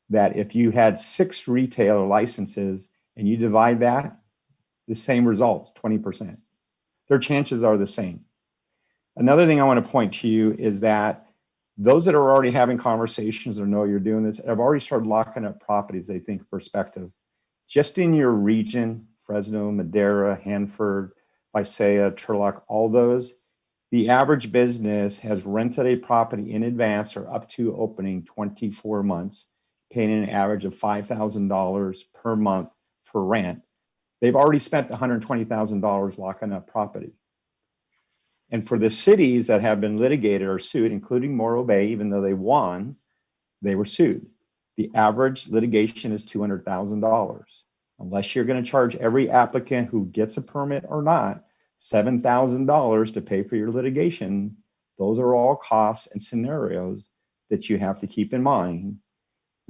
that if you had 6 retailer licenses and you divide that, the same results, 20%. Their chances are the same. Another thing I want to point to you is that those that are already having conversations or know you're doing this have already started locking up properties they think perspective. Just in your region, Fresno, Madera, Hanford, Visalia, Turlock, all those, the average business has rented a property in advance or up to opening 24 months, paying an average of $5,000 per month for rent. They've already spent $120,000 locking up property. And for the cities that have been litigated or sued, including Morro Bay, even though they won, they were sued. The average litigation is $200,000. Unless you're going to charge every applicant who gets a permit or not $7,000 to pay for your litigation, those are all costs and scenarios that you have to keep in mind,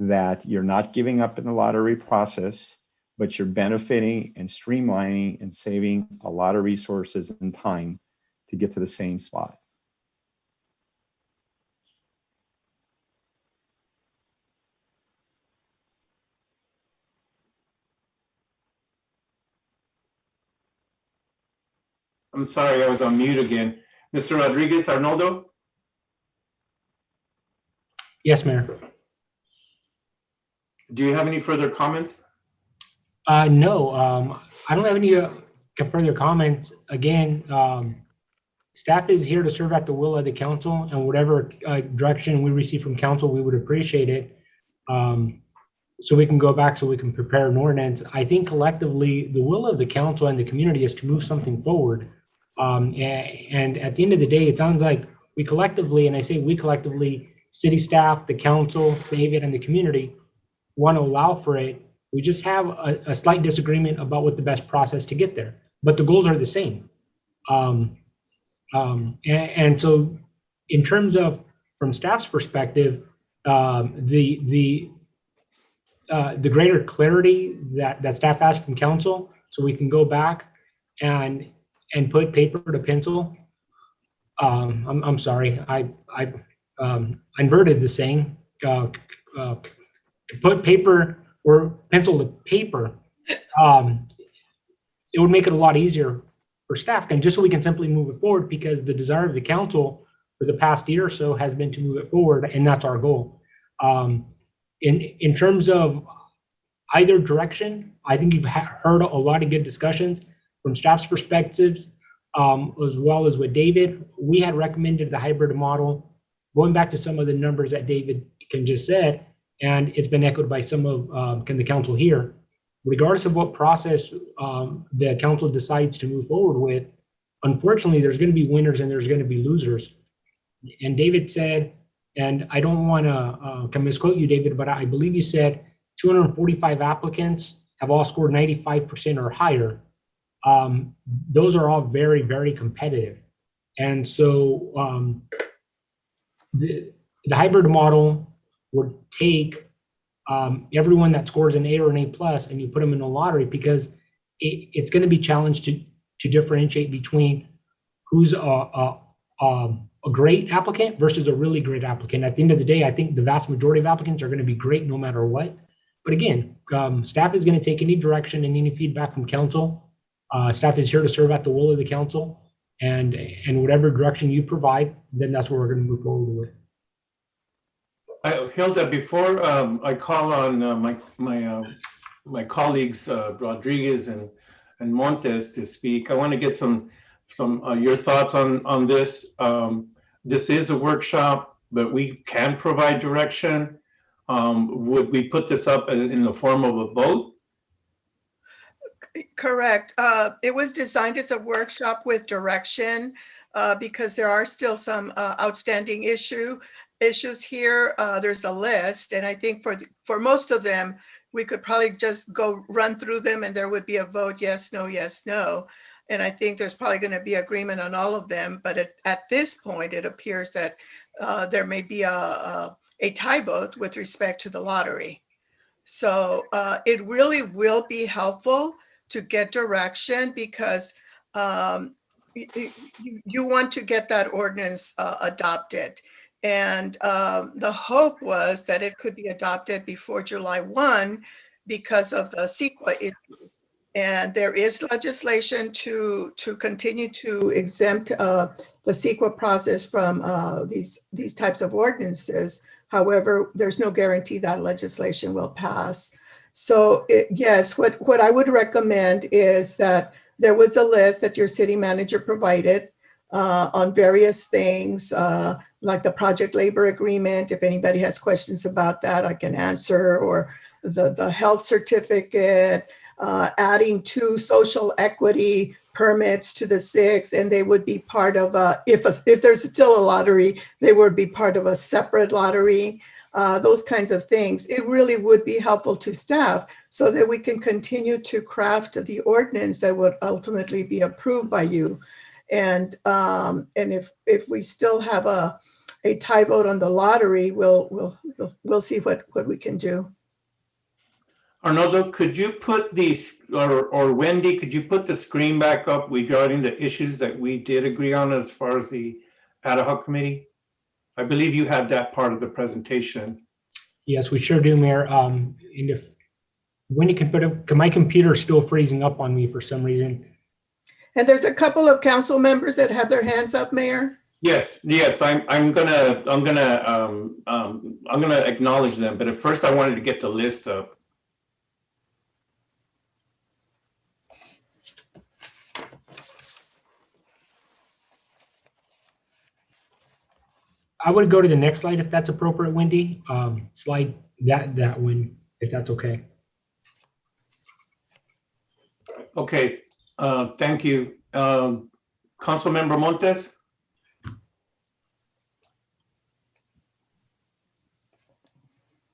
that you're not giving up in the lottery process, but you're benefiting and streamlining and saving a lot of resources and time to get to the same spot. I'm sorry, I was on mute again. Mr. Rodriguez, Arnoldo? Yes, Mayor. Do you have any further comments? No, I don't have any further comments. Again, staff is here to serve at the will of the council, and whatever direction we receive from council, we would appreciate it. So we can go back, so we can prepare an ordinance. I think collectively, the will of the council and the community is to move something forward. And at the end of the day, it sounds like we collectively, and I say we collectively, city staff, the council, David, and the community want to allow for it. We just have a slight disagreement about what the best process to get there, but the goals are the same. And so in terms of, from staff's perspective, the greater clarity that staff has from council, so we can go back and put paper to pencil. I'm sorry, I inverted the saying. Put paper or pencil to paper. It would make it a lot easier for staff, and just so we can simply move it forward, because the desire of the council for the past year or so has been to move it forward, and that's our goal. In terms of either direction, I think you've heard a lot of good discussions from staff's perspectives, as well as with David. We had recommended the hybrid model, going back to some of the numbers that David just said, and it's been echoed by some of the council here. Regardless of what process the council decides to move forward with, unfortunately, there's going to be winners and there's going to be losers. And David said, and I don't want to misquote you, David, but I believe you said 245 applicants have all scored 95% or higher. those are all very, very competitive. And so the hybrid model would take everyone that scores an A or an A plus and you put them in a lottery, because it's going to be challenged to differentiate between who's a great applicant versus a really great applicant. At the end of the day, I think the vast majority of applicants are going to be great no matter what. But again, staff is going to take any direction and any feedback from council. Staff is here to serve at the will of the council, and whatever direction you provide, then that's what we're going to move forward with. Hilda, before I call on my colleagues Rodriguez and Montes to speak, I want to get some your thoughts on this. This is a workshop, but we can provide direction. Would we put this up in the form of a vote? Correct. It was designed as a workshop with direction because there are still some outstanding issues here. There's a list, and I think for most of them, we could probably just go run through them and there would be a vote, yes, no, yes, no. And I think there's probably going to be agreement on all of them. But at this point, it appears that there may be a tie vote with respect to the lottery. So it really will be helpful to get direction, because you want to get that ordinance adopted. And the hope was that it could be adopted before July 1 because of the CEQA issue. And there is legislation to continue to exempt the CEQA process from these types of ordinances. However, there's no guarantee that legislation will pass. So yes, what I would recommend is that there was a list that your city manager provided on various things, like the project labor agreement. If anybody has questions about that, I can answer, or the health certificate, adding 2 social equity permits to the 6, and they would be part of if there's still a lottery, they would be part of a separate lottery. Those kinds of things. It really would be helpful to staff so that we can continue to craft the ordinance that would ultimately be approved by you. And if we still have a tie vote on the lottery, we'll see what we can do. Arnoldo, could you put these, or Wendy, could you put the screen back up regarding the issues that we did agree on as far as the ad hoc committee? I believe you had that part of the presentation. Yes, we sure do, Mayor. And if Wendy can put up, my computer's still freezing up on me for some reason. And there's a couple of council members that have their hands up, Mayor. Yes, I'm gonna acknowledge them, but at first I wanted to get the list up. I would go to the next slide if that's appropriate, Wendy. Slide that one, if that's okay. Okay, thank you. Councilmember Montes?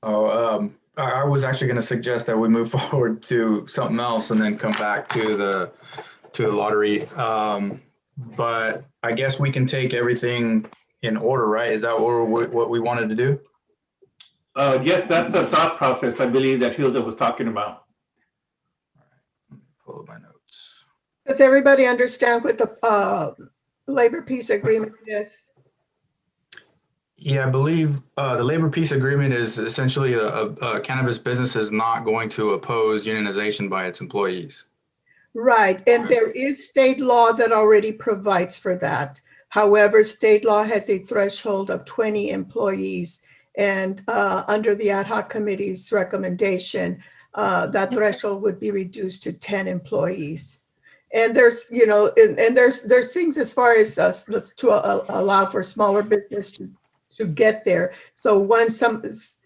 I was actually going to suggest that we move forward to something else and then come back to the lottery. But I guess we can take everything in order, right? Is that what we wanted to do? Yes, that's the thought process I believe that Hilda was talking about. Pull up my notes. Does everybody understand what the labor peace agreement is? Yeah, I believe the labor peace agreement is essentially a cannabis business is not going to oppose unionization by its employees. Right, and there is state law that already provides for that. However, state law has a threshold of 20 employees, and under the ad hoc committee's recommendation, that threshold would be reduced to 10 employees. And there's, and there's things as far as to allow for smaller business to get there. So once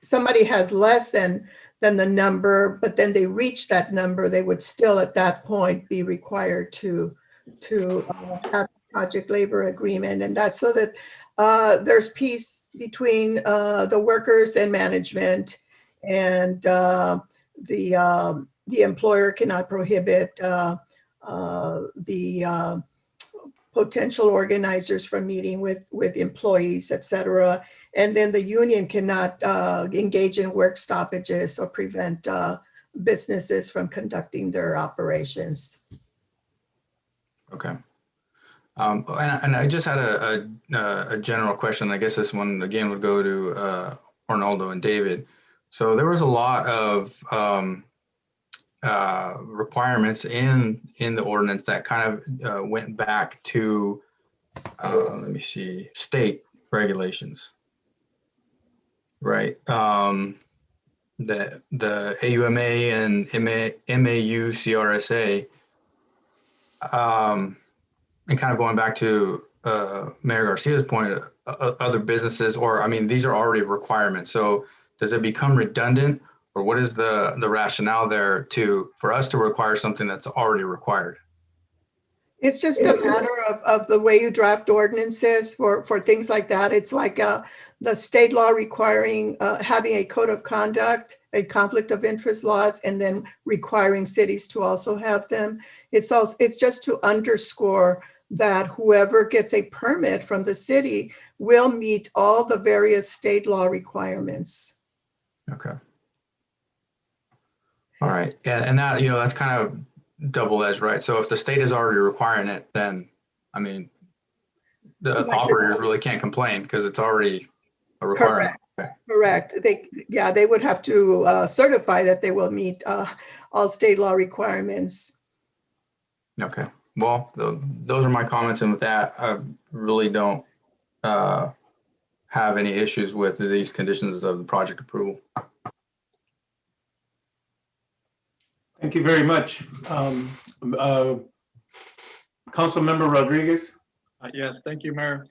somebody has less than the number, but then they reach that number, they would still at that point be required to have project labor agreement, and that's so that there's peace between the workers and management, and the employer cannot prohibit the potential organizers from meeting with employees, et cetera. And then the union cannot engage in work stoppages or prevent businesses from conducting their operations. Okay. And I just had a general question. I guess this one again would go to Arnoldo and David. So there was a lot of requirements in the ordinance that kind of went back to let me see, state regulations, right? The AUMA and MAU CRSA, and kind of going back to Mayor Garcia's point, other businesses, or I mean, these are already requirements. So does it become redundant, or what is the rationale there for us to require something that's already required? It's just a matter of the way you draft ordinances for things like that. It's like the state law requiring having a code of conduct, a conflict of interest laws, and then requiring cities to also have them. It's just to underscore that whoever gets a permit from the city will meet all the various state law requirements. Okay. All right. And that, that's kind of double-edged, right? So if the state is already requiring it, then, I mean, the operators really can't complain because it's already a requirement. Correct. They would have to certify that they will meet all state law requirements. Okay. Well, those are my comments. And with that, I really don't have any issues with these conditions of the project approval. Thank you very much. Councilmember Rodriguez. Yes, thank you, Mayor.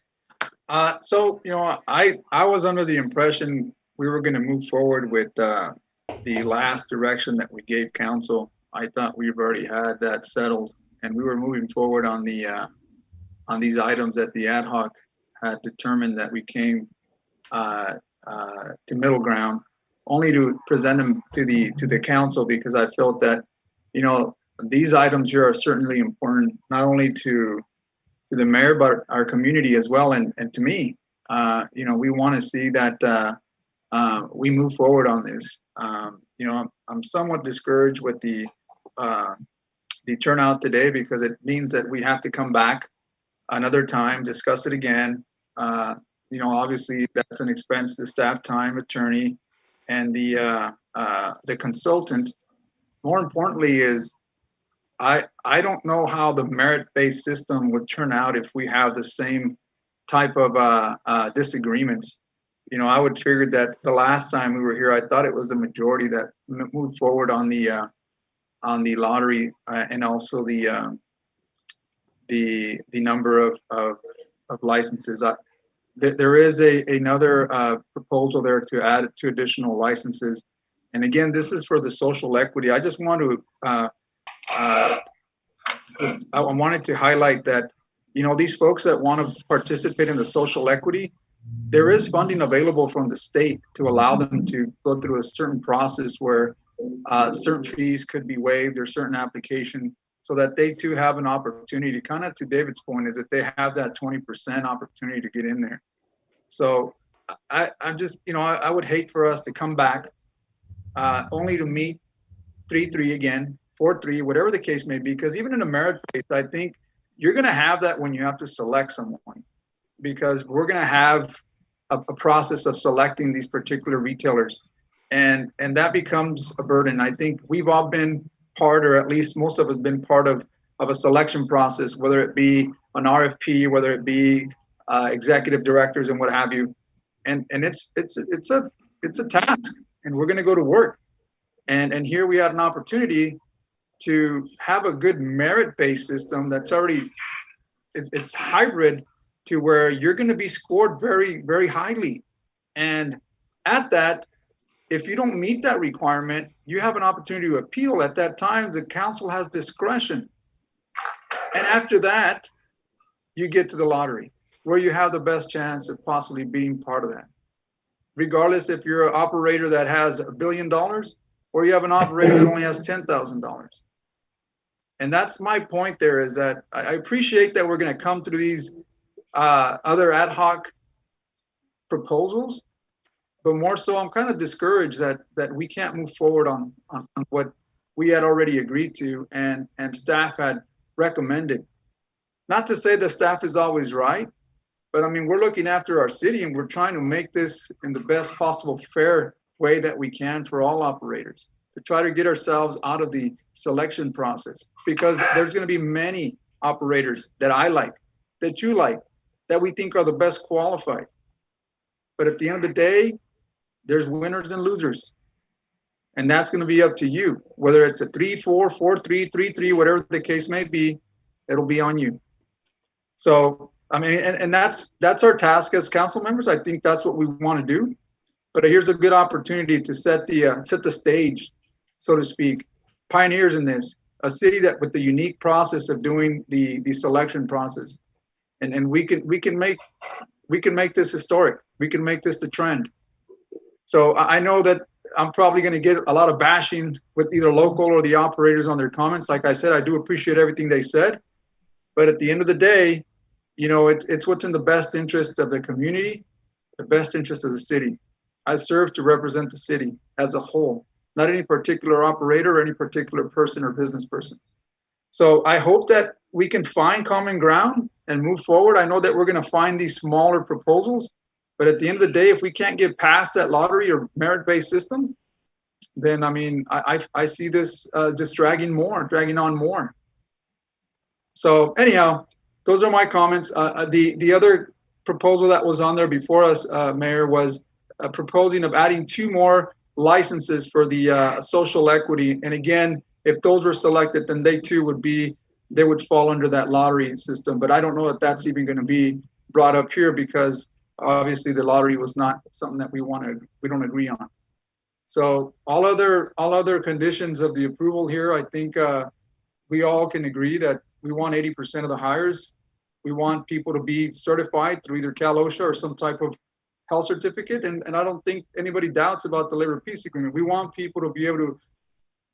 So, I was under the impression we were going to move forward with the last direction that we gave council. I thought we've already had that settled, and we were moving forward on on these items that the ad hoc had determined that we came to middle ground, only to present them to the council, because I felt that, these items here are certainly important, not only to the mayor, but our community as well. And to me, we want to see that we move forward on this. I'm somewhat discouraged with the turnout today, because it means that we have to come back another time, discuss it again. Obviously that's an expense to staff time, attorney, and the consultant. More importantly is, I don't know how the merit-based system would turn out if we have the same type of disagreements. I would figure that the last time we were here, I thought it was the majority that moved forward on the lottery and also the number of licenses. There is another proposal there to add 2 additional licenses. And again, this is for the social equity. I just want to I wanted to highlight that, these folks that want to participate in the social equity, there is funding available from the state to allow them to go through a certain process where certain fees could be waived or certain application, so that they too have an opportunity. Kind of to David's point, is that they have that 20% opportunity to get in there. So I'm just, I would hate for us to come back only to meet 3-3 again, 4-3, whatever the case may be, because even in a merit base, I think you're going to have that when you have to select someone, because we're going to have a process of selecting these particular retailers, and that becomes a burden. I think we've all been part, or at least most of us been part of a selection process, whether it be an RFP, whether it be executive directors and what have you, and it's a task, and we're going to go to work, and here we had an opportunity to have a good merit-based system that's already, it's hybrid, to where you're going to be scored very, very highly. And at that, if you don't meet that requirement, you have an opportunity to appeal. At that time, the council has discretion. And after that, you get to the lottery, where you have the best chance of possibly being part of that. Regardless if you're an operator that has $1 billion, or you have an operator that only has $10,000. And that's my point there, is that I appreciate that we're going to come through these other ad hoc proposals, but more so I'm kind of discouraged that we can't move forward on what we had already agreed to and staff had recommended. Not to say the staff is always right, but I mean, we're looking after our city and we're trying to make this in the best possible fair way that we can for all operators, to try to get ourselves out of the selection process, because there's going to be many operators that I like, that you like, that we think are the best qualified. But at the end of the day, there's winners and losers. And that's going to be up to you. Whether it's a 3-4, 4-3, 3-3, whatever the case may be, it'll be on you. So, I mean, and that's our task as council members. I think that's what we want to do. But here's a good opportunity to set the stage, so to speak. Pioneers in this, a city that with the unique process of doing the selection process, and we can make this historic. We can make this the trend. So I know that I'm probably going to get a lot of bashing with either local or the operators on their comments. Like I said, I do appreciate everything they said, but at the end of the day, you know, it's what's in the best interest of the community, the best interest of the city. I serve to represent the city as a whole, not any particular operator or any particular person or business person. So I hope that we can find common ground and move forward. I know that we're going to find these smaller proposals, but at the end of the day, if we can't get past that lottery or merit-based system, then I mean, I see this just dragging on more. So anyhow, those are my comments. The other proposal that was on there before us, Mayor, was proposing of adding 2 more licenses for the social equity. And again, if those were selected, then they too would fall under that lottery system. But I don't know if that's even going to be brought up here, because obviously the lottery was not something that we don't agree on. So all other conditions of the approval here, I think we all can agree that we want 80% of the hires. We want people to be certified through either Cal OSHA or some type of health certificate. And I don't think anybody doubts about the labor peace agreement. We want people to be able to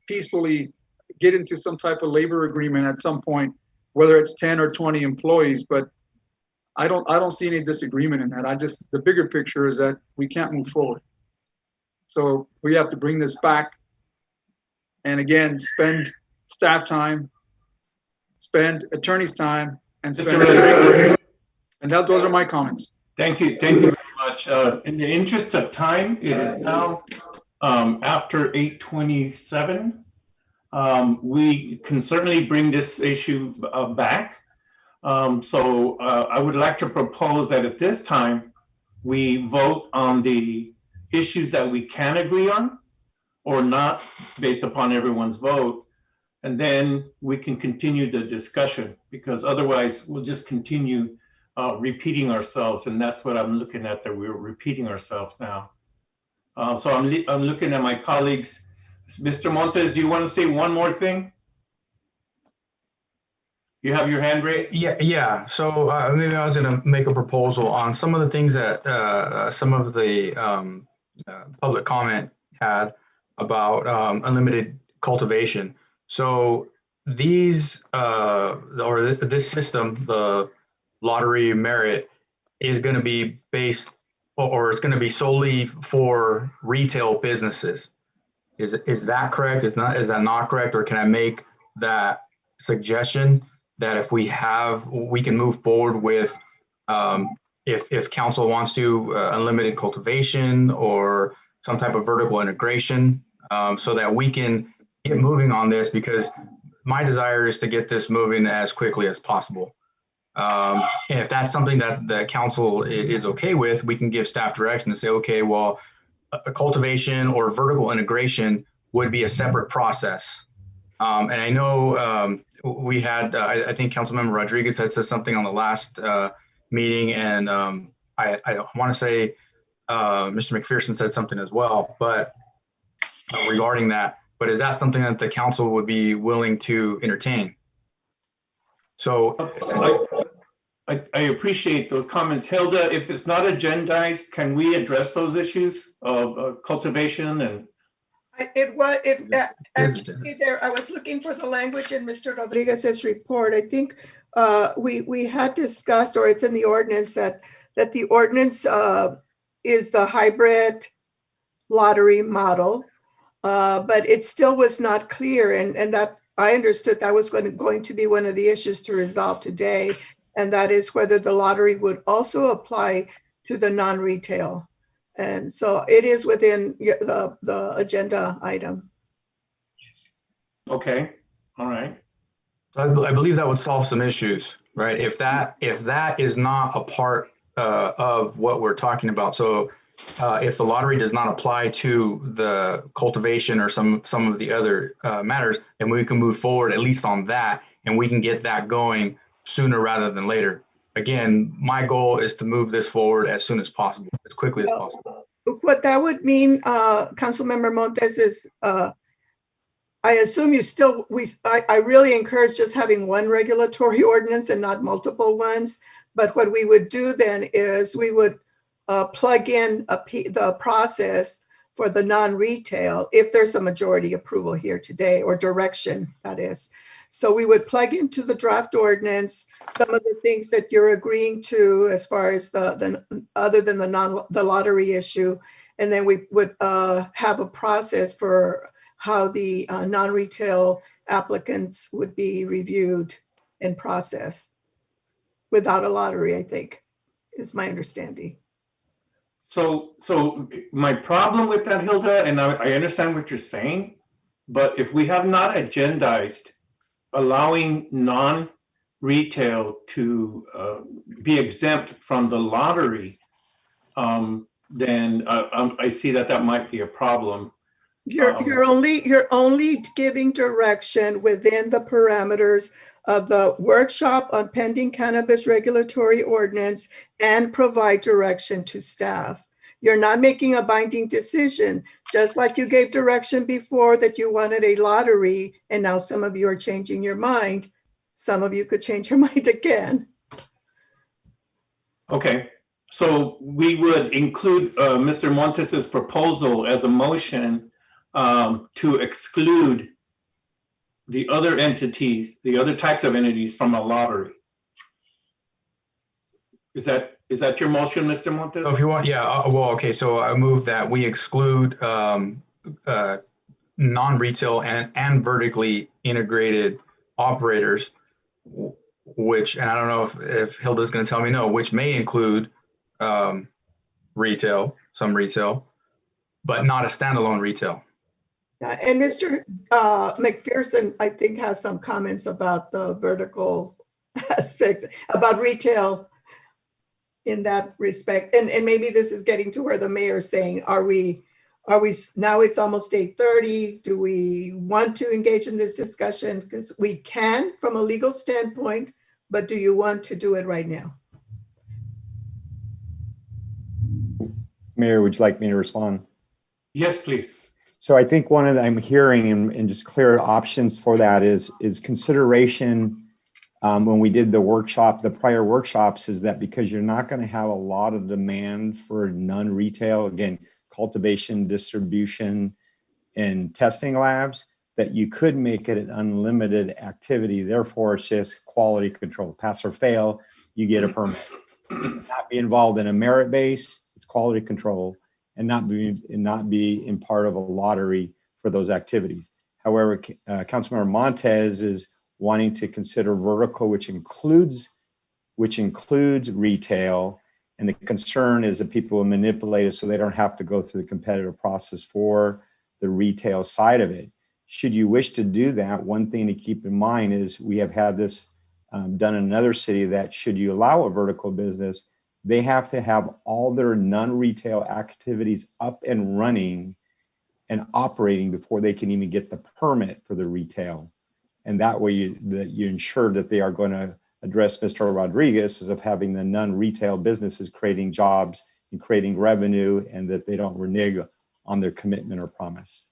peacefully get into some type of labor agreement at some point, whether it's 10 or 20 employees. But I don't see any disagreement in that. The bigger picture is that we can't move forward. So we have to bring this back and again, spend staff time, spend attorney's time, and spend and those are my comments. Thank you very much. In the interest of time, it is now after 8:27. We can certainly bring this issue back. So I would like to propose that at this time, we vote on the issues that we can agree on or not based upon everyone's vote. And then we can continue the discussion, because otherwise we'll just continue repeating ourselves. And that's what I'm looking at, that we're repeating ourselves now. So I'm looking at my colleagues. Mr. Montes, do you want to say one more thing? You have your hand raised? Yeah. So maybe I was going to make a proposal on some of the things that some of the public comment had about unlimited cultivation. So these or this system, the lottery merit, is going to be based, or it's going to be solely for retail businesses. Is that correct? Is that not correct? Or can I make that suggestion that if we can move forward with, if council wants to, unlimited cultivation or some type of vertical integration, so that we can get moving on this, because my desire is to get this moving as quickly as possible. And if that's something that the council is okay with, we can give staff direction to say, okay, well, a cultivation or vertical integration would be a separate process. And I know we had, I think Councilmember Rodriguez had said something on the last meeting, and I want to say Mr. McPherson said something as well, but regarding that. But is that something that the council would be willing to entertain? So I appreciate those comments. Hilda, if it's not agendized, can we address those issues of cultivation? And Actually there, I was looking for the language in Mr. Rodriguez's report. I think we had discussed, or it's in the ordinance, that the ordinance is the hybrid lottery model, but it still was not clear, and that I understood that was going to be one of the issues to resolve today, and that is whether the lottery would also apply to the non-retail. And so it is within the agenda item. Okay, all right. I believe that would solve some issues, right? If that is not a part of what we're talking about. So if the lottery does not apply to the cultivation or some of the other matters, then we can move forward at least on that, and we can get that going sooner rather than later. Again, my goal is to move this forward as soon as possible, as quickly as possible. What that would mean, Councilmember Montes, is I assume you still, I really encourage just having one regulatory ordinance and not multiple ones. But what we would do then is we would plug in the process for the non-retail if there's a majority approval here today, or direction, that is. So we would plug into the draft ordinance some of the things that you're agreeing to as far as the other than the lottery issue. And then we would have a process for how the non-retail applicants would be reviewed and processed without a lottery, I think, is my understanding. So my problem with that, Hilda, and I understand what you're saying, but if we have not agendized allowing non-retail to be exempt from the lottery, then I see that might be a problem. You're only giving direction within the parameters of the workshop on pending cannabis regulatory ordinance and provide direction to staff. You're not making a binding decision, just like you gave direction before that you wanted a lottery, and now some of you are changing your mind. Some of you could change your mind again. Okay, so we would include Mr. Montes's proposal as a motion to exclude the other entities, the other types of entities from a lottery. Is that your motion, Mr. Montes? So if you want, yeah, well, okay, so I move that we exclude non-retail and vertically integrated operators, which, and I don't know if Hilda's going to tell me no, which may include retail, some retail, but not a standalone retail. And Mr. McPherson, I think, has some comments about the vertical aspects, about retail in that respect. And maybe this is getting to where the mayor is saying, are we now, it's almost 8:30. Do we want to engage in this discussion? Because we can from a legal standpoint, but do you want to do it right now? Mayor, would you like me to respond? Yes, please. So I think one of the, I'm hearing and just clear options for that is consideration when we did the workshop, the prior workshops, is that because you're not going to have a lot of demand for non-retail, again, cultivation, distribution, and testing labs, that you could make it an unlimited activity. Therefore, it's just quality control. Pass or fail, you get a permit. Not be involved in a merit base, it's quality control, and not be in part of a lottery for those activities. However, Councilmember Montes is wanting to consider vertical, which includes retail, and the concern is that people will manipulate it so they don't have to go through the competitive process for the retail side of it. Should you wish to do that, one thing to keep in mind is we have had this done in another city, that should you allow a vertical business, they have to have all their non-retail activities up and running and operating before they can even get the permit for the retail. And that way you ensure that they are going to address Mr. Rodriguez of having the non-retail businesses creating jobs and creating revenue, and that they don't renege on their commitment or promise.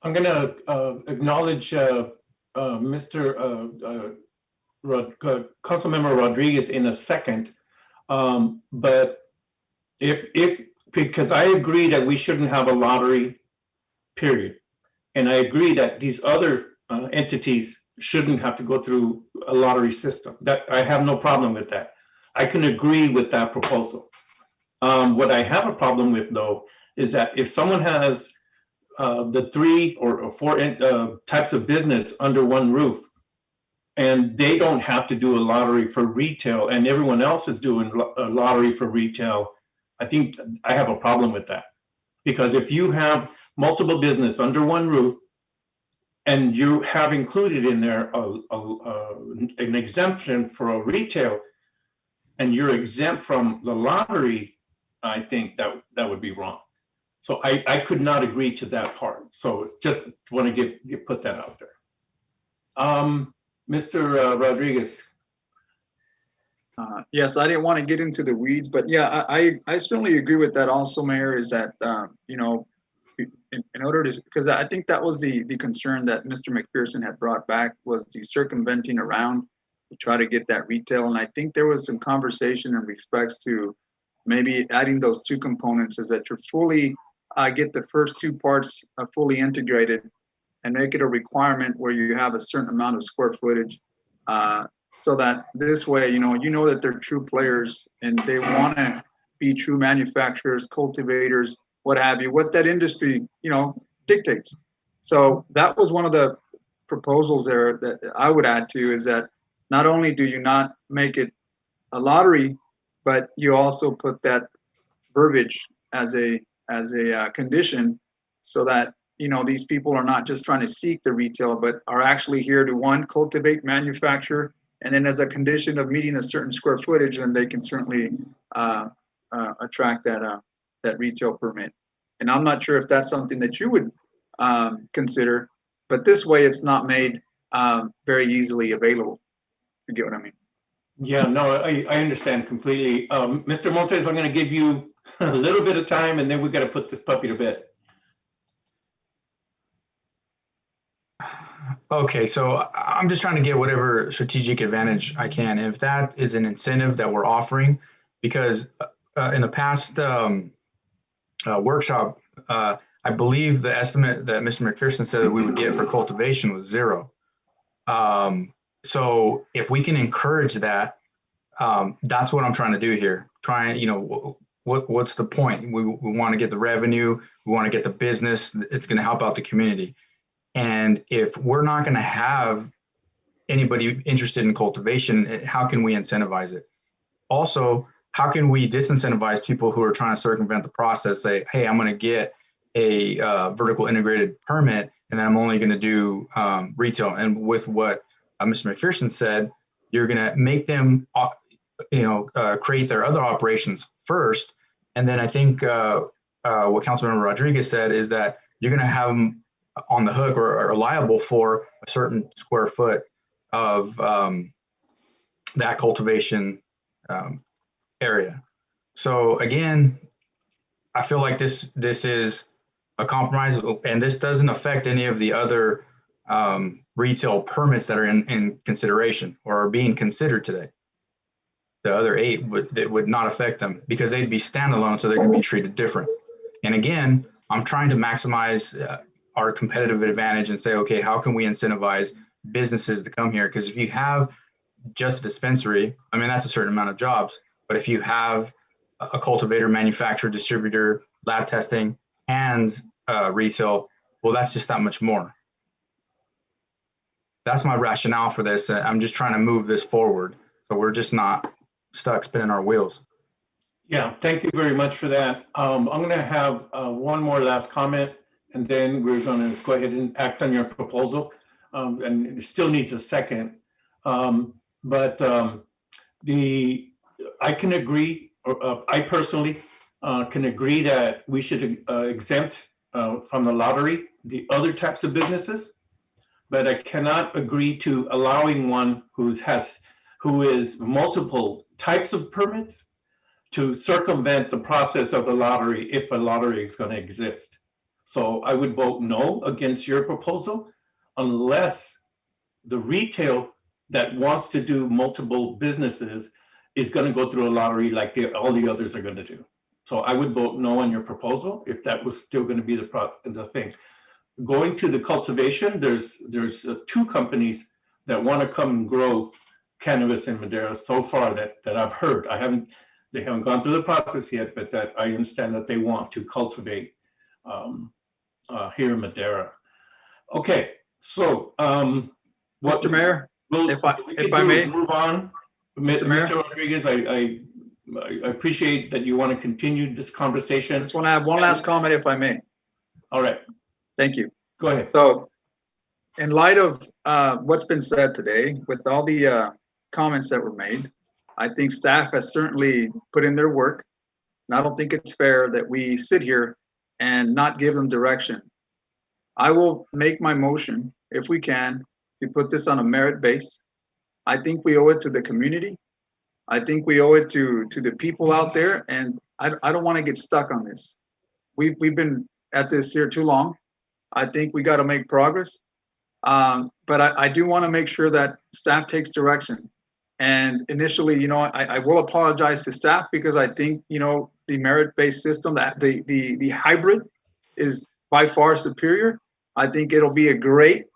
I'm going to acknowledge Councilmember Rodriguez in a second, but if because I agree that we shouldn't have a lottery, period. And I agree that these other entities shouldn't have to go through a lottery system. That I have no problem with that. I can agree with that proposal. What I have a problem with, though, is that if someone has the 3 or 4 types of business under one roof, and they don't have to do a lottery for retail, and everyone else is doing a lottery for retail, I think I have a problem with that. Because if you have multiple business under one roof, and you have included in there an exemption for a retail, and you're exempt from the lottery, I think that would be wrong. So I could not agree to that part. So just want to put that out there. Mr. Rodriguez. Yes, I didn't want to get into the weeds, but yeah, I certainly agree with that also, Mayor, is that, you know, in order to, because I think that was the concern that Mr. McPherson had brought back, was the circumventing around to try to get that retail. And I think there was some conversation in respects to maybe adding those 2 components, is that you're fully, get the first 2 parts fully integrated and make it a requirement where you have a certain amount of square footage, so that this way, you know that they're true players and they want to be true manufacturers, cultivators, what have you, what that industry, dictates. So that was one of the proposals there that I would add to, is that not only do you not make it a lottery, but you also put that verbiage as a condition, so that these people are not just trying to seek the retail, but are actually here to, 1, cultivate, manufacture, and then as a condition of meeting a certain square footage, then they can certainly attract that retail permit. And I'm not sure if that's something that you would consider, but this way it's not made very easily available. You get what I mean? Yeah, no, I understand completely. Mr. Montes, I'm going to give you a little bit of time, and then we got to put this puppy to bed. Okay, so I'm just trying to get whatever strategic advantage I can. If that is an incentive that we're offering, because in the past workshop, I believe the estimate that Mr. McPherson said that we would get for cultivation was 0. So if we can encourage that, that's what I'm trying to do here. What's the point? We want to get the revenue, we want to get the business, it's going to help out the community. And if we're not going to have anybody interested in cultivation, how can we incentivize it? Also, how can we disincentivize people who are trying to circumvent the process, say, hey, I'm going to get a vertical integrated permit, and then I'm only going to do retail. And with what Mr. McPherson said, you're going to make them, create their other operations first. And then I think what Councilmember Rodriguez said is that you're going to have them on the hook or liable for a certain square foot of that cultivation area. So again, I feel like this is a compromise, and this doesn't affect any of the other retail permits that are in consideration or are being considered today. The other 8 would not affect them because they'd be standalone, so they're going to be treated different. And again, I'm trying to maximize our competitive advantage and say, okay, how can we incentivize businesses to come here? Because if you have just a dispensary, I mean, that's a certain amount of jobs. But if you have a cultivator, manufacturer, distributor, lab testing, and retail, well, that's just that much more. That's my rationale for this. I'm just trying to move this forward, so we're just not stuck spinning our wheels. Yeah, thank you very much for that. I'm going to have one more last comment, and then we're going to go ahead and act on your proposal. And it still needs a second. I can agree, I personally can agree that we should exempt from the lottery the other types of businesses, but I cannot agree to allowing one who is multiple types of permits to circumvent the process of the lottery if a lottery is going to exist. So I would vote no against your proposal unless the retail that wants to do multiple businesses is going to go through a lottery like all the others are going to do. So I would vote no on your proposal if that was still going to be the thing. Going to the cultivation, there's two companies that want to come and grow cannabis in Madera so far that I've heard. They haven't gone through the process yet, but that I understand that they want to cultivate here in Madera. Okay, so what Mr. Mayor, if I may move on. Mr. Rodriguez, I appreciate that you want to continue this conversation. I just want to have one last comment, if I may. All right. Thank you. Go ahead. So, in light of what's been said today, with all the comments that were made, I think staff has certainly put in their work. And I don't think it's fair that we sit here and not give them direction. I will make my motion, if we can, to put this on a merit base. I think we owe it to the community. I think we owe it to the people out there, and I don't want to get stuck on this. We've been at this here too long. I think we got to make progress, but I do want to make sure that staff takes direction. And initially, I will apologize to staff because I think the merit-based system, that the hybrid, is by far superior. I think it'll be a great,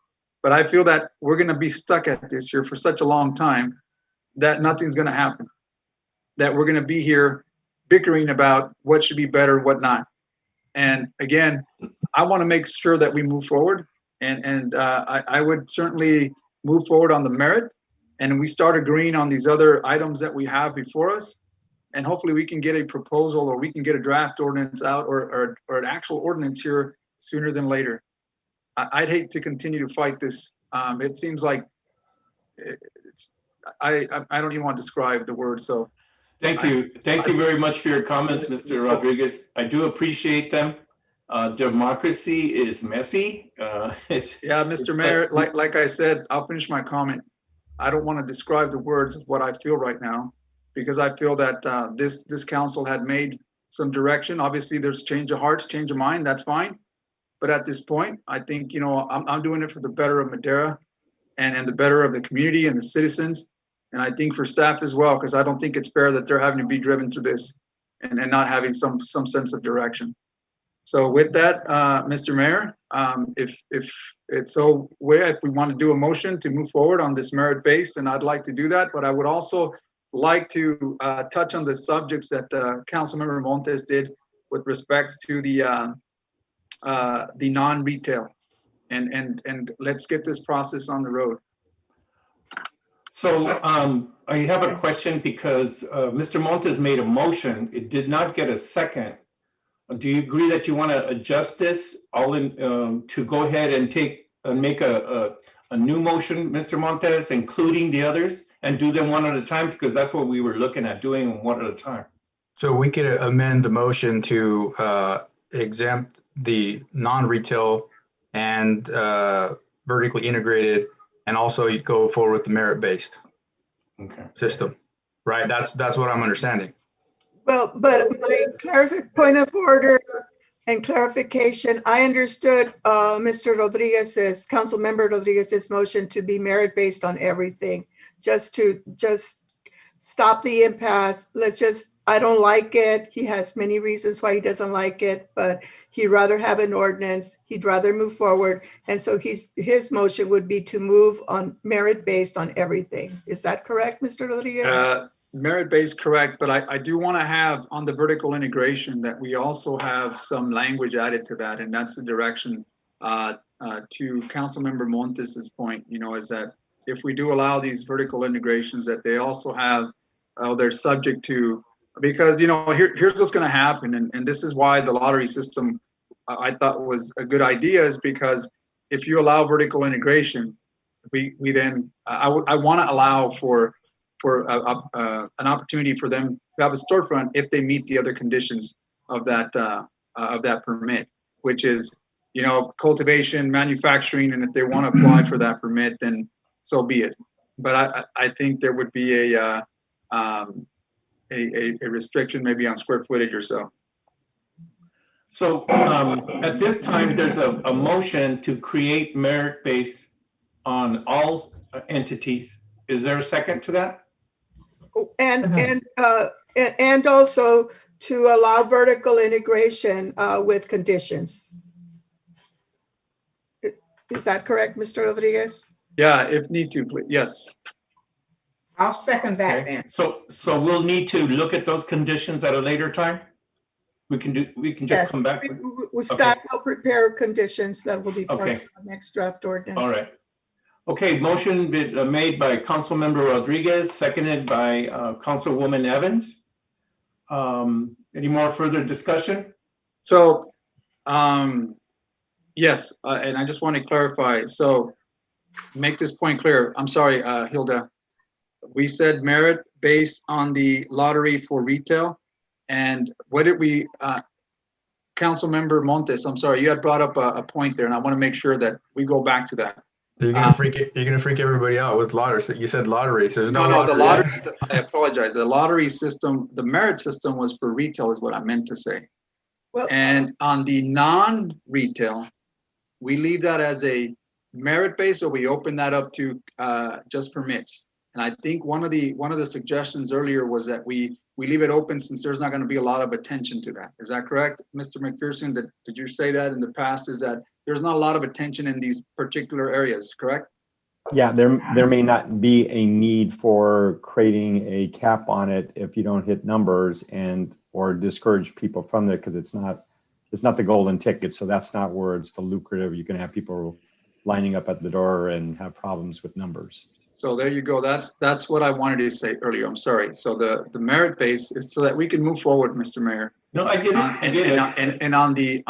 but I feel that we're going to be stuck at this here for such a long time that nothing's going to happen, that we're going to be here bickering about what should be better, what not. And again, I want to make sure that we move forward, and I would certainly move forward on the merit, and we start agreeing on these other items that we have before us, and hopefully we can get a proposal, or we can get a draft ordinance out, or an actual ordinance here sooner than later. I'd hate to continue to fight this. It seems like I don't even want to describe the word. So thank you very much for your comments, Mr. Rodriguez. I do appreciate them. Democracy is messy. Yeah, Mr. Mayor, like I said, I'll finish my comment. I don't want to describe the words of what I feel right now, because I feel that this council had made some direction. Obviously, there's change of hearts, change of mind. That's fine. But at this point, I think I'm doing it for the better of Madera, and the better of the community and the citizens, and I think for staff as well, because I don't think it's fair that they're having to be driven through this and not having some sense of direction. So with that, Mr. Mayor, if it's if we want to do a motion to move forward on this merit-based, and I'd like to do that, but I would also like to touch on the subjects that Councilmember Montes did with respects to the non-retail, and let's get this process on the road. So I have a question, because Mr. Montes made a motion. It did not get a second. Do you agree that you want to adjust this all in to go ahead and make a new motion, Mr. Montes, including the others, and do them one at a time? Because that's what we were looking at, doing them one at a time. So we could amend the motion to exempt the non-retail and vertically integrated, and also go forward with the merit-based system, right? That's what I'm understanding. Well, but my point of order and clarification, I understood Mr. Rodriguez's, Councilmember Rodriguez's motion to be merit-based on everything, just stop the impasse. I don't like it. He has many reasons why he doesn't like it, but he'd rather have an ordinance. He'd rather move forward. And so his motion would be to move on merit-based on everything. Is that correct, Mr. Rodriguez? Merit-based, correct, but I do want to have on the vertical integration that we also have some language added to that, and that's the direction to Councilmember Montes's point, is that if we do allow these vertical integrations, that they also have, they're subject to, because, here's what's going to happen, and this is why the lottery system I thought was a good idea, is because if you allow vertical integration, we then, I want to allow for an opportunity for them to have a storefront if they meet the other conditions of that permit, which is, cultivation, manufacturing, and if they want to apply for that permit, then so be it. But I think there would be a restriction maybe on square footage or so. So at this time, there's a motion to create merit base on all entities. Is there a second to that? And also to allow vertical integration with conditions. Is that correct, Mr. Rodriguez? Yeah, if need to, please. Yes. I'll second that Okay. then. So we'll need to look at those conditions at a later time? We can just Yes, come back? staff will prepare conditions that will be part Okay. of the next draft ordinance. All right. Okay, motion made by Councilmember Rodriguez, seconded by Councilwoman Evans. Any more further discussion? So, yes, and I just want to clarify. So, make this point clear. I'm sorry, Hilda. We said merit based on the lottery for retail. And what did we, Councilmember Montes, I'm sorry, you had brought up a point there, and I want to make sure that we go back to that. You're gonna freak everybody out with lottery. So you said lottery. So there's no No, the lottery. lottery, I apologize. The lottery system, the merit system was for retail is what I meant to say. Well, and on the non-retail, we leave that as a merit base, or we open that up to just permits. And I think one of the suggestions earlier was that we leave it open since there's not going to be a lot of attention to that. Is that correct, Mr. McPherson? Did you say that in the past? Is that there's not a lot of attention in these particular areas, correct? Yeah, there may not be a need for creating a cap on it if you don't hit numbers or discourage people from there, because it's not the golden ticket. So that's not where it's the lucrative. You can have people lining up at the door and have problems with numbers. So there you go. That's what I wanted to say earlier. I'm sorry. So the merit base is so that we can move forward, Mr. Mayor. No, I get it. And on the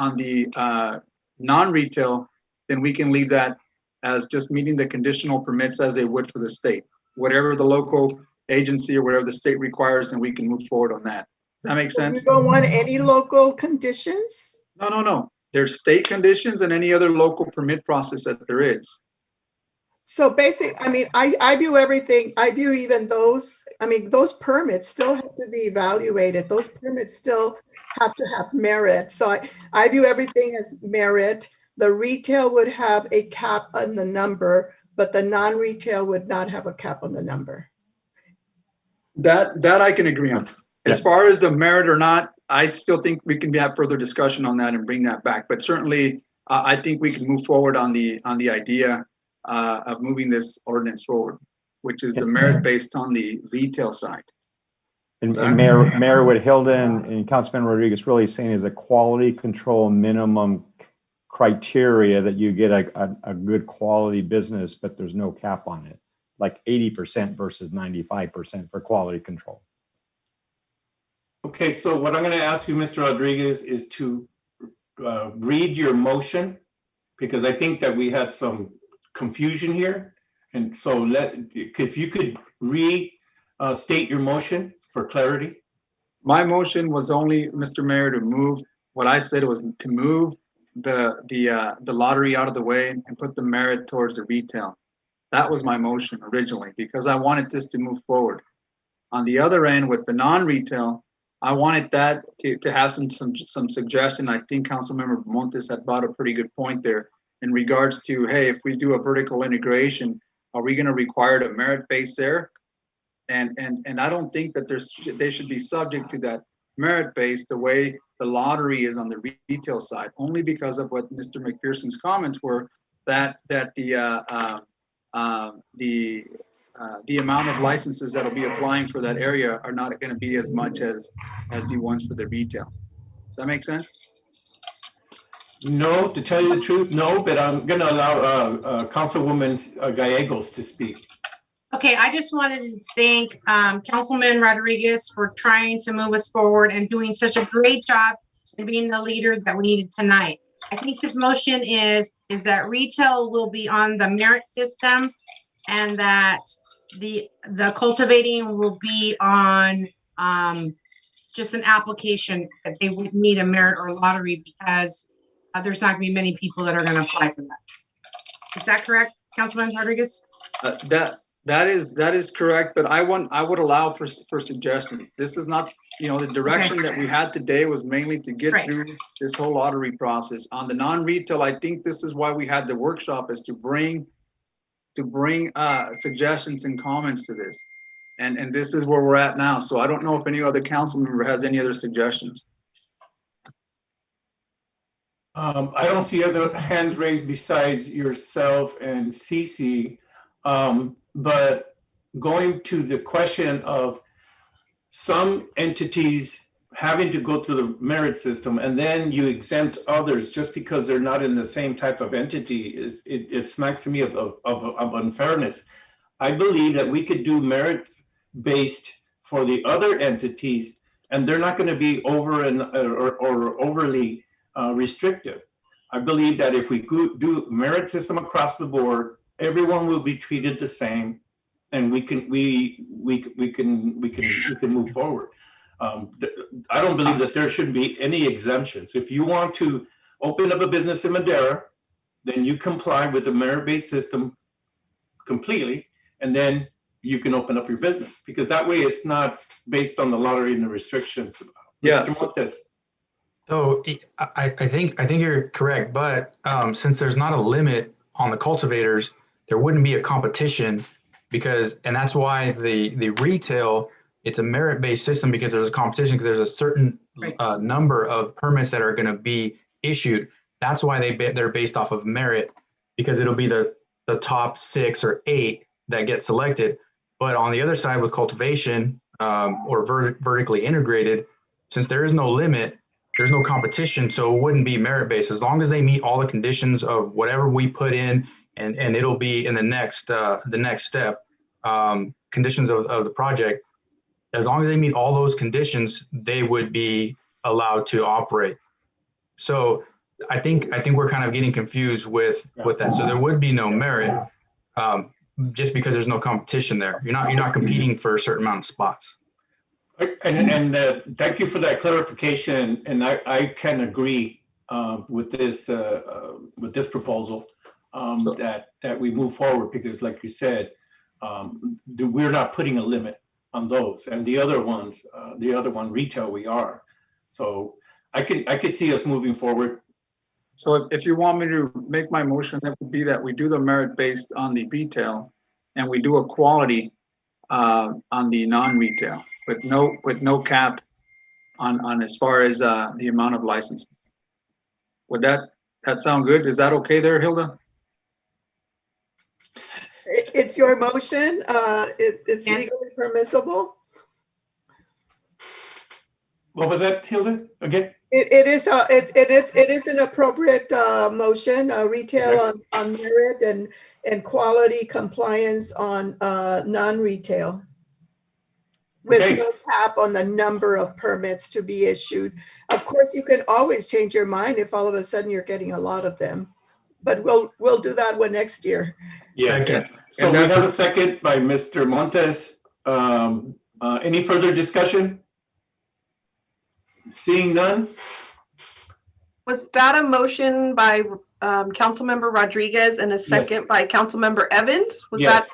non-retail, then we can leave that as just meeting the conditional permits as they would for the state. Whatever the local agency or whatever the state requires, then we can move forward on that. Does that make sense? You don't want any local conditions? No. There's state conditions and any other local permit process that there is. So basically, I mean, I view everything, I view even those, I mean, those permits still have to be evaluated. Those permits still have to have merit. So I view everything as merit. The retail would have a cap on the number, but the non-retail would not have a cap on the number. That I can agree on. As far as the merit or not, I still think we can have further discussion on that and bring that back. But certainly, I think we can move forward on the idea of moving this ordinance forward, which is the merit based on the retail side. And Mayor, what Hilda and Councilman Rodriguez really saying is a quality control minimum criteria that you get a good quality business, but there's no cap on it, like 80% versus 95% for quality control. Okay, so what I'm going to ask you, Mr. Rodriguez, is to read your motion, because I think that we had some confusion here. And so if you could state your motion for clarity. My motion was only, Mr. Mayor, to move, what I said was to move the lottery out of the way and put the merit towards the retail. That was my motion originally, because I wanted this to move forward. On the other end, with the non-retail, I wanted that to have some suggestion. I think Councilmember Montes had brought a pretty good point there in regards to, hey, if we do a vertical integration, are we going to require a merit base there? And I don't think that they should be subject to that merit base the way the lottery is on the retail side, only because of what Mr. McPherson's comments were, that the amount of licenses that'll be applying for that area are not going to be as much as the ones for the retail. Does that make sense? No, to tell you the truth, no, but I'm going to allow Councilwoman Gallegos to speak. Okay, I just wanted to thank Councilman Rodriguez for trying to move us forward and doing such a great job and being the leader that we needed tonight. I think this motion is that retail will be on the merit system, and that the cultivating will be on just an application that they would need a merit or lottery, because there's not going to be many people that are going to apply for that. Is that correct, Councilman Rodriguez? That is correct, but I would allow for suggestions. This is not, the direction that we had today was mainly to get through this whole lottery process. On the non-retail, I think this is why we had the workshop, is to bring suggestions and comments to this. And this is where we're at now. So I don't know if any other council member has any other suggestions. I don't see other hands raised besides yourself and Cece. But going to the question of some entities having to go through the merit system and then you exempt others just because they're not in the same type of entity it smacks to me of unfairness. I believe that we could do merits based for the other entities, and they're not going to be over and or overly restrictive. I believe that if we do merit system across the board, everyone will be treated the same, and we can move forward. I don't believe that there should be any exemptions. If you want to open up a business in Madera, then you comply with the merit-based system completely, and then you can open up your business, because that way it's not based on the lottery and the restrictions. Yeah. Mr. So I think you're correct, but since there's not a limit on the cultivators, there wouldn't be a competition, and that's why the retail, it's a merit-based system, because there's a competition, because there's a certain number of permits that are going to be issued. That's why they're based off of merit, because it'll be the top 6 or 8 that get selected. But on the other side with cultivation or vertically integrated, since there is no limit, there's no competition, so it wouldn't be merit-based. As long as they meet all the conditions of whatever we put in, and it'll be in the next step, conditions of the project, as long as they meet all those conditions, they would be allowed to operate. So I think we're kind of getting confused with that. So there would be no merit just because there's no competition there. You're not competing for a certain amount of spots. And thank you for that clarification. And I can agree with this proposal that we move forward, because like you said, we're not putting a limit on those, and the other one retail we are. So I could see us moving forward. So if you want me to make my motion, that would be that we do the merit based on the retail, and we do a quality on the non-retail, with no cap on as far as the amount of licenses. Would that sound good? Is that okay there, Hilda? It's your motion. It's legally permissible. What was that, Hilda? Again? It is an appropriate motion. Retail on merit and quality compliance on non-retail, with no cap on the number of permits to be issued. Of course, you can always change your mind if all of a sudden you're getting a lot of them, but we'll do that one next year. Yeah. Okay. So we have a second by Mr. Montes. Any further discussion? Seeing none. Was that a motion by Councilmember Rodriguez and a second by Councilmember Evans? Was that?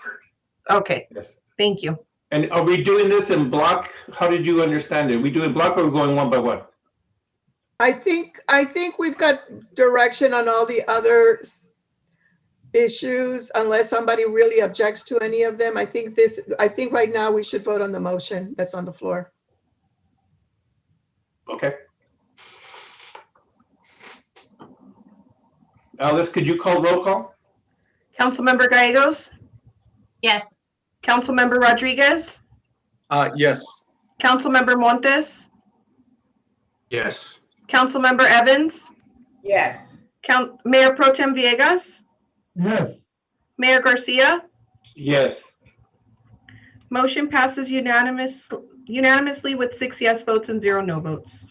Okay. Yes. Thank you. And are we doing this in block? How did you understand it? We doing block, or are we going one by one? I think we've got direction on all the other issues, unless somebody really objects to any of them. I think right now we should vote on the motion that's on the floor. Okay. Alice, could you call roll call? Councilmember Gallegos? Yes. Councilmember Rodriguez? Yes. Councilmember Montes? Yes. Councilmember Evans? Yes. Mayor Pro Tem Villegas? Yes. Mayor Garcia? Yes. Motion passes unanimously with 6 yes votes and 0 no votes.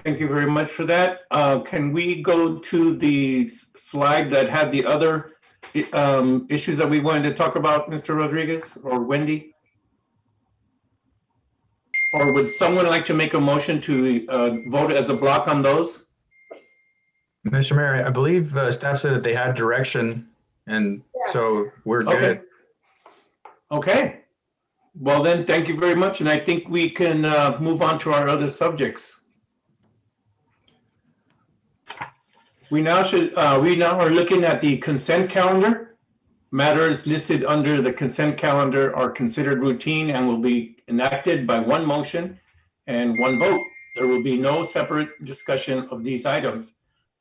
Thank you very much for that. Can we go to the slide that had the other issues that we wanted to talk about, Mr. Rodriguez or Wendy? Or would someone like to make a motion to vote as a block on those? Mr. Mayor, I believe staff said that they had direction, and so we're good. Okay. Well then, thank you very much. And I think we can move on to our other subjects. We now are looking at the consent calendar. Matters listed under the consent calendar are considered routine and will be enacted by one motion and one vote. There will be no separate discussion of these items.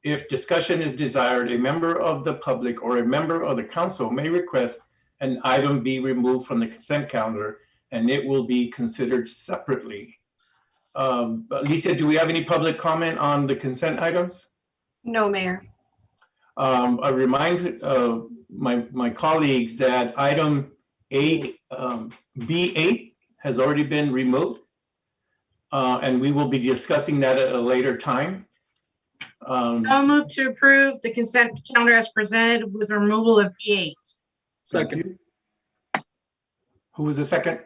If discussion is desired, a member of the public or a member of the council may request an item be removed from the consent calendar, and it will be considered separately. Alicia, do we have any public comment on the consent items? No, Mayor. I remind my colleagues that item B8 has already been removed, and we will be discussing that at a later time. I'll move to approve the consent calendar as presented with removal of B8. Second. Who was the second?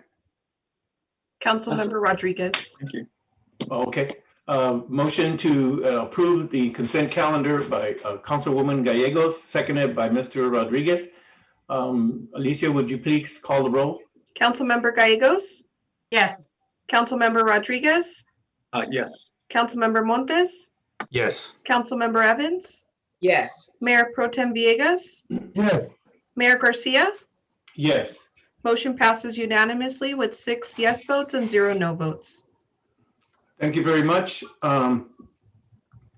Councilmember Rodriguez. Thank you. Okay. Motion to approve the consent calendar by Councilwoman Gallegos, seconded by Mr. Rodriguez. Alicia, would you please call the roll? Councilmember Gallegos. Yes. Councilmember Rodriguez. Yes. Councilmember Montes. Yes. Councilmember Evans. Yes. Mayor Pro Tem Villegas. Yes. Mayor Garcia. Yes. Motion passes unanimously with 6 yes votes and 0 no votes. Thank you very much.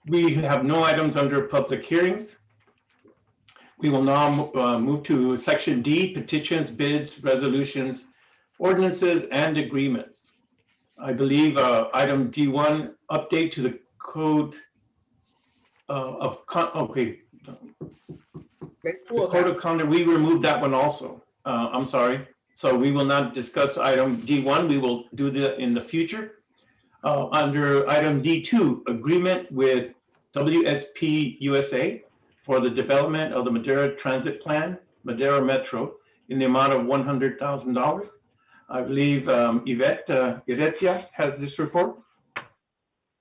We have no items under public hearings. We will now move to section D, petitions, bids, resolutions, ordinances, and agreements. I believe item D1, update to the code okay. The code of conduct, we removed that one also. I'm sorry. So we will not discuss item D1. We will do that in the future. Under item D2, agreement with WSP USA for the development of the Madera Transit Plan, Madera Metro, in the amount of $100,000. I believe Yvette Iretia has this report.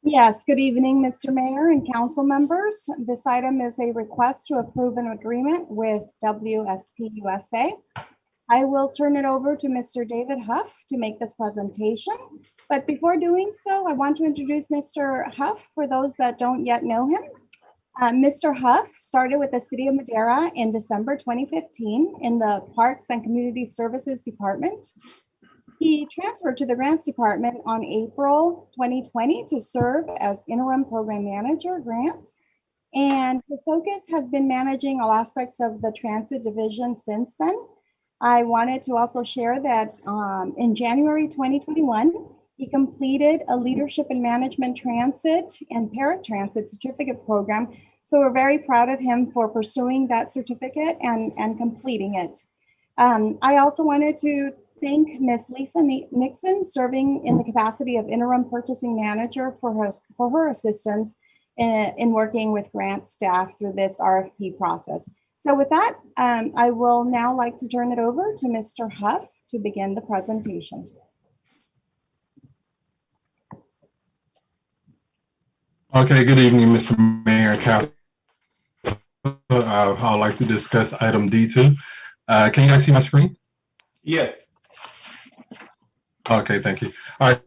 Yes, good evening, Mr. Mayor and council members. This item is a request to approve an agreement with WSP USA. I will turn it over to Mr. David Huff to make this presentation. But before doing so, I want to introduce Mr. Huff for those that don't yet know him. Mr. Huff started with the City of Madera in December 2015 in the Parks and Community Services Department. He transferred to the Grants Department on April 2020 to serve as Interim Program Manager, Grants. And his focus has been managing all aspects of the Transit Division since then. I wanted to also share that in January 2021, he completed a Leadership in Management Transit and Paratransit Certificate Program. So we're very proud of him for pursuing that certificate and completing it. I also wanted to thank Ms. Lisa Nixon, serving in the capacity of Interim Purchasing Manager, for her assistance in working with grant staff through this RFP process. So with that, I will now like to turn it over to Mr. Huff to begin the presentation. Okay, good evening, Mr. Mayor and Council. I'd like to discuss item D2. Can you guys see my screen? Yes. Okay, thank you. All right.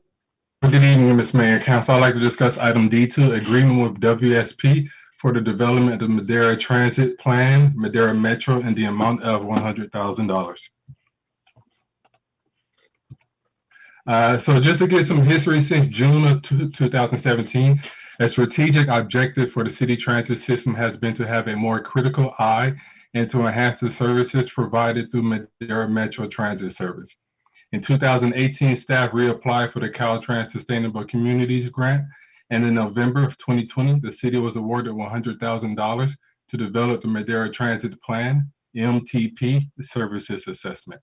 Good evening, Mr. Mayor and Council. I'd like to discuss item D2, agreement with WSP for the development of the Madera Transit Plan, Madera Metro, in the amount of $100,000. So just to get some history, since June of 2017, a strategic objective for the city transit system has been to have a more critical eye and to enhance the services provided through Madera Metro Transit Service. In 2018, staff reapplied for the Caltrans Sustainable Communities Grant, and in November of 2020, the city was awarded $100,000 to develop the Madera Transit Plan, MTP, Services Assessment.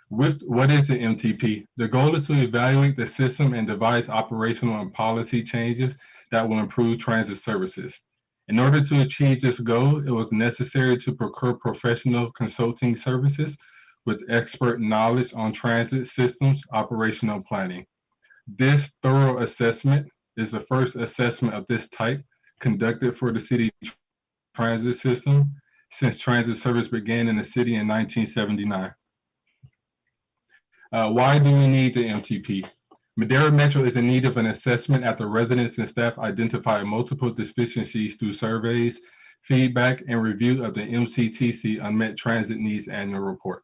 What is the MTP? The goal is to evaluate the system and devise operational and policy changes that will improve transit services. In order to achieve this goal, it was necessary to procure professional consulting services with expert knowledge on transit systems operational planning. This thorough assessment is the first assessment of this type conducted for the city transit system since transit service began in the city in 1979. Why do we need the MTP? Madera Metro is in need of an assessment after residents and staff identify multiple deficiencies through surveys, feedback, and review of the MCTC Unmet Transit Needs Annual Report.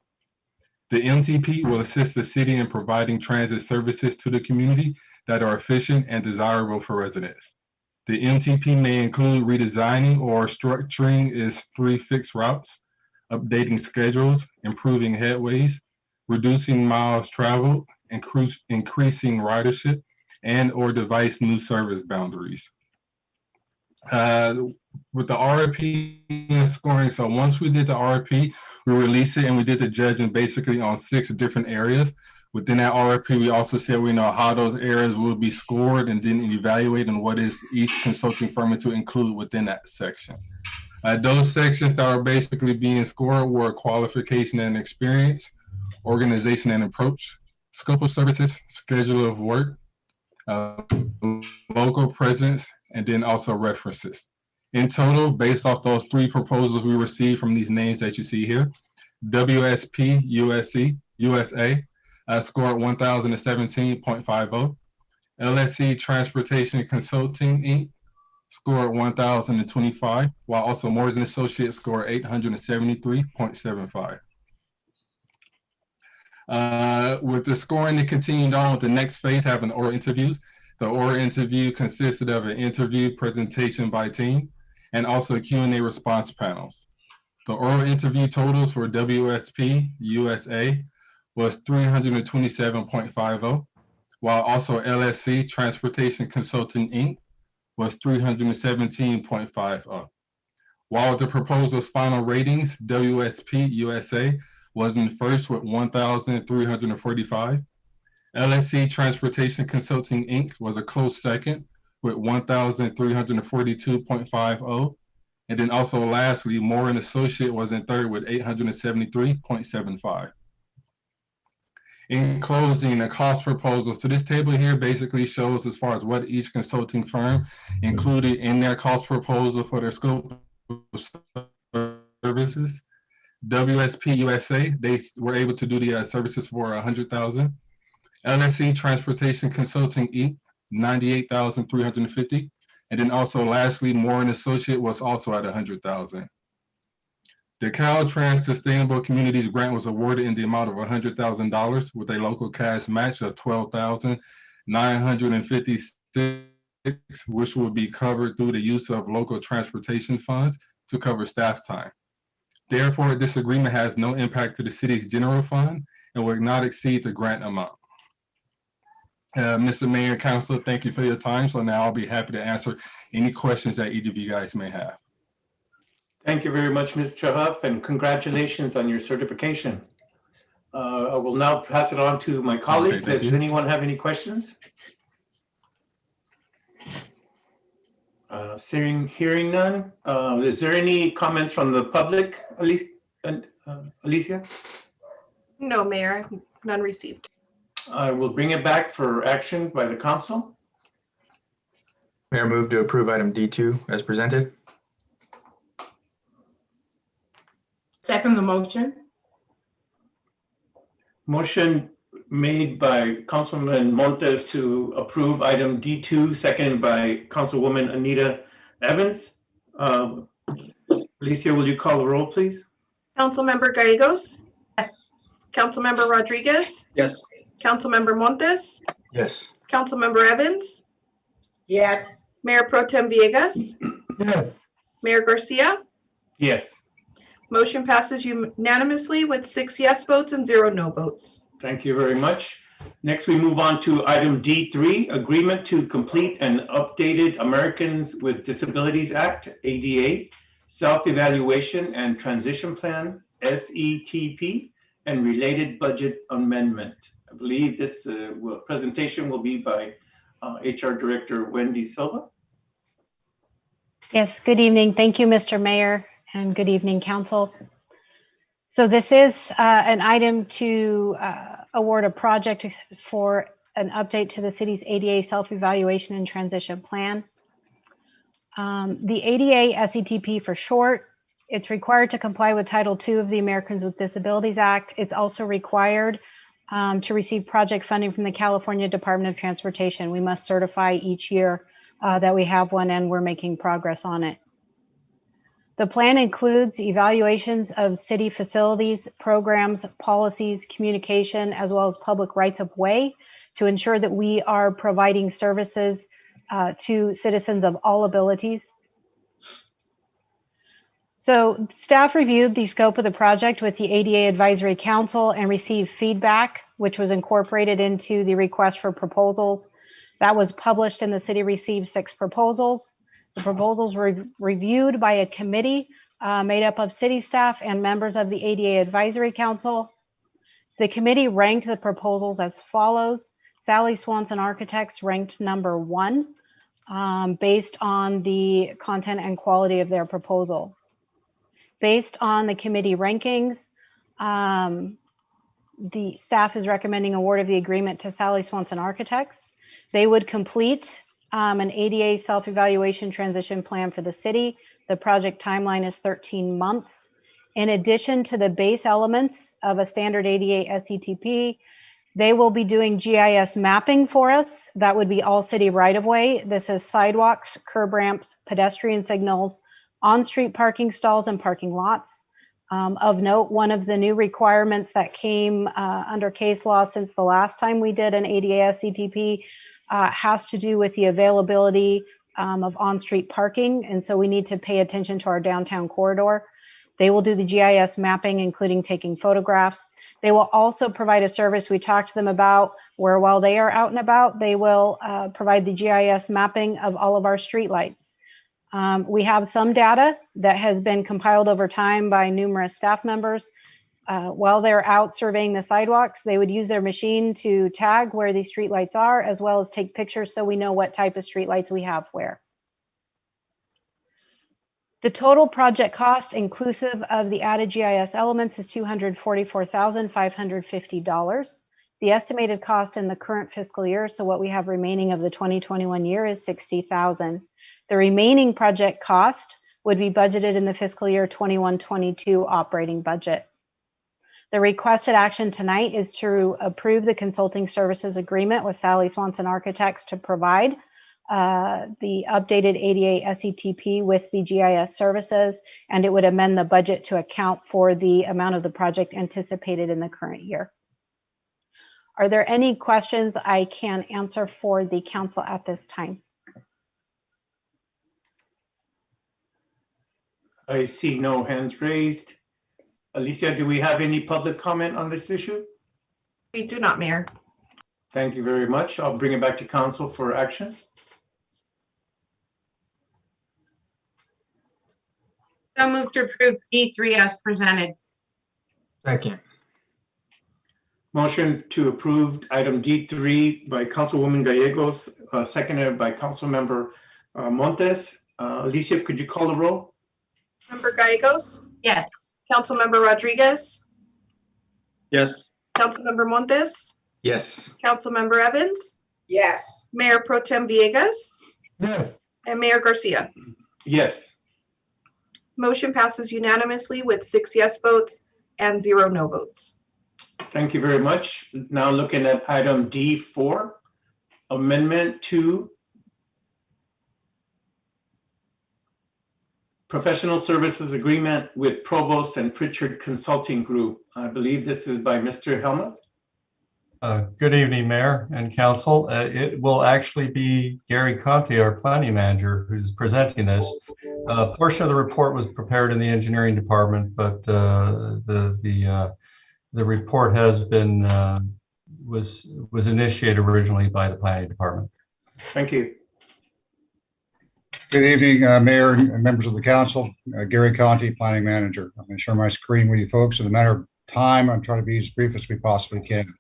The MTP will assist the city in providing transit services to the community that are efficient and desirable for residents. The MTP may include redesigning or structuring its 3 fixed routes, updating schedules, improving headways, reducing miles traveled, increasing ridership, and/or devise new service boundaries. With the RFP and scoring, so once we did the RFP, we released it and we did the judging basically on 6 different areas. Within that RFP, we also said we know how those areas will be scored and then evaluate and what is each consulting firm to include within that section. Those sections that are basically being scored were qualification and experience, organization and approach, scope of services, schedule of work, local presence, and then also references. In total, based off those 3 proposals we received from these names that you see here, WSP USA scored 1,017.50. LSC Transportation Consulting Inc. scored 1,025, while also Moores & Associates scored 873.75. With the scoring, it continued on with the next phase, having oral interviews. The oral interview consisted of an interview presentation by team and also Q&A response panels. The oral interview totals for WSP USA was 327.50, while also LSC Transportation Consulting Inc. was 317.50. While with the proposal's final ratings, WSP USA was in first with 1,345. LSC Transportation Consulting Inc. was a close second with 1,342.50. And then also lastly, Moore & Associate was in third with 873.75. In closing, the cost proposal. So this table here basically shows as far as what each consulting firm included in their cost proposal for their scope of services. WSP USA, they were able to do the services for $100,000. LSC Transportation Consulting Inc., $98,350. And then also lastly, Moore & Associate was also at $100,000. The Caltrans Sustainable Communities Grant was awarded in the amount of $100,000 with a local cash match of $12,956, which will be covered through the use of local transportation funds to cover staff time. Therefore, this agreement has no impact to the city's general fund and will not exceed the grant amount. Mr. Mayor and Council, thank you for your time. So now I'll be happy to answer any questions that either of you guys may have. Thank you very much, Mr. Huff, and congratulations on your certification. I will now pass it on to my colleagues. Okay, Does anyone have any questions? Hearing none. Is there any comments from the public, Alicia? No, Mayor, none received. I will bring it back for action by the council. Mayor, move to approve item D2 as presented. Second the motion. Motion made by Councilman Montes to approve item D2, seconded by Councilwoman Anita Evans. Alicia, will you call the roll, please? Councilmember Gallegos? Yes. Councilmember Rodriguez? Yes. Councilmember Montes? Yes. Councilmember Evans? Yes. Mayor Pro Tem Villegas? Yes. Mayor Garcia? Yes. Motion passes unanimously with 6 yes votes and 0 no votes. Thank you very much. Next, we move on to item D3, agreement to complete an updated Americans with Disabilities Act, ADA, self-evaluation and transition plan, SETP, and related budget amendment. I believe this presentation will be by HR Director Wendy Silva. Yes, good evening. Thank you, Mr. Mayor, and good evening, Council. So this is an item to award a project for an update to the city's ADA self-evaluation and transition plan. The ADA SETP for short, it's required to comply with Title II of the Americans with Disabilities Act. It's also required to receive project funding from the California Department of Transportation. We must certify each year that we have one and we're making progress on it. The plan includes evaluations of city facilities, programs, policies, communication, as well as public rights of way to ensure that we are providing services to citizens of all abilities. So staff reviewed the scope of the project with the ADA Advisory Council and received feedback, which was incorporated into the request for proposals. That was published and the city received 6 proposals. The proposals were reviewed by a committee made up of city staff and members of the ADA Advisory Council. The committee ranked the proposals as follows. Sally Swanson Architects ranked number 1 based on the content and quality of their proposal. Based on the committee rankings, the staff is recommending award of the agreement to Sally Swanson Architects. They would complete an ADA self-evaluation transition plan for the city. The project timeline is 13 months. In addition to the base elements of a standard ADA SCTP, they will be doing GIS mapping for us. That would be all city right-of-way. This is sidewalks, curb ramps, pedestrian signals, on-street parking stalls, and parking lots. Of note, one of the new requirements that came under case law since the last time we did an ADA SCTP has to do with the availability of on-street parking. And so we need to pay attention to our downtown corridor. They will do the GIS mapping, including taking photographs. They will also provide a service we talked to them about where while they are out and about, they will provide the GIS mapping of all of our streetlights. We have some data that has been compiled over time by numerous staff members. While they're out surveying the sidewalks, they would use their machine to tag where these streetlights are, as well as take pictures so we know what type of streetlights we have where. The total project cost inclusive of the added GIS elements is $244,550. The estimated cost in the current fiscal year, so what we have remaining of the 2021 year, is $60,000. The remaining project cost would be budgeted in the fiscal year 21-22 operating budget. The requested action tonight is to approve the consulting services agreement with Sally Swanson Architects to provide the updated ADA SCTP with the GIS services, and it would amend the budget to account for the amount of the project anticipated in the current year. Are there any questions I can answer for the council at this time? I see no hands raised. Alicia, do we have any public comment on this issue? We do not, Mayor. Thank you very much. I'll bring it back to council for action. So moved to approve D3 as presented. Second. Motion to approve item D3 by Councilwoman Gallegos, seconded by Councilmember Montes. Alicia, could you call the roll? Member Gallegos? Yes. Councilmember Rodriguez? Yes. Councilmember Montes? Yes. Councilmember Evans? Yes. Mayor Pro Tem Villegas? Yes. And Mayor Garcia? Yes. Motion passes unanimously with 6 yes votes and 0 no votes. Thank you very much. Now looking at item D4, amendment to professional services agreement with Provost and Pritchard Consulting Group. I believe this is by Mr. Helmuth. Good evening, Mayor and Council. It will actually be Gary Conti, our planning manager, who's presenting this. A portion of the report was prepared in the engineering department, but the report has been was initiated originally by the planning department. Thank you. Good evening, Mayor and members of the council. Gary Conti, planning manager. I'm going to share my screen with you folks. In a matter of time, I'm trying to be as brief as we possibly can.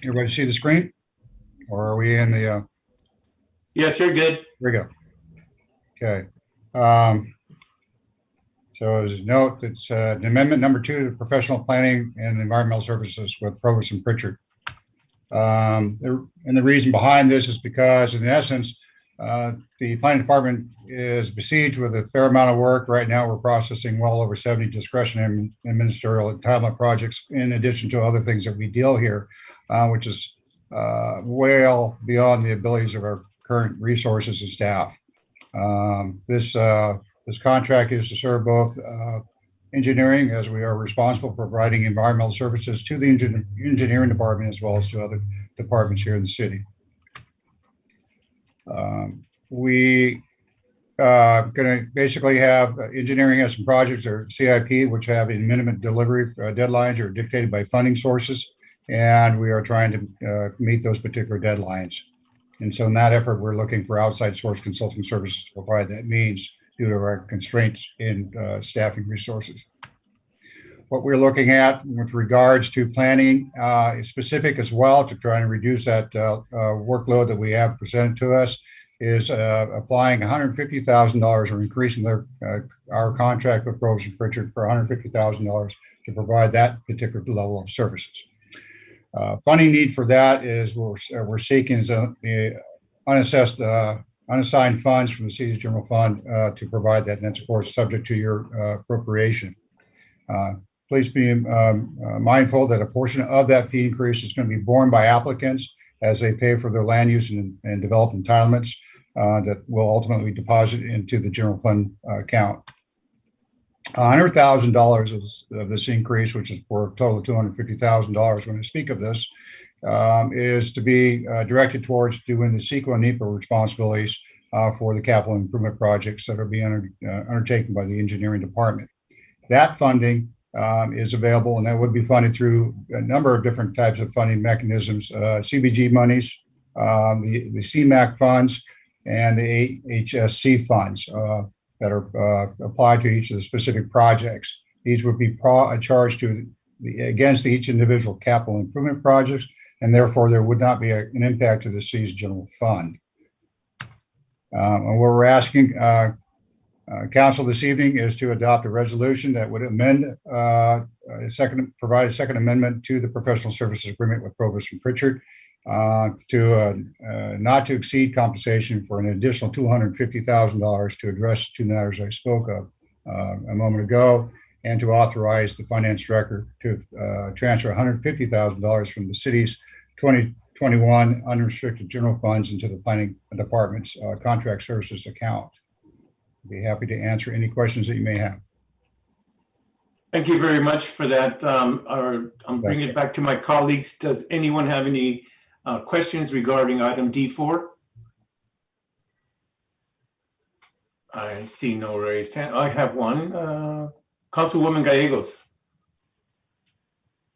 Everybody see the screen? Or are we in the? Yes, you're good. Here we go. Okay. So as a note, it's an amendment number 2 to professional planning and environmental services with Provost and Pritchard. And the reason behind this is because, in essence, the planning department is besieged with a fair amount of work. Right now, we're processing well over 70 discretionary and ministerial entitlement projects, in addition to other things that we deal here, which is well beyond the abilities of our current resources and staff. This contract is to serve both engineering, as we are responsible for providing environmental services to the engineering department as well as to other departments here in the city. We going to basically have engineering has some projects or CIP, which have minimum delivery deadlines are dictated by funding sources, and we are trying to meet those particular deadlines. And so in that effort, we're looking for outside source consulting services to provide that means due to our constraints in staffing resources. What we're looking at with regards to planning is specific as well to try and reduce that workload that we have presented to us is applying $150,000 or increasing our contract with Groves and Pritchard for $150,000 to provide that particular level of services. Funding need for that is we're seeking is the unassigned funds from the city's general fund to provide that, and that's of course subject to your appropriation. Please be mindful that a portion of that fee increase is going to be borne by applicants as they pay for their land use and develop entitlements that will ultimately be deposited into the general fund account. $100,000 of this increase, which is for a total of $250,000 when I speak of this, is to be directed towards doing the CEQA and NEPA responsibilities for the capital improvement projects that are being undertaken by the engineering department. That funding is available, and that would be funded through a number of different types of funding mechanisms, CBG monies, the CMAQ funds, and the HSC funds that are applied to each of the specific projects. These would be charged to against each individual capital improvement projects, and therefore there would not be an impact to the city's general fund. And what we're asking council this evening is to adopt a resolution that would amend provide a second amendment to the professional services agreement with Provost and Pritchard to not to exceed compensation for an additional $250,000 to address the two matters I spoke of a moment ago, and to authorize the finance director to transfer $150,000 from the city's 2021 unrestricted general funds into the planning department's contract services account. I'd be happy to answer any questions that you may have. Thank you very much for that. I'm bringing it back to my colleagues. Does anyone have any questions regarding item D4? I see no raised hand. I have one. Councilwoman Gallegos.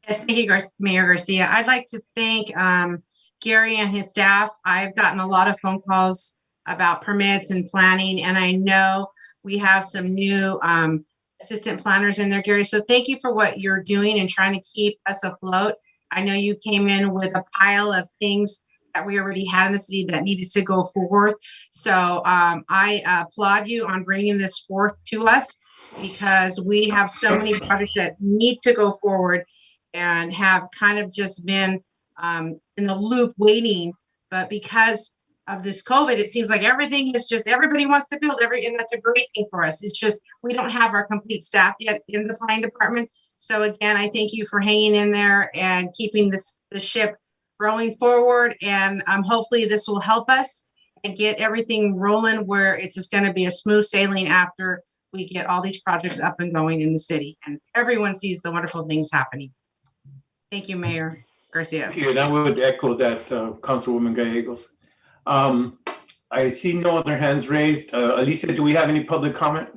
Yes, thank you, Mayor Garcia. I'd like to thank Gary and his staff. I've gotten a lot of phone calls about permits and planning, and I know we have some new assistant planners in there, Gary. So thank you for what you're doing and trying to keep us afloat. I know you came in with a pile of things that we already had in the city that needed to go forth. So I applaud you on bringing this forth to us, because we have so many projects that need to go forward and have kind of just been in the loop waiting. But because of this COVID, it seems like everything is just, everybody wants to build and that's a great thing for us. It's just, we don't have our complete staff yet in the planning department. So again, I thank you for hanging in there and keeping the ship rolling forward. And hopefully this will help us and get everything rolling where it's just going to be a smooth sailing after we get all these projects up and going in the city and everyone sees the wonderful things happening. Thank you, Mayor Garcia. Thank you, and I would echo that, Councilwoman Gallegos. I see no other hands raised. Alicia, do we have any public comment?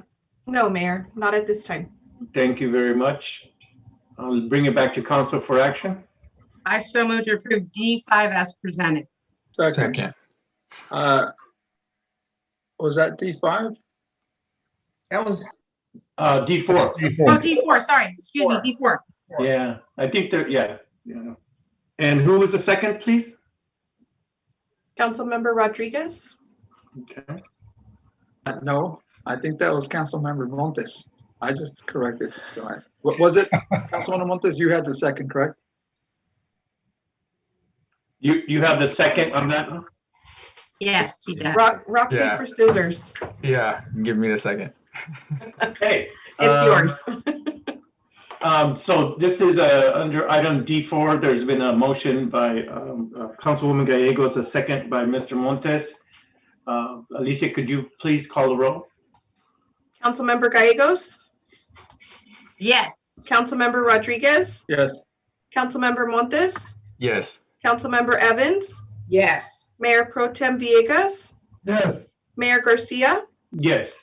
No, Mayor, not at this time. Thank you very much. I'll bring it back to council for action. I so moved to approve D5 as presented. Second. Was that D5? That was D4. Oh, D4, sorry, excuse me, D4. Yeah, I think that, yeah. And who was the second, please? Councilmember Rodriguez. Okay. No, I think that was Councilmember Montes. I just corrected. So what was it? Councilmember Montes, you had the second, correct? You have the second on that one? Yes, he does. Rock, paper, scissors. Yeah, give me the second. Okay. It's yours. So this is under item D4. There's been a motion by Councilwoman Gallegos, a second by Mr. Montes. Alicia, could you please call the roll? Councilmember Gallegos, Yes. Councilmember Rodriguez, Yes. Councilmember Montes, Yes. Councilmember Evans, Yes. Mayor Pro Tem Villegas, Yes. Mayor Garcia. Yes.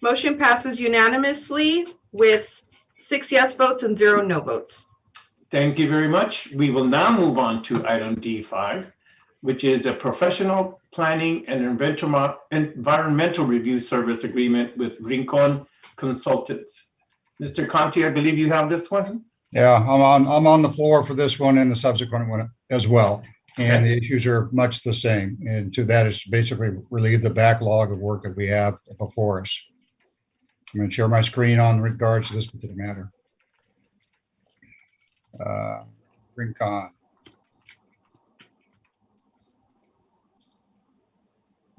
Motion passes unanimously with 6 yes votes and 0 no votes. Thank you very much. We will now move on to item D5, which is a professional planning and environmental review service agreement with Rincon Consultants. Mr. Conti, I believe you have this one. Yeah, I'm on the floor for this one and the subsequent one as well. And the issues are much the same. And to that is basically relieve the backlog of work that we have before us. I'm going to share my screen on regards to this particular matter. Rincon.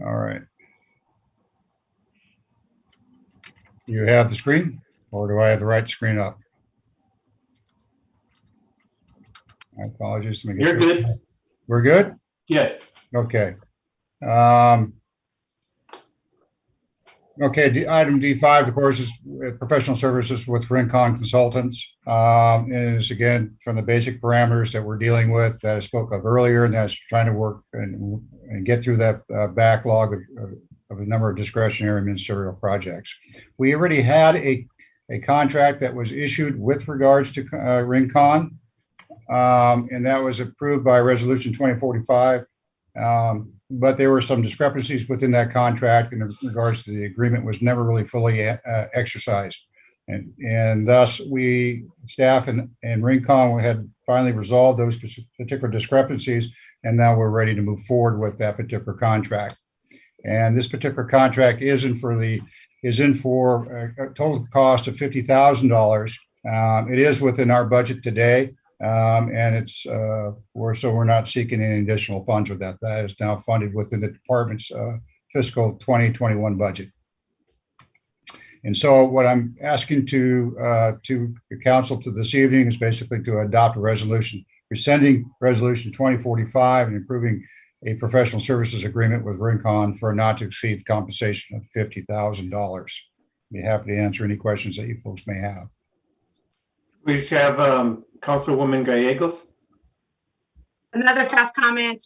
All right. You have the screen, or do I have the right screen up? My apologies. Let me get You're good. We're good? Yes. Okay. Okay, item D5, of course, is professional services with Rincon Consultants. And it's again from the basic parameters that we're dealing with that I spoke of earlier, and that's trying to work and get through that backlog of a number of discretionary ministerial projects. We already had a contract that was issued with regards to Rincon, and that was approved by Resolution 2045. But there were some discrepancies within that contract in regards to the agreement was never really fully exercised. And thus staff and Rincon had finally resolved those particular discrepancies, and now we're ready to move forward with that particular contract. And this particular contract is in for a total cost of $50,000. It is within our budget today. And it's we're not seeking any additional funds with that. That is now funded within the department's fiscal 2021 budget. And so what I'm asking to the council to this evening is basically to adopt a resolution rescinding Resolution 2045 and approving a professional services agreement with Rincon for a not to exceed compensation of $50,000. Be happy to answer any questions that you folks may have. We have Councilwoman Gallegos. Another fast comment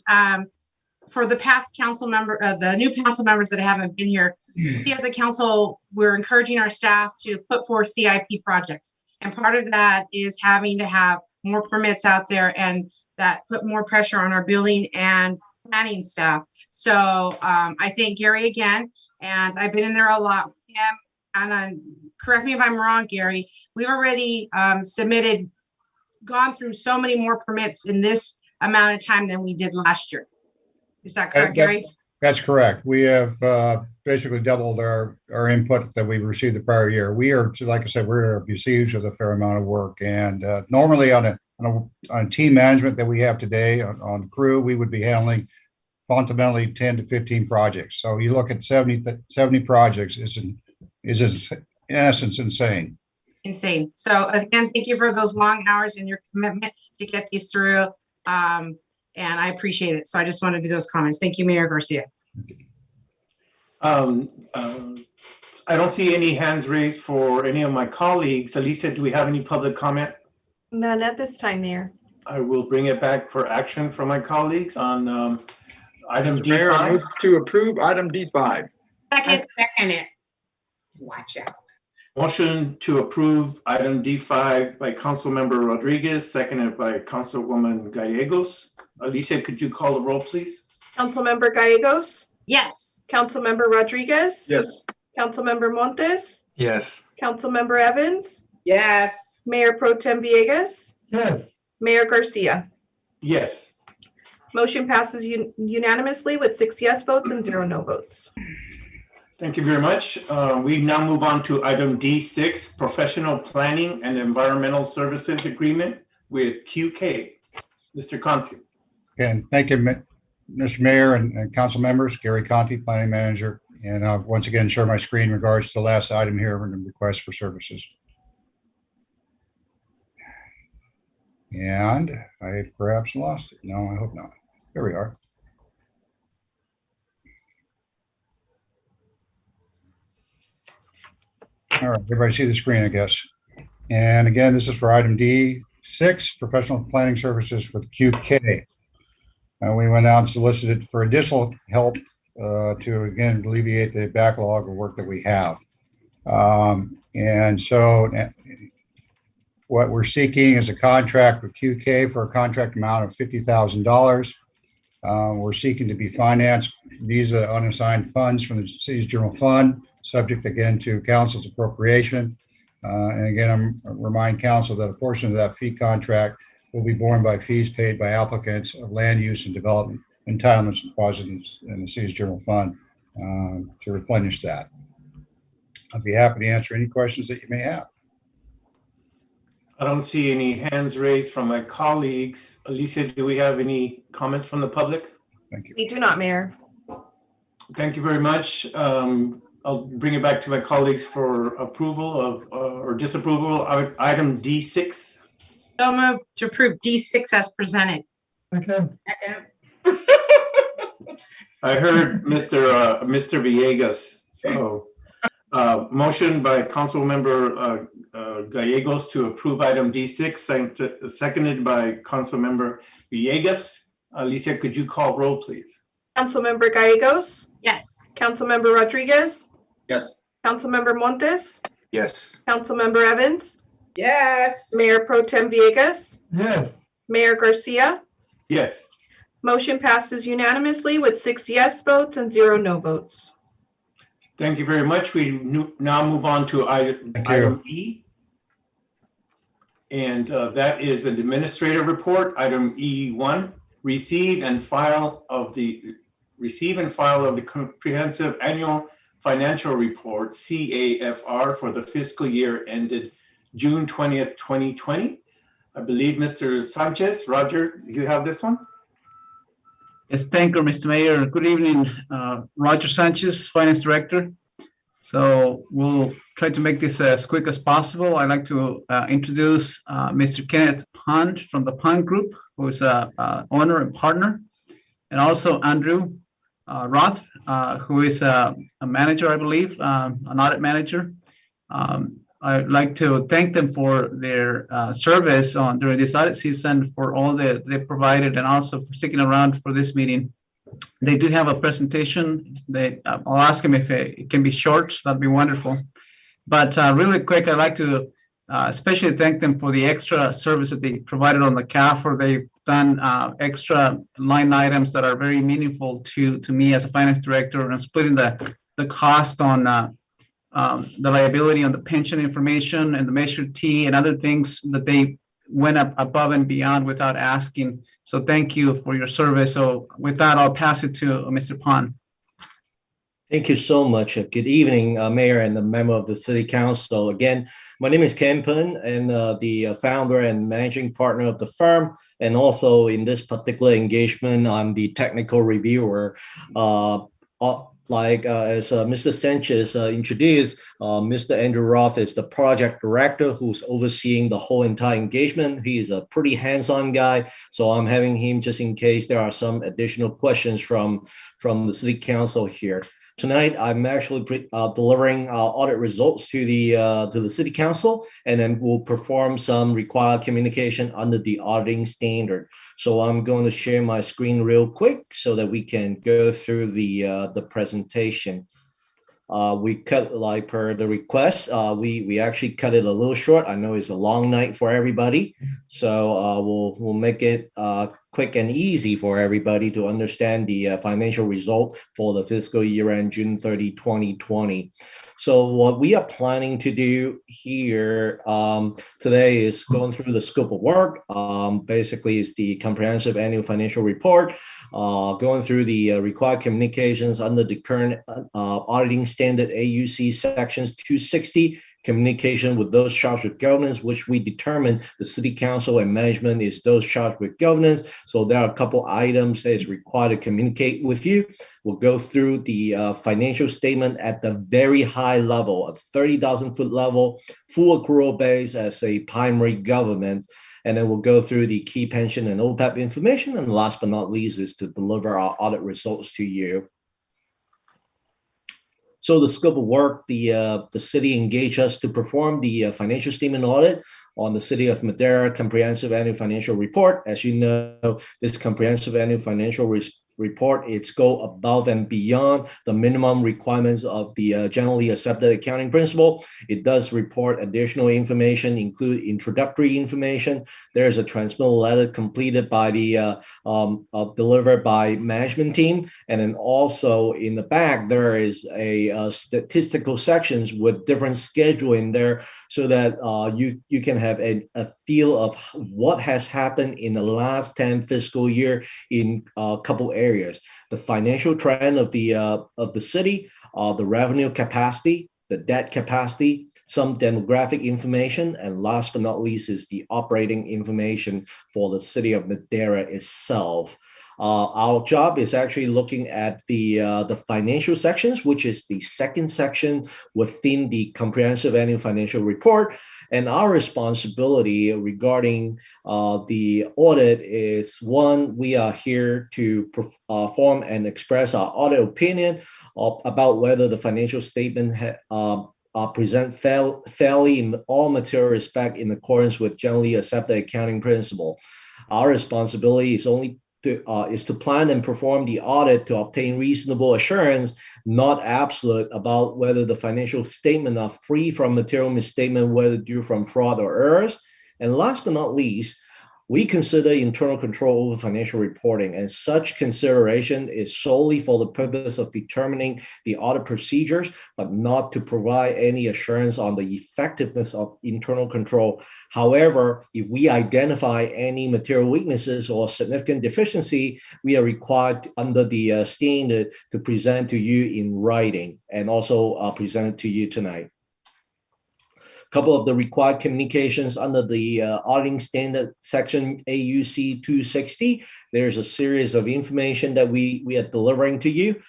for the past council member, the new council members that haven't been here. We as a council, we're encouraging our staff to put forth CIP projects. And part of that is having to have more permits out there, and that put more pressure on our building and planning staff. So I thank Gary again, and I've been in there a lot with him. And correct me if I'm wrong, Gary, we've already gone through so many more permits in this amount of time than we did last year. Is that correct, Gary? That's correct. We have basically doubled our input that we received the prior year. We are, like I said, we're besieged with a fair amount of work. And normally on a team management that we have today on the crew, we would be handling fundamentally 10 to 15 projects. So you look at 70 projects is in essence insane. Insane. So again, thank you for those long hours and your commitment to get these through. And I appreciate it. So I just want to do those comments. Thank you, Mayor Garcia. I don't see any hands raised for any of my colleagues. Alicia, do we have any public comment? None at this time, Mayor. I will bring it back for action from my colleagues on item Mr. Mayor, I D5. move to approve item D5. Second it. Watch out. Motion to approve item D5 by Councilmember Rodriguez, seconded by Councilwoman Gallegos. Alicia, could you call the roll, please? Councilmember Gallegos, Yes. Councilmember Rodriguez, Yes. Councilmember Montes, Yes. Councilmember Evans, Yes. Mayor Pro Tem Villegas, Yes. Mayor Garcia. Yes. Motion passes unanimously with 6 yes votes and 0 no votes. Thank you very much. We now move on to item D6, Professional Planning and Environmental Services Agreement with QK. Mr. Conti. And thank you, Mr. Mayor and council members. Gary Conti, Planning Manager. And I'll once again share my screen in regards to the last item here and the request for services. And I perhaps lost it. No, I hope not. Here we are. All right, everybody see the screen, I guess. And again, this is for item D6, professional planning services with QK. We went out and solicited for additional help to, again, alleviate the backlog of work that we have. And so what we're seeking is a contract with QK for a contract amount of $50,000. We're seeking to be financed via unassigned funds from the city's general fund, subject again to council's appropriation. And again, I'm remind council that a portion of that fee contract will be borne by fees paid by applicants of land use and development entitlements and deposits in the city's general fund to replenish that. I'd be happy to answer any questions that you may have. I don't see any hands raised from my colleagues. Alicia, do we have any comments from the public? Thank you. We do not, Mayor. Thank you very much. I'll bring it back to my colleagues for approval of or disapproval of item D6. So moved to approve D6 as presented. Okay. I heard Mr. Villegas. So motion by Council Member Gallegos to approve item D6, seconded by Council Member Villegas. Alicia, could you call roll, please? Councilmember Gallegos? Yes. Councilmember Rodriguez? Yes. Councilmember Montes? Yes. Councilmember Evans? Yes. Mayor Pro Tem Villegas? Yes. Mayor Garcia? Yes. Motion passes unanimously with 6 yes votes and 0 no votes. Thank you very much. We now move on to item E. And that is an administrative report, item E1, receive and file of the comprehensive annual financial report, CAFR, for the fiscal year ended June 20th, 2020. I believe Mr. Sanchez, Roger, you have this one? Yes, thank you, Mr. Mayor. Good evening, Roger Sanchez, Finance Director. So we'll try to make this as quick as possible. I'd like to introduce Mr. Kenneth Pond from the Pond Group, who is a owner and partner, and also Andrew Roth, who is a manager, I believe, an audit manager. I'd like to thank them for their service during this audit season, for all that they provided, and also for sticking around for this meeting. They do have a presentation. I'll ask them if it can be short. That'd be wonderful. But really quick, I'd like to especially thank them for the extra service that they provided on the CAFR. They've done extra line items that are very meaningful to me as a finance director, and splitting the cost on the liability on the pension information and the Measure T and other things that they went up above and beyond without asking. So thank you for your service. So with that, I'll pass it to Mr. Pond. Thank you so much. Good evening, Mayor and the member of the City Council. Again, my name is Ken Pun, and the founder and managing partner of the firm. And also in this particular engagement, I'm the technical reviewer. As Mr. Sanchez introduced, Mr. Andrew Roth is the project director who's overseeing the whole entire engagement. He is a pretty hands-on guy, so I'm having him just in case there are some additional questions from the City Council here. Tonight, I'm actually delivering audit results to the City Council, and then we'll perform some required communication under the auditing standard. So I'm going to share my screen real quick so that we can go through the presentation. We cut, like per the request, we actually cut it a little short. I know it's a long night for everybody, so we'll make it quick and easy for everybody to understand the financial result for the fiscal year end June 30, 2020. So what we are planning to do here today is going through the scope of work. Basically, it's the comprehensive annual financial report, going through the required communications under the current auditing standard AUC sections 260, communication with those charged with governance, which we determine the City Council and management is those charged with governance. So there are a couple items that is required to communicate with you. We'll go through the financial statement at the very high level, at 30,000 foot level, full accrual base as a primary government. And then we'll go through the key pension and OPEB information. And last but not least is to deliver our audit results to you. So the scope of work, the city engaged us to perform the financial statement audit on the City of Madera Comprehensive Annual Financial Report. As you know, this Comprehensive Annual Financial Report, it's go above and beyond the minimum requirements of the generally accepted accounting principle. It does report additional information, include introductory information. There's a transmittal letter completed by the delivered by management team, and then also in the back there is a statistical sections with different schedule in there, so that you can have a feel of what has happened in the last 10 fiscal year in a couple areas. The financial trend of the city, the revenue capacity, the debt capacity, some demographic information, and last but not least is the operating information for the City of Madera itself. Our job is actually looking at the financial sections, which is the second section within the Comprehensive Annual Financial Report. And our responsibility regarding the audit is, one, we are here to perform and express our audit opinion about whether the financial statement present fairly in all material respect in accordance with generally accepted accounting principle. Our responsibility is to plan and perform the audit to obtain reasonable assurance, not absolute, about whether the financial statement are free from material misstatement, whether due from fraud or errors. And last but not least, we consider internal control over financial reporting, and such consideration is solely for the purpose of determining the audit procedures, but not to provide any assurance on the effectiveness of internal control. However, if we identify any material weaknesses or significant deficiency, we are required under the standard to present to you in writing, and also present to you tonight. Couple of the required communications under the auditing standard section AUC 260. There's a series of information that we are delivering to you.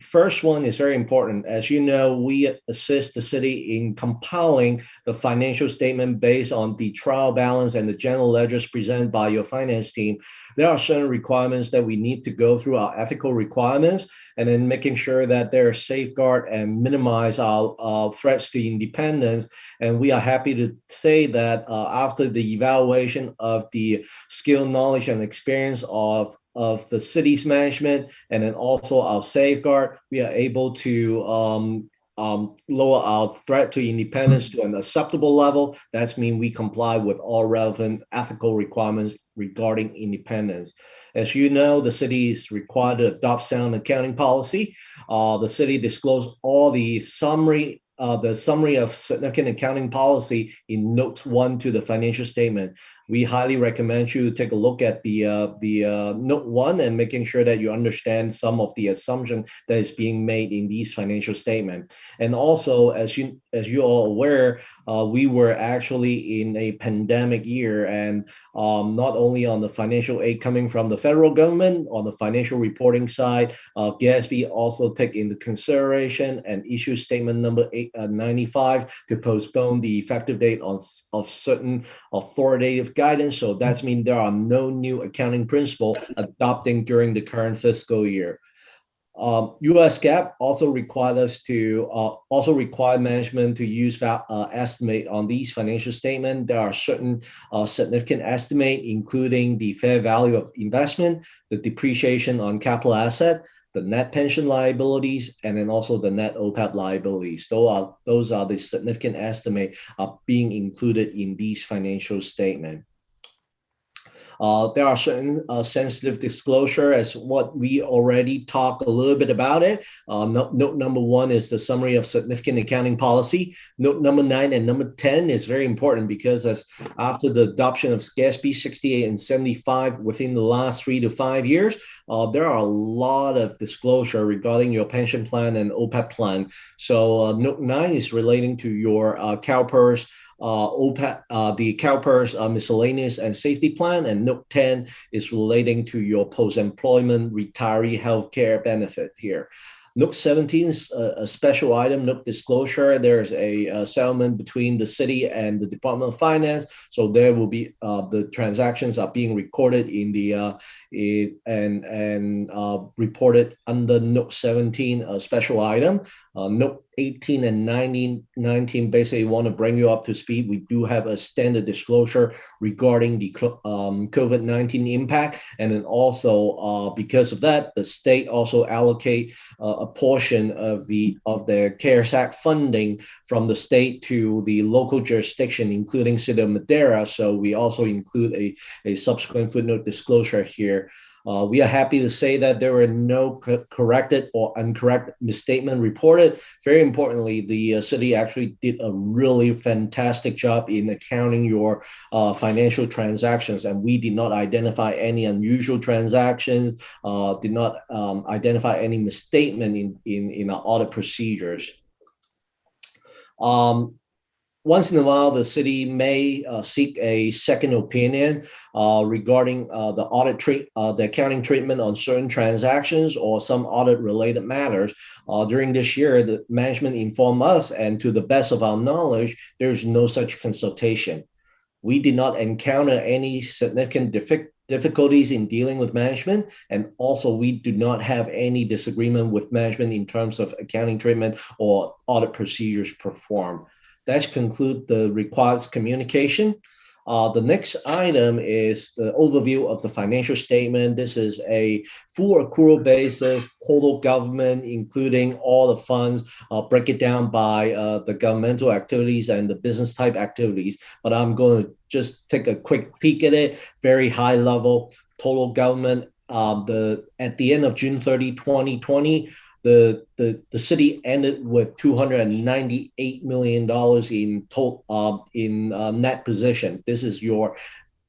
First one is very important. As you know, we assist the city in compiling the financial statement based on the trial balance and the general ledgers presented by your finance team. There are certain requirements that we need to go through, our ethical requirements, and then making sure that they're safeguard and minimize our threats to independence. And we are happy to say that after the evaluation of the skill, knowledge, and experience of the city's management, and then also our safeguard, we are able to lower our threat to independence to an acceptable level. That's mean we comply with all relevant ethical requirements regarding independence. As you know, the city is required to adopt sound accounting policy. The city disclosed all the summary of significant accounting policy in note 1 to the financial statement. We highly recommend you take a look at the note 1 and making sure that you understand some of the assumption that is being made in these financial statements. And also, as you all aware, we were actually in a pandemic year, and not only on the financial aid coming from the federal government, on the financial reporting side, GASB also take into consideration and issue statement number 95 to postpone the effective date of certain authoritative guidance. So that's mean there are no new accounting principle adopting during the current fiscal year. US GAAP also required us to require management to use estimate on these financial statements. There are certain significant estimate, including the fair value of investment, the depreciation on capital asset, the net pension liabilities, and then also the net OPEB liabilities. Those are the significant estimate being included in these financial statements. There are certain sensitive disclosure, as what we already talked a little bit about it. Note number 1 is the summary of significant accounting policy. Note number 9 and number 10 is very important because after the adoption of GASB 68 and 75 within the last 3 to 5 years, there are a lot of disclosure regarding your pension plan and OPEB plan. So note 9 is relating to your CalPERS, OPEB, the CalPERS miscellaneous and safety plan, and note 10 is relating to your post-employment retiree healthcare benefit here. Note 17 is a special item, note disclosure. There's a settlement between the city and the Department of Finance. So there will be the transactions are being recorded in the reported under note 17, a special item. Note 18 and 19 basically want to bring you up to speed. We do have a standard disclosure regarding the COVID-19 impact. And then also because of that, the state also allocate a portion of their CARES Act funding from the state to the local jurisdiction, including City of Madera. So we also include a subsequent footnote disclosure here. We are happy to say that there were no corrected or incorrect misstatement reported. Very importantly, the city actually did a really fantastic job in accounting your financial transactions, and we did not identify any unusual transactions, did not identify any misstatement in our audit procedures. Once in a while, the city may seek a second opinion regarding the accounting treatment on certain transactions or some audit-related matters. During this year, the management informed us, and to the best of our knowledge, there's no such consultation. We did not encounter any significant difficulties in dealing with management, and also we do not have any disagreement with management in terms of accounting treatment or audit procedures performed. That concludes the required communication. The next item is the overview of the financial statement. This is a full accrual basis, total government, including all the funds, break it down by the governmental activities and the business type activities. But I'm going to just take a quick peek at it, very high level, total government. At the end of June 30, 2020, the city ended with $298 million in net position. This is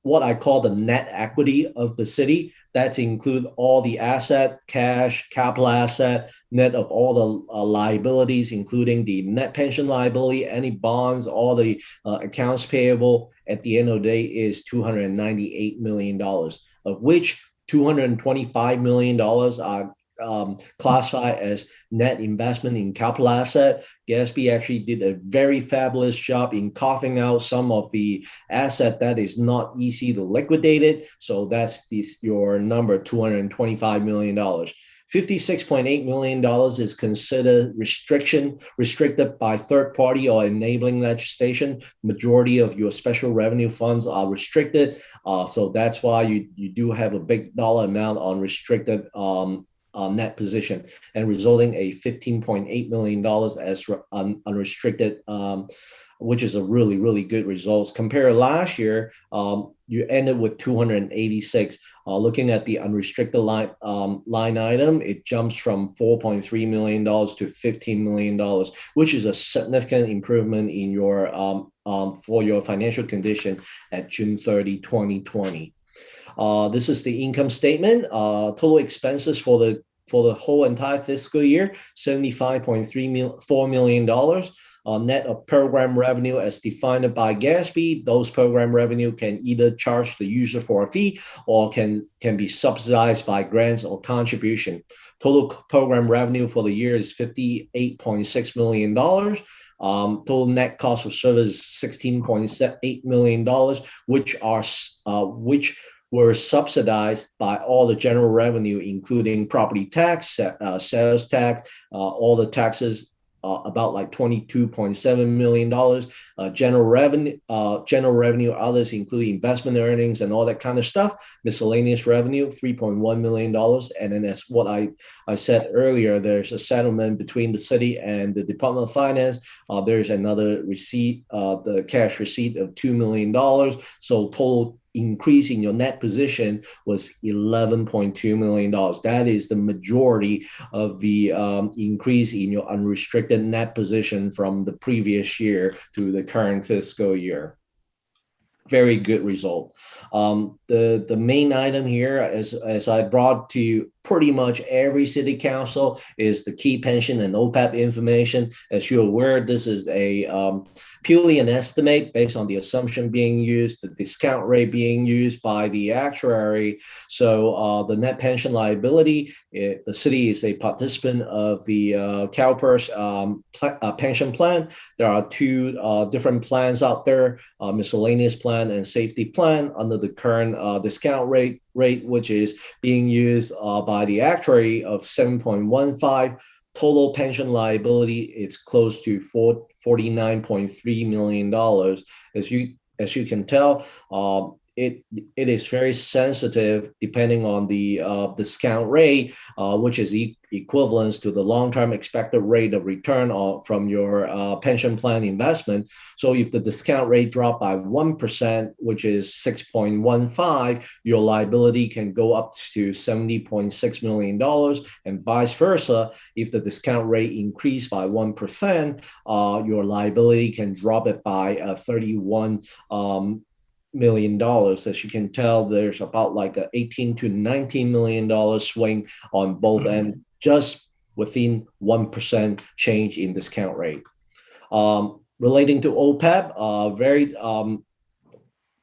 what I call the net equity of the city. That includes all the asset, cash, capital asset, net of all the liabilities, including the net pension liability, any bonds, all the accounts payable. At the end of the day is $298 million, of which $225 million are classified as net investment in capital asset. GASB actually did a very fabulous job in carving out some of the asset that is not easy to liquidate it. So that's your number, $225 million. $56.8 million is considered restricted by third party or enabling legislation. Majority of your special revenue funds are restricted. So that's why you do have a big dollar amount on restricted net position, and resulting a $15.8 million as unrestricted, which is a really, really good results. Compared to last year, you ended with 286. Looking at the unrestricted line item, it jumps from $4.3 million to $15 million, which is a significant improvement in your for your financial condition at June 30, 2020. This is the income statement. Total expenses for the whole entire fiscal year, $75.4 million. Net of program revenue as defined by GASB. Those program revenue can either charge the user for a fee or can be subsidized by grants or contribution. Total program revenue for the year is $58.6 million. Total net cost of service is $16.8 million, which were subsidized by all the general revenue, including property tax, sales tax, all the taxes, about like $22.7 million. General revenue, others including investment earnings and all that kind of stuff. Miscellaneous revenue, $3.1 million. And then as what I said earlier, there's a settlement between the city and the Department of Finance. There's another receipt, the cash receipt of $2 million. So total increase in your net position was $11.2 million. That is the majority of the increase in your unrestricted net position from the previous year to the current fiscal year. Very good result. The main item here, as I brought to pretty much every city council, is the key pension and OPEB information. As you're aware, this is a purely an estimate based on the assumption being used, the discount rate being used by the actuary. So the net pension liability, the city is a participant of the CalPERS pension plan. There are two different plans out there, miscellaneous plan and safety plan. Under the current discount rate, which is being used by the actuary of 7.15, total pension liability, it's close to $49.3 million. As you can tell, it is very sensitive depending on the discount rate, which is equivalent to the long-term expected rate of return from your pension plan investment. So if the discount rate dropped by 1%, which is 6.15, your liability can go up to $70.6 million, and vice versa. If the discount rate increased by 1%, your liability can drop it by $31 million. As you can tell, there's about like a $18 to $19 million swing on both ends, just within 1% change in discount rate. Relating to OPEB,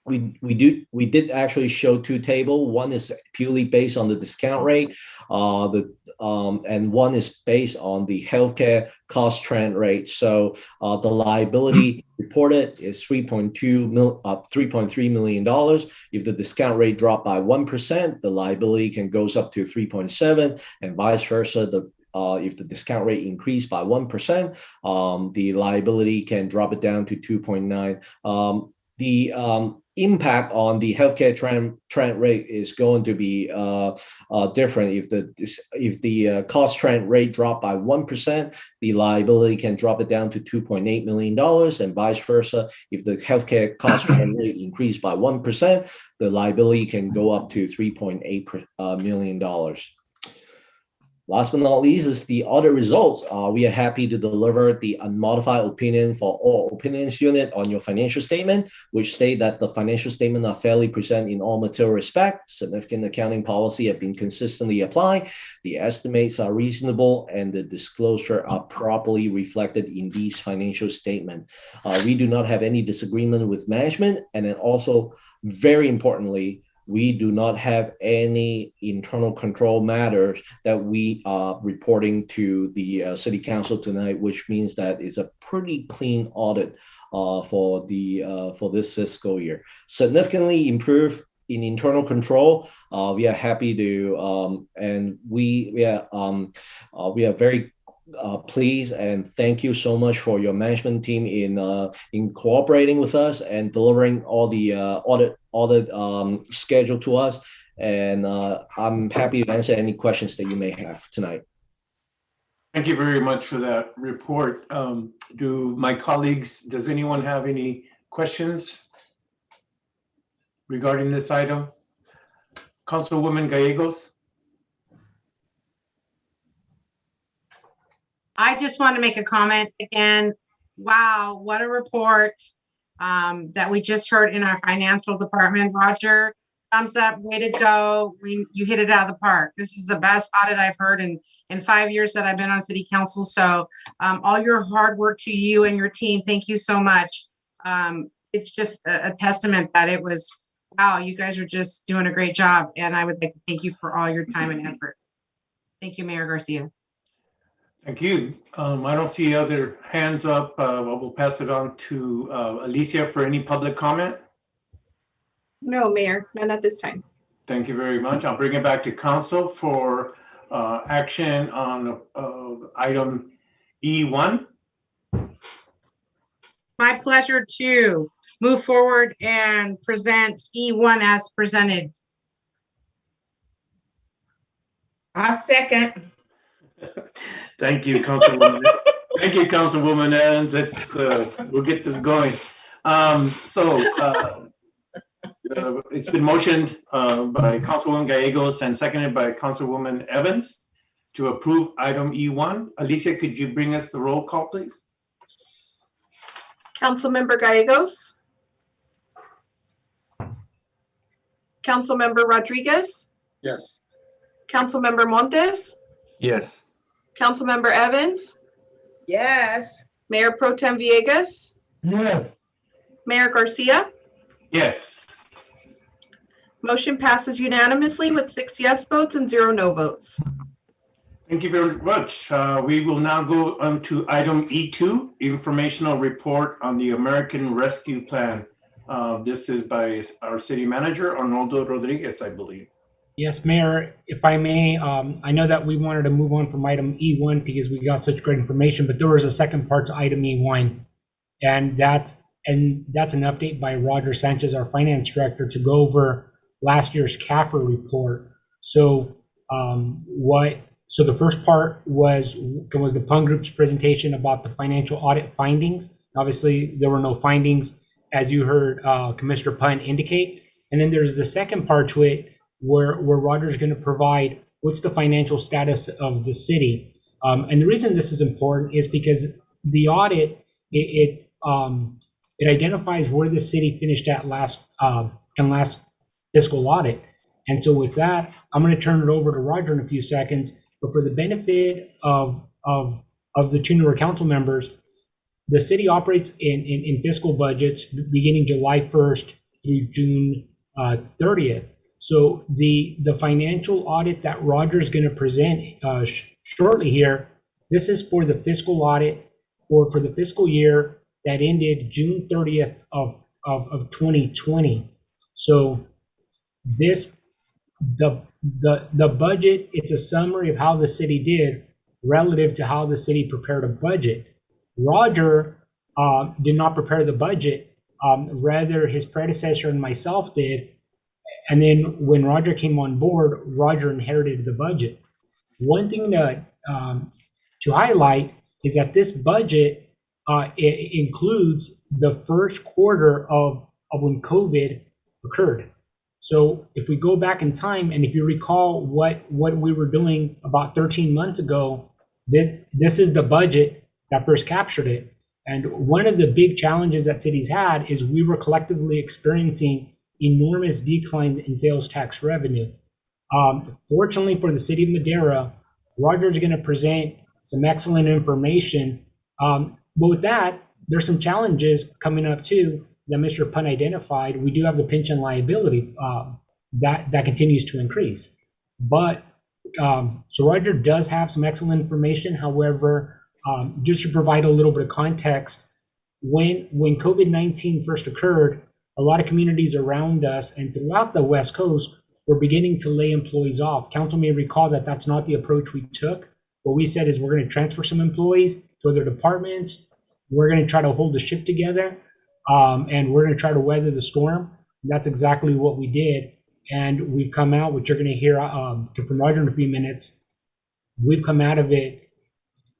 we did actually show two tables. One is purely based on the discount rate, and one is based on the healthcare cost trend rate. So the liability reported is $3.3 million. If the discount rate dropped by 1%, the liability can goes up to 3.7, and vice versa. If the discount rate increased by 1%, the liability can drop it down to 2.9. The impact on the healthcare trend rate is going to be different. If the cost trend rate dropped by 1%, the liability can drop it down to $2.8 million, and vice versa. If the healthcare cost trend rate increased by 1%, the liability can go up to $3.8 million. Last but not least is the audit results. We are happy to deliver the unmodified opinion for all opinions unit on your financial statement, which state that the financial statement are fairly presented in all material respects. Significant accounting policy have been consistently applied. The estimates are reasonable, and the disclosure are properly reflected in these financial statements. We do not have any disagreement with management, and then also, very importantly, we do not have any internal control matters that we are reporting to the City Council tonight, which means that it's a pretty clean audit for this fiscal year. Significantly improved in internal control. We are happy to, and we are very pleased, and thank you so much for your management team in cooperating with us and delivering all the audit schedule to us. And I'm happy to answer any questions that you may have tonight. Thank you very much for that report. Does anyone have any questions regarding this item? Councilwoman Gallegos? I just want to make a comment again. Wow, what a report that we just heard in our financial department. Roger, thumbs up, way to go. You hit it out of the park. This is the best audit I've heard in 5 years that I've been on City Council. So all your hard work to you and your team, thank you so much. It's just a testament that it was, wow, you guys are just doing a great job. And I would like to thank you for all your time and effort. Thank you, Mayor Garcia. Thank you. I don't see other hands up. We'll pass it on to Alicia for any public comment. No, Mayor, none at this time. Thank you very much. I'll bring it back to council for action on item E1. My pleasure to move forward and present E1 as presented. I second. Thank you, Councilwoman. Thank you, Councilwoman Evans. We'll get this going. It's been motioned by Councilwoman Gallegos and seconded by Councilwoman Evans to approve item E1. Alicia, could you bring us the roll call, please? Councilmember Gallegos. Councilmember Rodriguez. Yes. Councilmember Montes. Yes. Councilmember Evans. Yes. Mayor Pro Tem Villegas. Yes. Mayor Garcia. Yes. Motion passes unanimously with 6 yes votes and 0 no votes. Thank you very much. We will now go on to item E2, informational report on the American Rescue Plan. This is by our city manager, Arnoldo Rodriguez, I believe. Yes, Mayor, if I may, I know that we wanted to move on from item E1 because we got such great information, but there was a second part to item E1, and that's an update by Roger Sanchez, our finance director, to go over last year's CAFR report. So so the first part was the PUN Group's presentation about the financial audit findings. Obviously, there were no findings, as you heard Commissioner PUN indicate. And then there's the second part to it where Roger's going to provide what's the financial status of the city. And the reason this is important is because the audit, it identifies where the city finished at last fiscal audit. And so with that, I'm going to turn it over to Roger in a few seconds. But for the benefit of the two newer council members, the city operates in fiscal budgets beginning July 1st through June 30th. So the financial audit that Roger is going to present shortly here, this is for the fiscal audit or for the fiscal year that ended June 30th of 2020. So the budget, it's a summary of how the city did relative to how the city prepared a budget. Roger did not prepare the budget, rather his predecessor and myself did. And then when Roger came on board, Roger inherited the budget. One thing to highlight is that this budget it includes the first quarter of when COVID occurred. So if we go back in time, and if you recall what we were doing about 13 months ago, this is the budget that first captured it. And one of the big challenges that cities had is we were collectively experiencing enormous decline in sales tax revenue. Fortunately for the city of Madera, Roger is going to present some excellent information. But with that, there's some challenges coming up too that Mr. Pun identified. We do have the pension liability that continues to increase. But so Roger does have some excellent information. However, just to provide a little bit of context, when COVID-19 first occurred, a lot of communities around us and throughout the West Coast were beginning to lay employees off. Council may recall that that's not the approach we took. What we said is we're going to transfer some employees to other departments. We're going to try to hold the ship together, and we're going to try to weather the storm. And that's exactly what we did. And we've come out, which you're going to hear from Roger in a few minutes. We've come out of it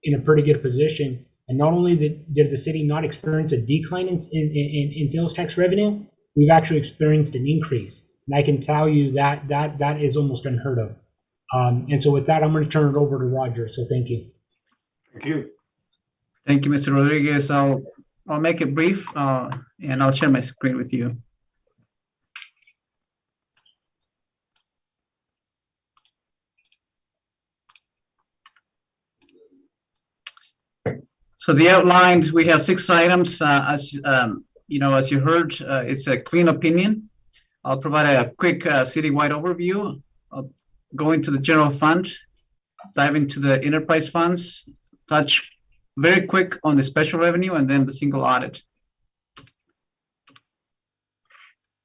in a pretty good position. And not only did the city not experience a decline in sales tax revenue, we've actually experienced an increase. And I can tell you that is almost unheard of. And so with that, I'm going to turn it over to Roger. So thank you. Thank you. Thank you, Mr. Rodriguez. I'll make it brief, and I'll share my screen with you. So the outline, we have 6 items. As you heard, it's a clean opinion. I'll provide a quick citywide overview. I'll go into the general fund, dive into the enterprise funds, touch very quick on the special revenue, and then the single audit.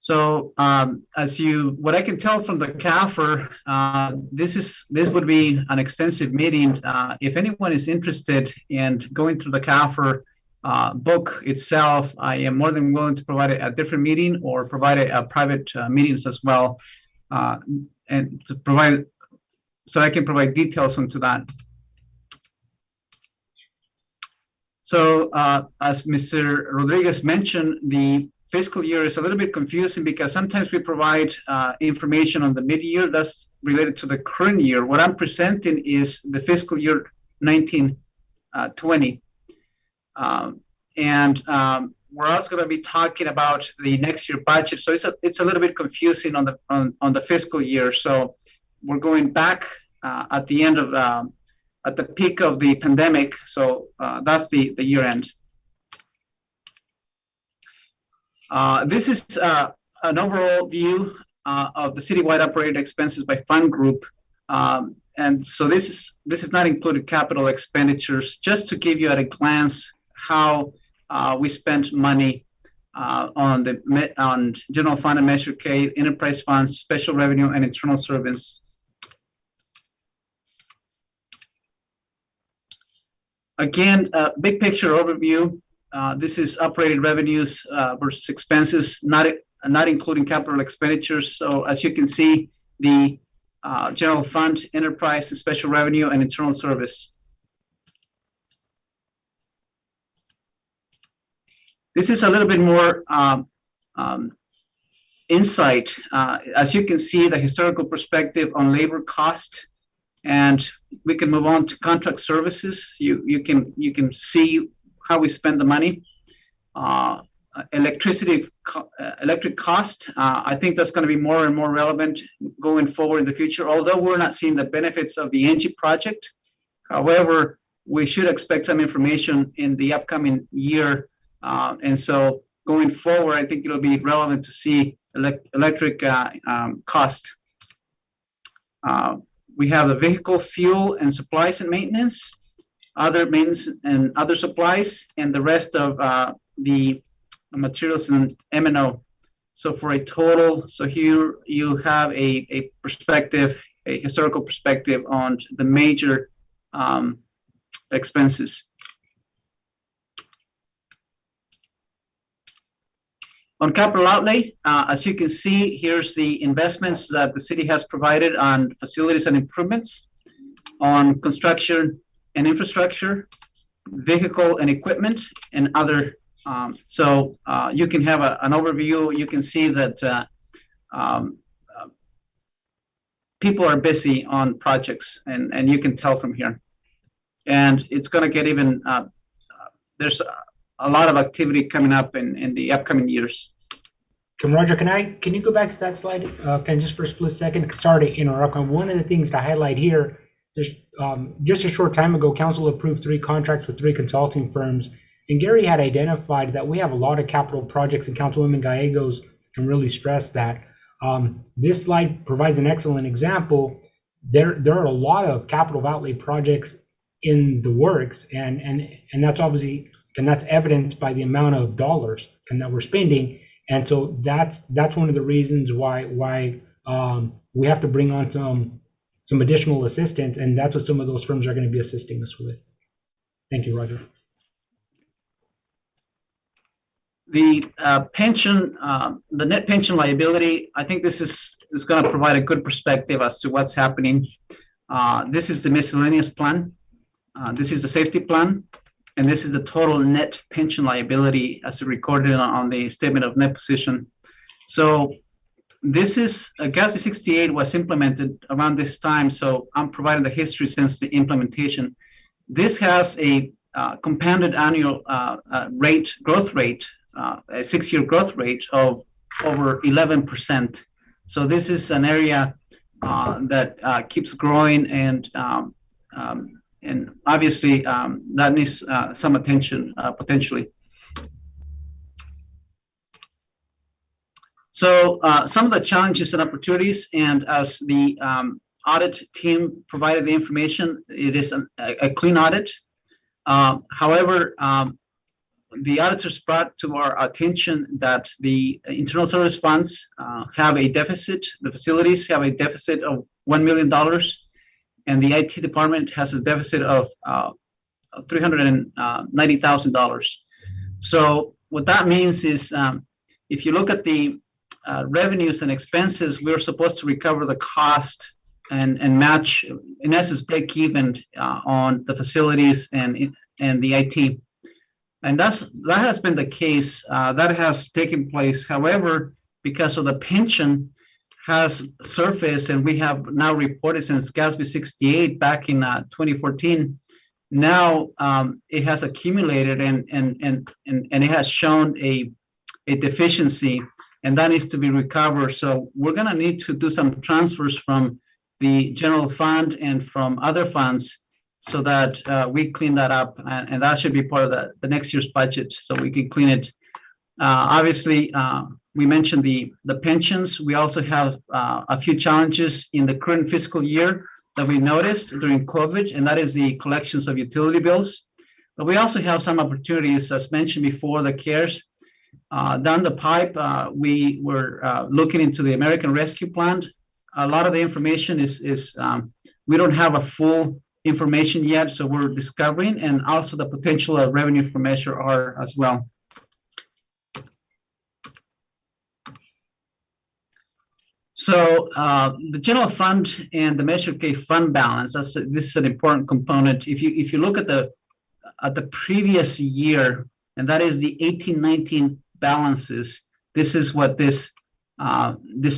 So what I can tell from the CAFR, this would be an extensive meeting. If anyone is interested in going through the CAFR book itself, I am more than willing to provide it a different meeting or provide it at private meetings as well, and to provide, so I can provide details onto that. So as Mr. Rodriguez mentioned, the fiscal year is a little bit confusing because sometimes we provide information on the mid-year that's related to the current year. What I'm presenting is the fiscal year 1920. We're also going to be talking about the next year budget. So it's a little bit confusing on the fiscal year. So we're going back at the end of at the peak of the pandemic. So that's the year end. This is an overall view of the citywide operating expenses by fund group. And so this is not included capital expenditures, just to give you at a glance how we spent money on general fund and Measure K, enterprise funds, special revenue, and internal service. Again, big picture overview. This is operating revenues versus expenses, not including capital expenditures. So as you can see, the general fund, enterprise, and special revenue, and internal service. This is a little bit more insight. As you can see, the historical perspective on labor cost, and we can move on to contract services. You can see how we spend the money. Electric cost. I think that's going to be more and more relevant going forward in the future. Although we're not seeing the benefits of the ENGIE project, however, we should expect some information in the upcoming year. And so going forward, I think it'll be relevant to see electric cost. We have the vehicle, fuel, and supplies and maintenance, other maintenance and other supplies, and the rest of the materials and M&O. So for a total, so here you have a perspective, a historical perspective on the major expenses. On capital outlay, as you can see, here's the investments that the city has provided on facilities and improvements, on construction and infrastructure, vehicle and equipment, and other. So you can have an overview. You can see that people are busy on projects, and you can tell from here. And it's going to get even, there's a lot of activity coming up in the upcoming years. Roger, can you go back to that slide? Can just for a split second? Sorry to interrupt. One of the things to highlight here, there's just a short time ago, council approved 3 contracts with 3 consulting firms, and Gary had identified that we have a lot of capital projects, and Councilwoman Gallegos can really stress that. This slide provides an excellent example. There are a lot of capital outlay projects in the works, and that's obviously, and that's evidenced by the amount of dollars that we're spending. And so that's one of the reasons why we have to bring on some additional assistance, and that's what some of those firms are going to be assisting us with. Thank you, Roger. The pension, the net pension liability, I think this is going to provide a good perspective as to what's happening. This is the miscellaneous plan. This is the safety plan. And this is the total net pension liability as recorded on the statement of net position. So this is, GASB 68 was implemented around this time, so I'm providing the history since the implementation. This has a compounded annual growth rate, a 6-year growth rate of over 11%. So this is an area that keeps growing, and obviously that needs some attention potentially. So some of the challenges and opportunities, and as the audit team provided the information, it is a clean audit. However, the auditors brought to our attention that the internal service funds have a deficit. The facilities have a deficit of $1 million. And the IT department has a deficit of $390,000. So what that means is, if you look at the revenues and expenses, we're supposed to recover the cost and match, in essence, break even on the facilities and the IT. And that has been the case. That has taken place. However, because of the pension has surfaced, and we have now reported since GASB 68 back in 2014. Now it has accumulated and it has shown a deficiency, and that needs to be recovered. So we're going to need to do some transfers from the general fund and from other funds so that we clean that up, and that should be part of the next year's budget, so we can clean it. Obviously, we mentioned the pensions. We also have a few challenges in the current fiscal year that we noticed during COVID, and that is the collections of utility bills. But we also have some opportunities, as mentioned before, the CARES. Down the pipe, we were looking into the American Rescue Plan. A lot of the information is we don't have a full information yet, so we're discovering, and also the potential of revenue for Measure R as well. So the general fund and the Measure K fund balance, this is an important component. If you look at the previous year, and that is the 18-19 balances, this is what this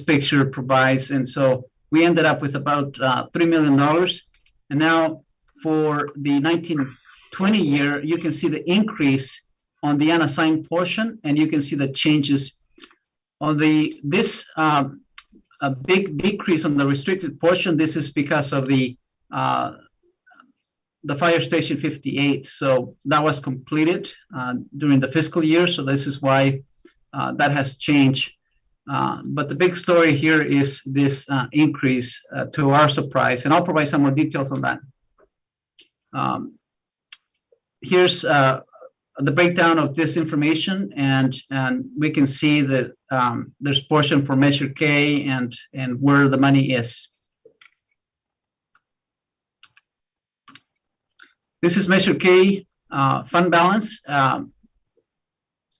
picture provides. And so we ended up with about $3 million. And now for the 19-20 year, you can see the increase on the unassigned portion, and you can see the changes on a big decrease on the restricted portion. This is because of the Fire Station 58. So that was completed during the fiscal year. So this is why that has changed. But the big story here is this increase to our surprise, and I'll provide some more details on that. Here's the breakdown of this information, and we can see that there's portion for Measure K and where the money is. This is Measure K fund balance.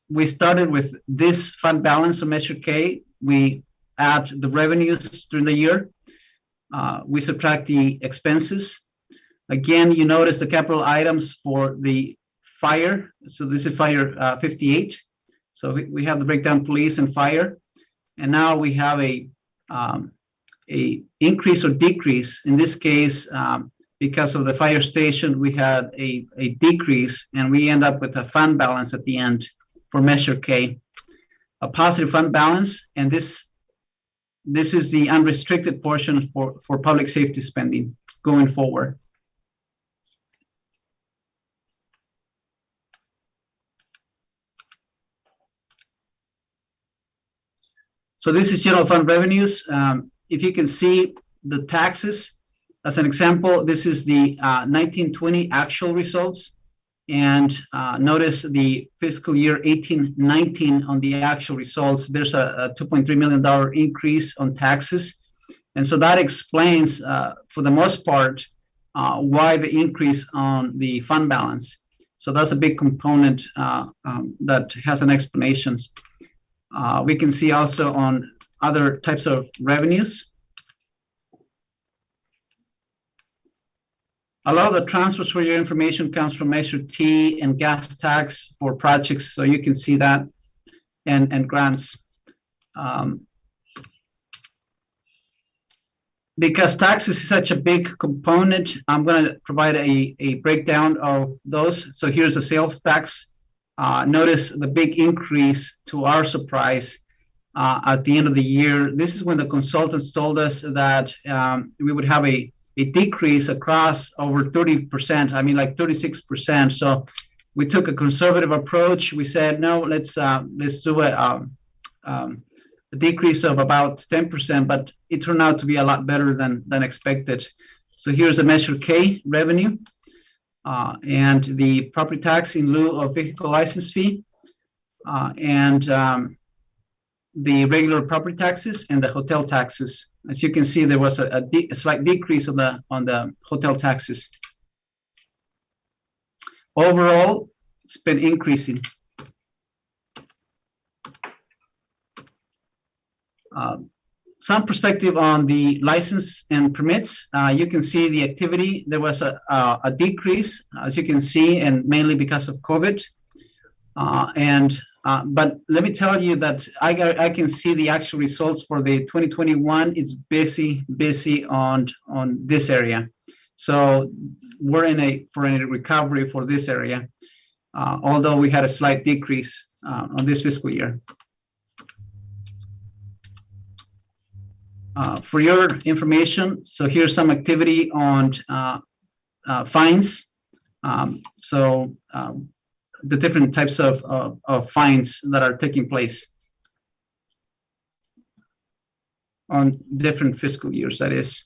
We started with this fund balance of Measure K. We add the revenues during the year. We subtract the expenses. Again, you notice the capital items for the fire. So this is Fire 58. So we have the breakdown police and fire. And now we have a increase or decrease. In this case, because of the fire station, we had a decrease, and we end up with a fund balance at the end for Measure K, a positive fund balance. And this is the unrestricted portion for public safety spending going forward. So this is general fund revenues. If you can see the taxes, as an example, this is the 19-20 actual results. And notice the fiscal year 18-19 on the actual results, there's a $2.3 million increase on taxes. And so that explains, for the most part, why the increase on the fund balance. So that's a big component that has an explanation. We can see also on other types of revenues. A lot of the transfers for your information comes from Measure T and gas tax for projects, so you can see that, and grants. Because taxes is such a big component, I'm going to provide a breakdown of those. So here's the sales tax. Notice the big increase to our surprise at the end of the year. This is when the consultants told us that we would have a decrease across over 30%, I mean like 36%. So we took a conservative approach. We said, no, let's do a decrease of about 10%, but it turned out to be a lot better than expected. So here's the Measure K revenue and the property tax in lieu of vehicle license fee, and the regular property taxes and the hotel taxes. As you can see, there was a slight decrease on the hotel taxes. Overall, it's been increasing. Some perspective on the license and permits. You can see the activity. There was a decrease, as you can see, and mainly because of COVID. But let me tell you that I can see the actual results for the 2021. It's busy on this area. So we're for a recovery for this area, although we had a slight decrease on this fiscal year. For your information, so here's some activity on fines. The different types of fines that are taking place on different fiscal years, that is.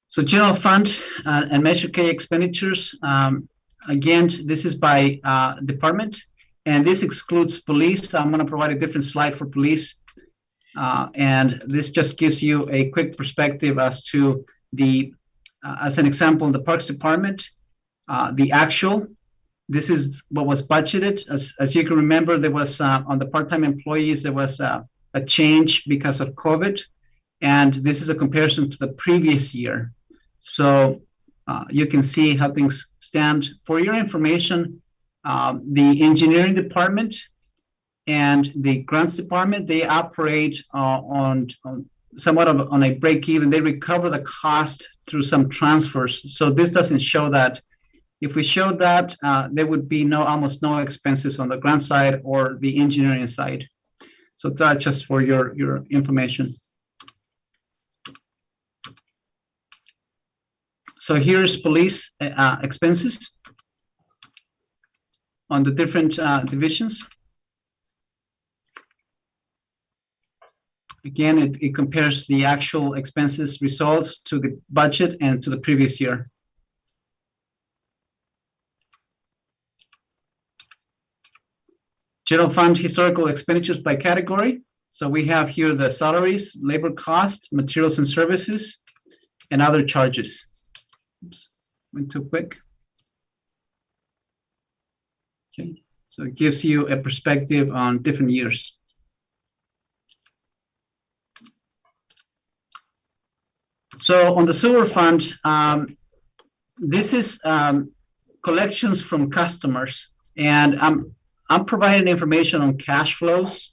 So general fund and Measure K expenditures, Again, this is by department, and this excludes police. So I'm going to provide a different slide for police. And this just gives you a quick perspective as to the, as an example, in the Parks Department, the actual, this is what was budgeted. As you can remember, there was, on the part-time employees, there was a change because of COVID. And this is a comparison to the previous year. So you can see how things stand. For your information, the engineering department and the grants department, they operate on somewhat on a break even. They recover the cost through some transfers. So this doesn't show that. If we showed that, there would be almost no expenses on the grant side or the engineering side. So that's just for your information. So here's police expenses on the different divisions. Again, it compares the actual expenses results to the budget and to the previous year. General fund historical expenditures by category. So we have here the salaries, labor cost, materials and services, and other charges. Oops, went too quick. Okay, so it gives you a perspective on different years. So on the sewer fund, this is collections from customers, and I'm providing information on cash flows,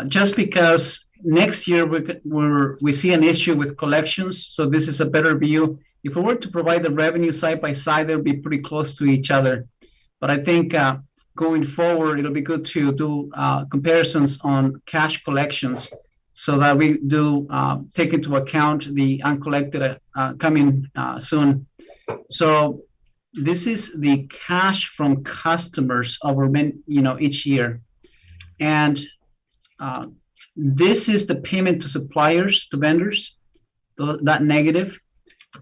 just because next year we see an issue with collections. So this is a better view. If we were to provide the revenue side by side, they'll be pretty close to each other. But I think going forward, it'll be good to do comparisons on cash collections so that we do take into account the uncollected coming soon. So this is the cash from customers over each year. And this is the payment to suppliers, to vendors, that negative.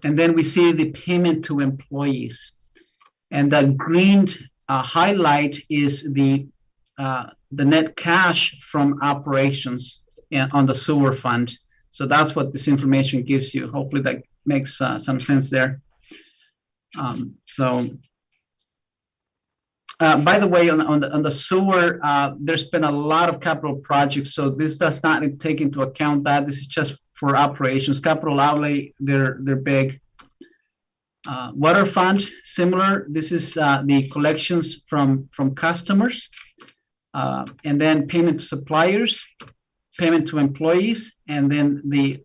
And then we see the payment to employees. And that green highlight is the net cash from operations on the sewer fund. So that's what this information gives you. Hopefully that makes some sense there. By the way, on the sewer, there's been a lot of capital projects. So this does not take into account that. This is just for operations. Capital outlay, they're big. Water fund, similar. This is the collections from customers, and then payment to suppliers, payment to employees, and then the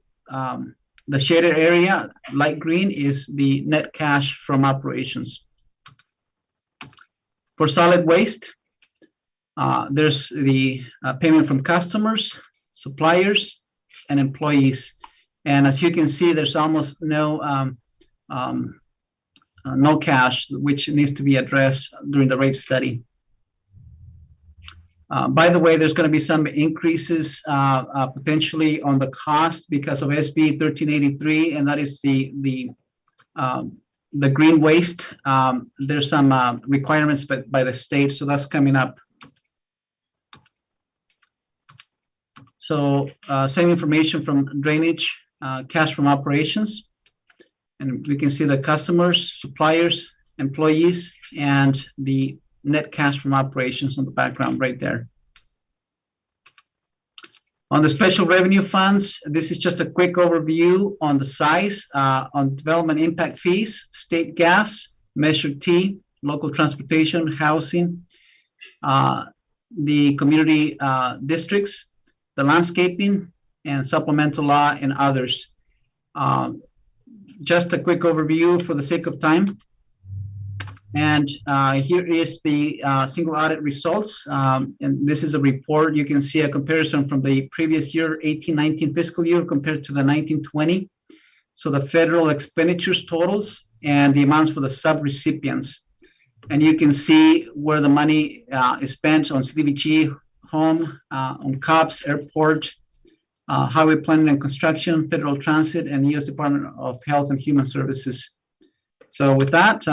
shaded area, light green, is the net cash from operations. For solid waste, there's the payment from customers, suppliers, and employees. And as you can see, there's almost no cash, which needs to be addressed during the rate study. By the way, there's going to be some increases potentially on the cost because of SB 1383, and that is the green waste. There's some requirements by the state, so that's coming up. So same information from drainage, cash from operations. And we can see the customers, suppliers, employees, and the net cash from operations on the background right there. On the special revenue funds, this is just a quick overview on the size, on development impact fees, state gas, Measure T, local transportation, housing, the community districts, the landscaping, and supplemental law, and others. Just a quick overview for the sake of time. And here is the single audit results. And this is a report. You can see a comparison from the previous year, 18-19 fiscal year compared to the 19-20. So the federal expenditures totals and the amounts for the sub-recipients. And you can see where the money is spent on CDBG, home, on COPS, airport, highway planning and construction, federal transit, and U.S. Department of Health and Human Services. So with that,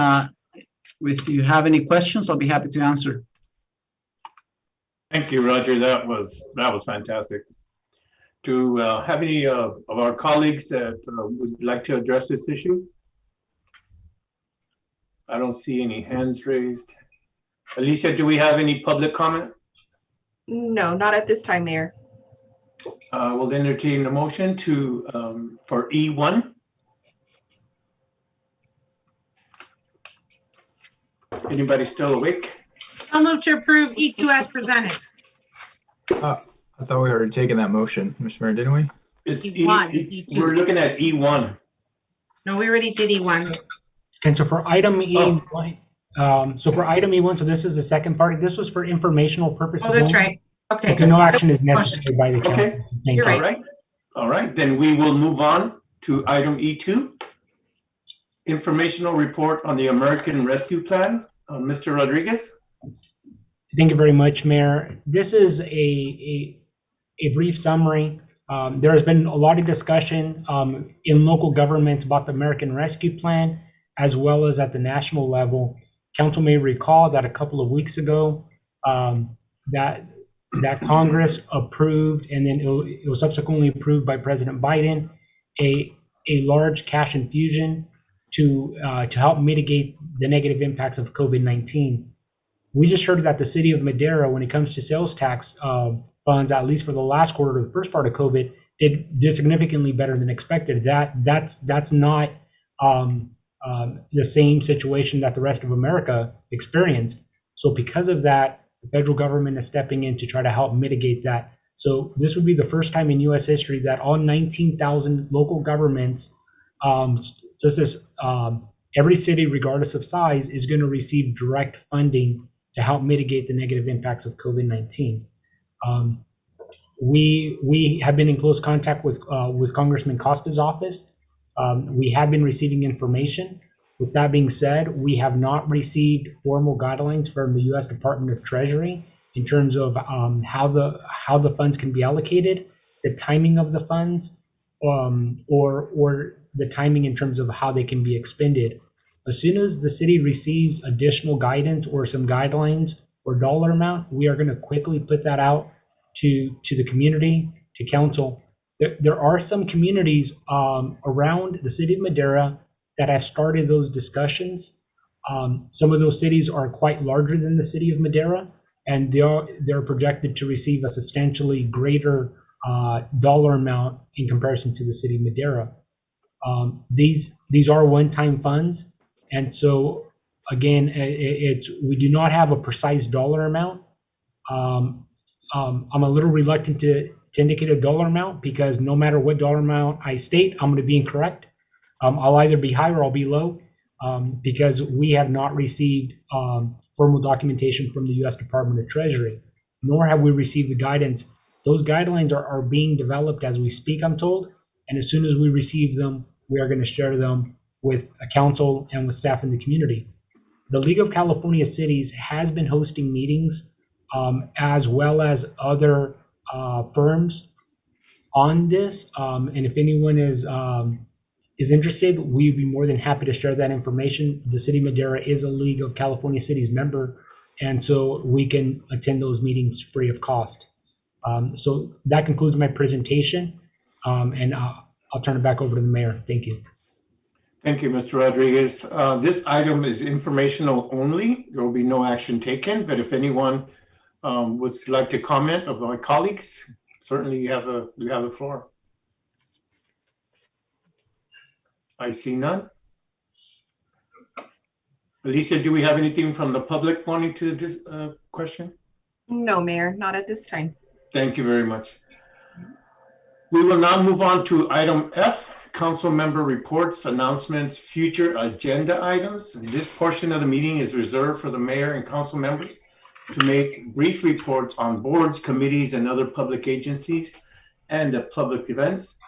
If you have any questions, I'll be happy to answer. Thank you, Roger. That was fantastic. Do have any of our colleagues that would like to address this issue? I don't see any hands raised. Alicia, do we have any public comment? No, not at this time, Mayor. We'll entertain a motion to for E1. Anybody still awake? I'll move to approve E2 as presented. I thought we already taken that motion, Mr. Mayor, didn't we? It's E1 is E2. We're looking at E1. No, we already did E1. And so for item E1, for item E1, so this is the second part. This was for informational purposes. Oh, that's only. right. Okay. No action is necessary by the council. Okay. You're right. All right. Then we will move on to item E2. Informational report on the American Rescue Plan. Mr. Rodriguez. Thank you very much, Mayor. This is a brief summary. There has been a lot of discussion in local government about the American Rescue Plan, as well as at the national level. Council may recall that a couple of weeks ago, that Congress approved, and then it was subsequently approved by President Biden, a large cash infusion to help mitigate the negative impacts of COVID-19. We just heard that the city of Madera, when it comes to sales tax funds, at least for the last quarter of the first part of COVID, did significantly better than expected. That's not the same situation that the rest of America experienced. So because of that, the federal government is stepping in to try to help mitigate that. So this would be the first time in U.S. history that all 19,000 local governments, just as every city, regardless of size, is going to receive direct funding to help mitigate the negative impacts of COVID-19. We have been in close contact with Congressman Costa's office. We have been receiving information. With that being said, we have not received formal guidelines from the U.S. Department of Treasury in terms of how the funds can be allocated, the timing of the funds, or the timing in terms of how they can be expended. As soon as the city receives additional guidance or some guidelines or dollar amount, we are going to quickly put that out to the community, to council. There are some communities around the city of Madera that have started those discussions. Some of those cities are quite larger than the city of Madera, and they're projected to receive a substantially greater dollar amount in comparison to the city of Madera. These are one-time funds, and so again, we do not have a precise dollar amount. I'm a little reluctant to indicate a dollar amount because no matter what dollar amount I state, I'm going to be incorrect. I'll either be high or I'll be low because we have not received formal documentation from the U.S. Department of Treasury, nor have we received the guidance. Those guidelines are being developed as we speak, I'm told, and as soon as we receive them, we are going to share them with a council and with staff in the community. The League of California Cities has been hosting meetings as well as other firms on this, and if anyone is interested, we'd be more than happy to share that information. The city of Madera is a League of California Cities member, and so we can attend those meetings free of cost. So that concludes my presentation, and I'll turn it back over to the mayor. Thank you. Thank you, Mr. Rodriguez. This item is informational only. There will be no action taken, but if anyone would like to comment of my colleagues, certainly you have the floor. I see none. Alicia, do we have anything from the public wanting to question? No, Mayor, not at this time. Thank you very much. We will now move on to item F, council member reports, announcements, future agenda items. This portion of the meeting is reserved for the mayor and council members to make brief reports on boards, committees, and other public agencies and public events.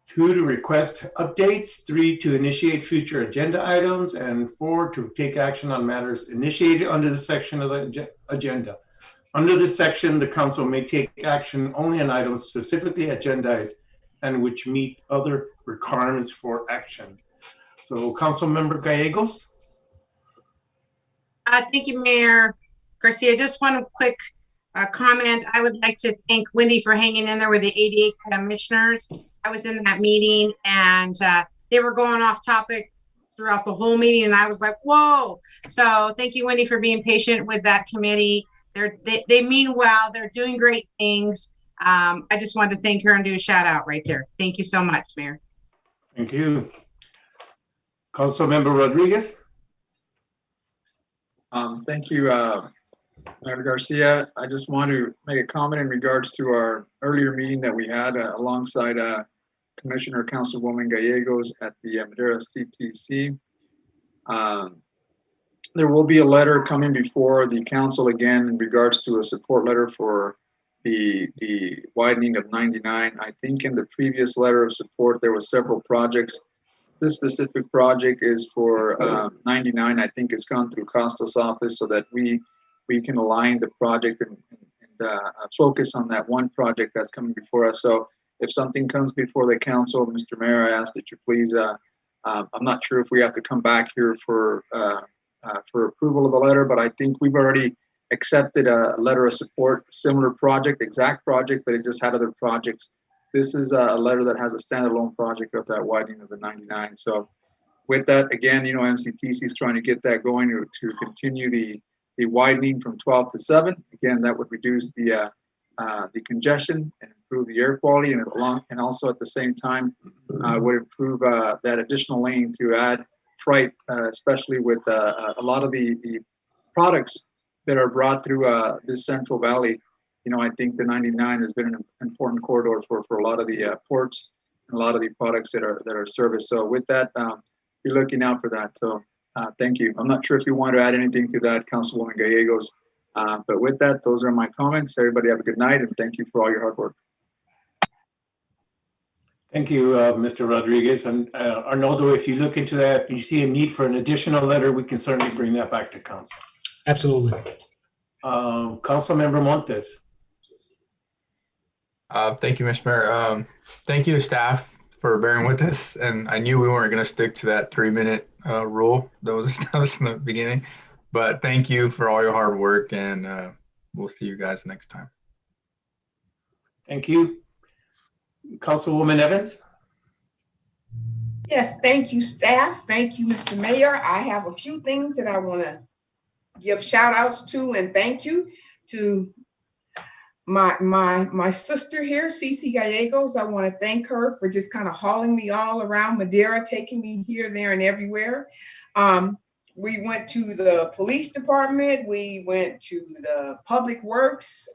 2, to request updates. 3, to initiate future agenda items. And 4, to take action on matters initiated under the section of the agenda. Under this section, the council may take action only on items specifically agendized and which meet other requirements for action. So, Council Member Gallegos. Thank you, Mayor Garcia. Just one quick comment. I would like to thank Wendy for hanging in there with the 88 commissioners. I was in that meeting and they were going off topic throughout the whole meeting, and I was like, whoa. So thank you, Wendy, for being patient with that committee. They mean well. They're doing great things. I just wanted to thank her and do a shout out right there. Thank you so much, Mayor. Thank you. Councilmember Rodriguez. Thank you, Mayor Garcia. I just want to make a comment in regards to our earlier meeting that we had alongside Commissioner Councilwoman Gallegos at the Madera CTC. There will be a letter coming before the council again in regards to a support letter for the widening of 99. I think in the previous letter of support, there were several projects. This specific project is for 99. I think it's gone through Costa's office so that we can align the project and focus on that one project that's coming before us. So if something comes before the council, Mr. Mayor, I ask that you please, I'm not sure if we have to come back here for approval of the letter, but I think we've already accepted a letter of support, similar project, exact project, but it just had other projects. This is a letter that has a standalone project of that widening of the 99. So with that, again, you know, MCTC is trying to get that going to continue the widening from 12 to 7. Again, that would reduce the congestion and improve the air quality, and also at the same time would improve that additional lane to add freight, especially with a lot of the products that are brought through this Central Valley. You know, I think the 99 has been an important corridor for a lot of the ports and a lot of the products that are serviced. So with that, be looking out for that. So thank you. I'm not sure if you want to add anything to that, Councilwoman Gallegos, but with that, those are my comments. Everybody have a good night, and thank you for all your hard work. Thank you, Mr. Rodriguez. And Arnoldo, if you look into that, you see a need for an additional letter, we can certainly bring that back to council. Absolutely. Councilmember Montes. Thank you, Mr. Mayor. Thank you to staff for bearing with us. And I knew we weren't going to stick to that 3-minute rule that was established in the beginning. But thank you for all your hard work, and we'll see you guys next time. Thank you. Councilwoman Evans. Yes, thank you, staff. Thank you, Mr. Mayor. I have a few things that I want to give shout outs to and thank you to my sister here, Cece Gallegos. I want to thank her for just kind of hauling me all around Madera, taking me here, there, and everywhere. We went to the police department. We went to the public works.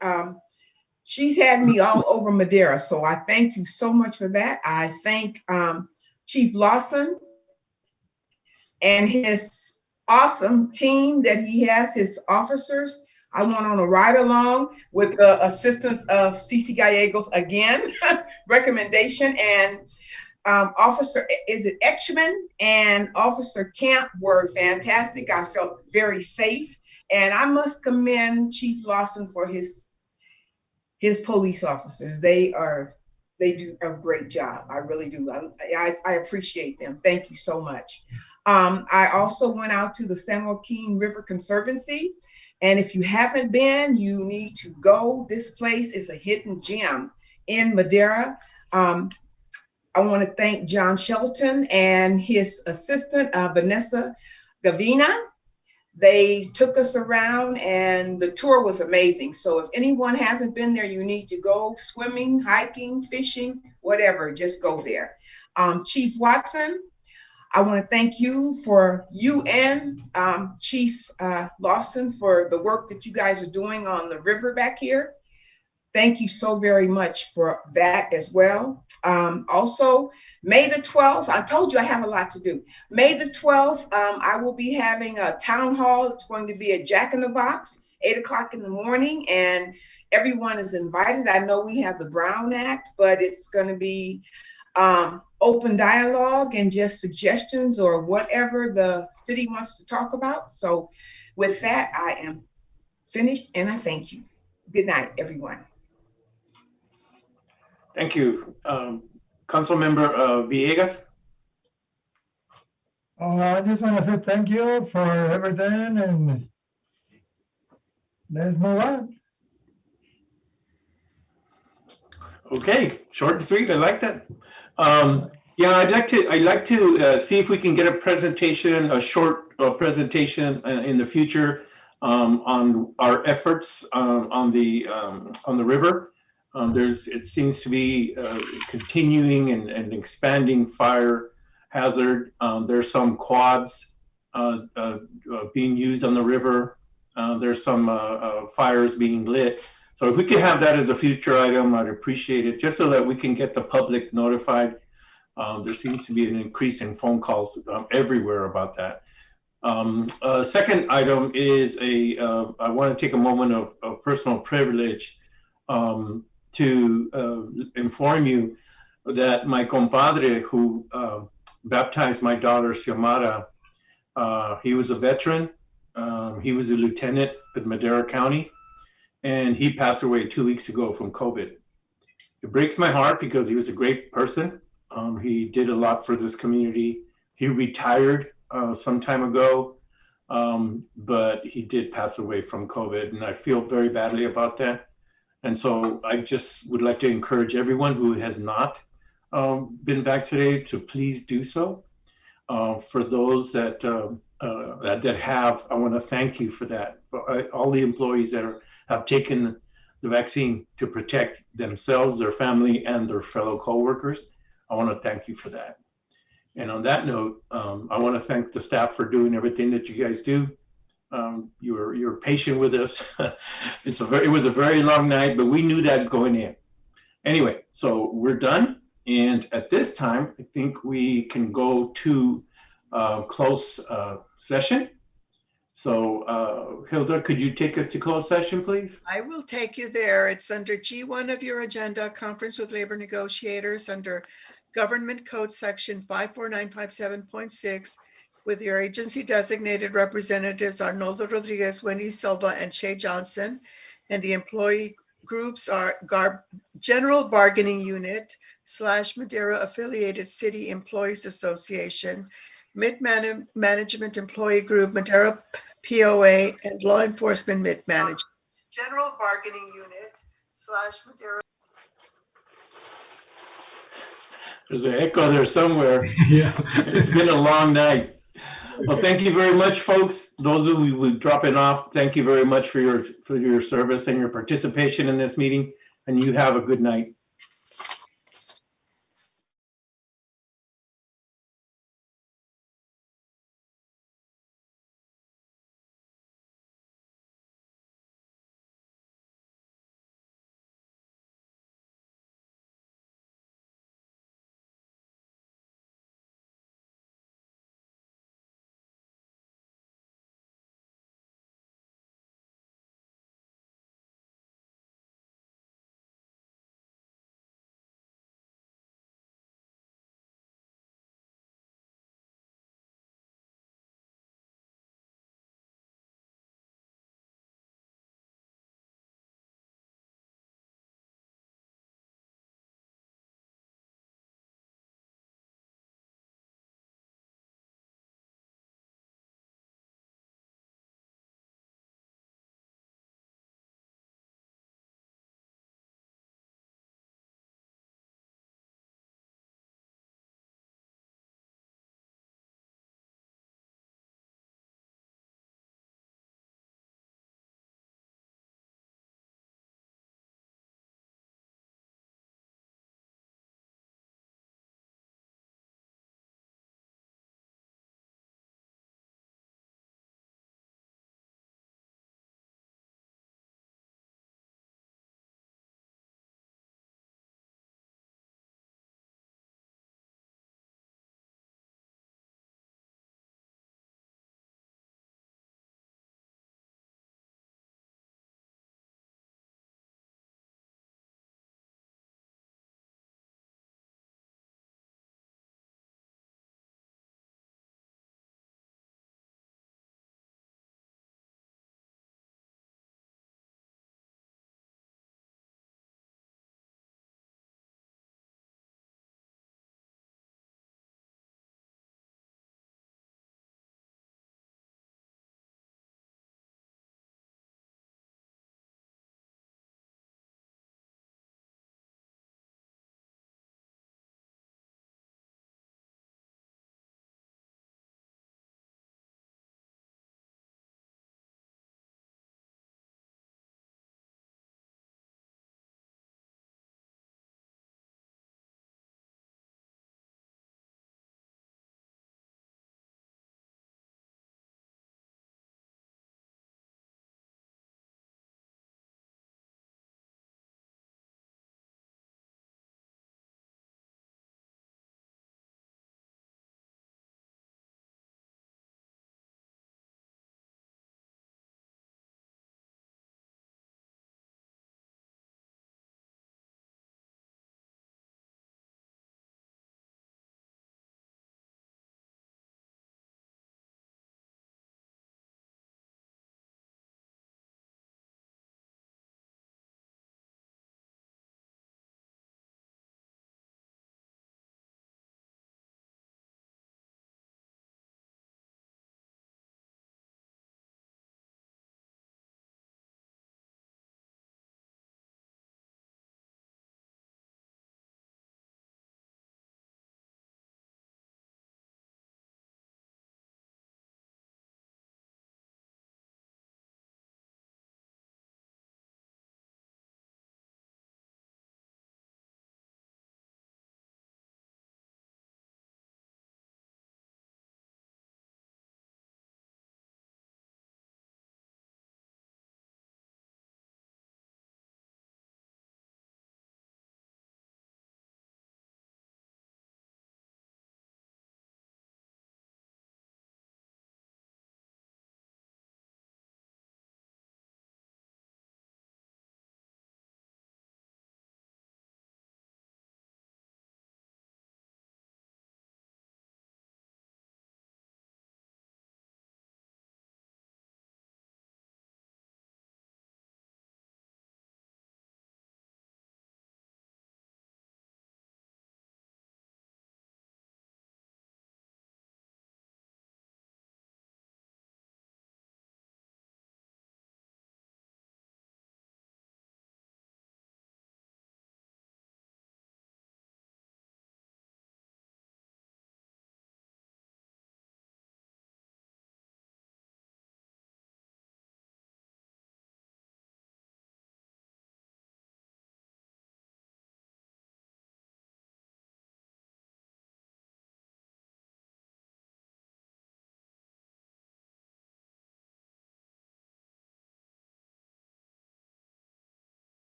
She's had me all over Madera. So I thank you so much for that. I thank Chief Lawson and his awesome team that he has, his officers. I went on a ride along with the assistance of Cece Gallegos again, recommendation, and Officer, is it Etchman and Officer Camp were fantastic. I felt very safe, and I must commend Chief Lawson for his police officers. They do a great job. I really do. I appreciate them. Thank you so much. I also went out to the San Joaquin River Conservancy, and if you haven't been, you need to go. This place is a hidden gem in Madera. I want to thank John Shelton and his assistant, Vanessa Gavina. They took us around and the tour was amazing. So if anyone hasn't been there, you need to go swimming, hiking, fishing, whatever, just go there. Chief Watson, I want to thank you and Chief Lawson for the work that you guys are doing on the river back here. Thank you so very much for that as well. Also, May the 12th, I told you I have a lot to do. May the 12th, I will be having a town hall. It's going to be a Jack in the Box, 8 o'clock in the morning, and everyone is invited. I know we have the Brown Act, but it's going to be open dialogue and just suggestions or whatever the city wants to talk about. So with that, I am finished and I thank you. Good night, everyone. Thank you. Councilmember Villegas. I just want to say thank you for everything, and let's move on. Okay, short and sweet. I like that. Yeah, I'd like to see if we can get a presentation, a short presentation in the future on our efforts on the river. It seems to be continuing and expanding fire hazard. There's some quads being used on the river. There's some fires being lit. So if we could have that as a future item, I'd appreciate it, just so that we can get the public notified. There seems to be an increase in phone calls everywhere about that. Second item is I want to take a moment of personal privilege to inform you that my compadre who baptized my daughter, Xiomara, he was a veteran. He was a lieutenant at Madera County, and he passed away 2 weeks ago from COVID. It breaks my heart because he was a great person. He did a lot for this community. He retired some time ago, but he did pass away from COVID, and I feel very badly about that. And so I just would like to encourage everyone who has not been vaccinated to please do so. For those that have, I want to thank you for that. For all the employees that have taken the vaccine to protect themselves, their family, and their fellow coworkers, I want to thank you for that. And on that note, I want to thank the staff for doing everything that you guys do. You're patient with us. It was a very long night, but we knew that going in. Anyway, so we're done. And at this time, I think we can go to close session. So Hilda, could you take us to closed session, please? I will take you there. It's under G1 of your agenda, conference with labor negotiators under Government Code Section 54957.6 with your agency designated representatives Arnoldo Rodriguez, Wendy Silva, and Shay Johnson. And the employee groups are General Bargaining Unit / Madera Affiliated City Employees Association, Mid-Management Employee Group, Madera POA, and Law Enforcement Mid-Management. General Bargaining Unit / Madera. There's an echo there somewhere. Yeah. It's been a long night. Well, thank you very much, folks. Those of you who are dropping off, thank you very much for your service and your participation in this meeting, and you have a good night.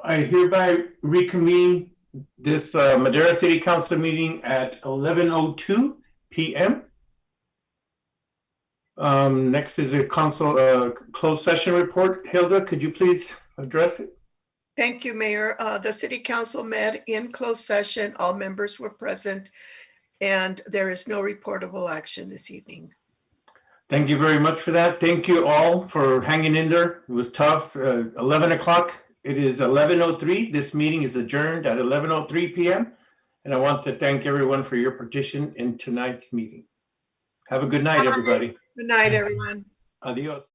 I hereby reconvene this Madera City Council meeting at 11:02 p.m. Next is a council closed session report. Hilda, could you please address it? Thank you, Mayor. The City Council met in closed session. All members were present, and there is no reportable action this evening. Thank you very much for that. Thank you all for hanging in there. It was tough. 11 o'clock. It is 11:03. This meeting is adjourned at 11:03 p.m. And I want to thank everyone for your participation in tonight's meeting. Have a good night, everybody. Good night, everyone. Adios.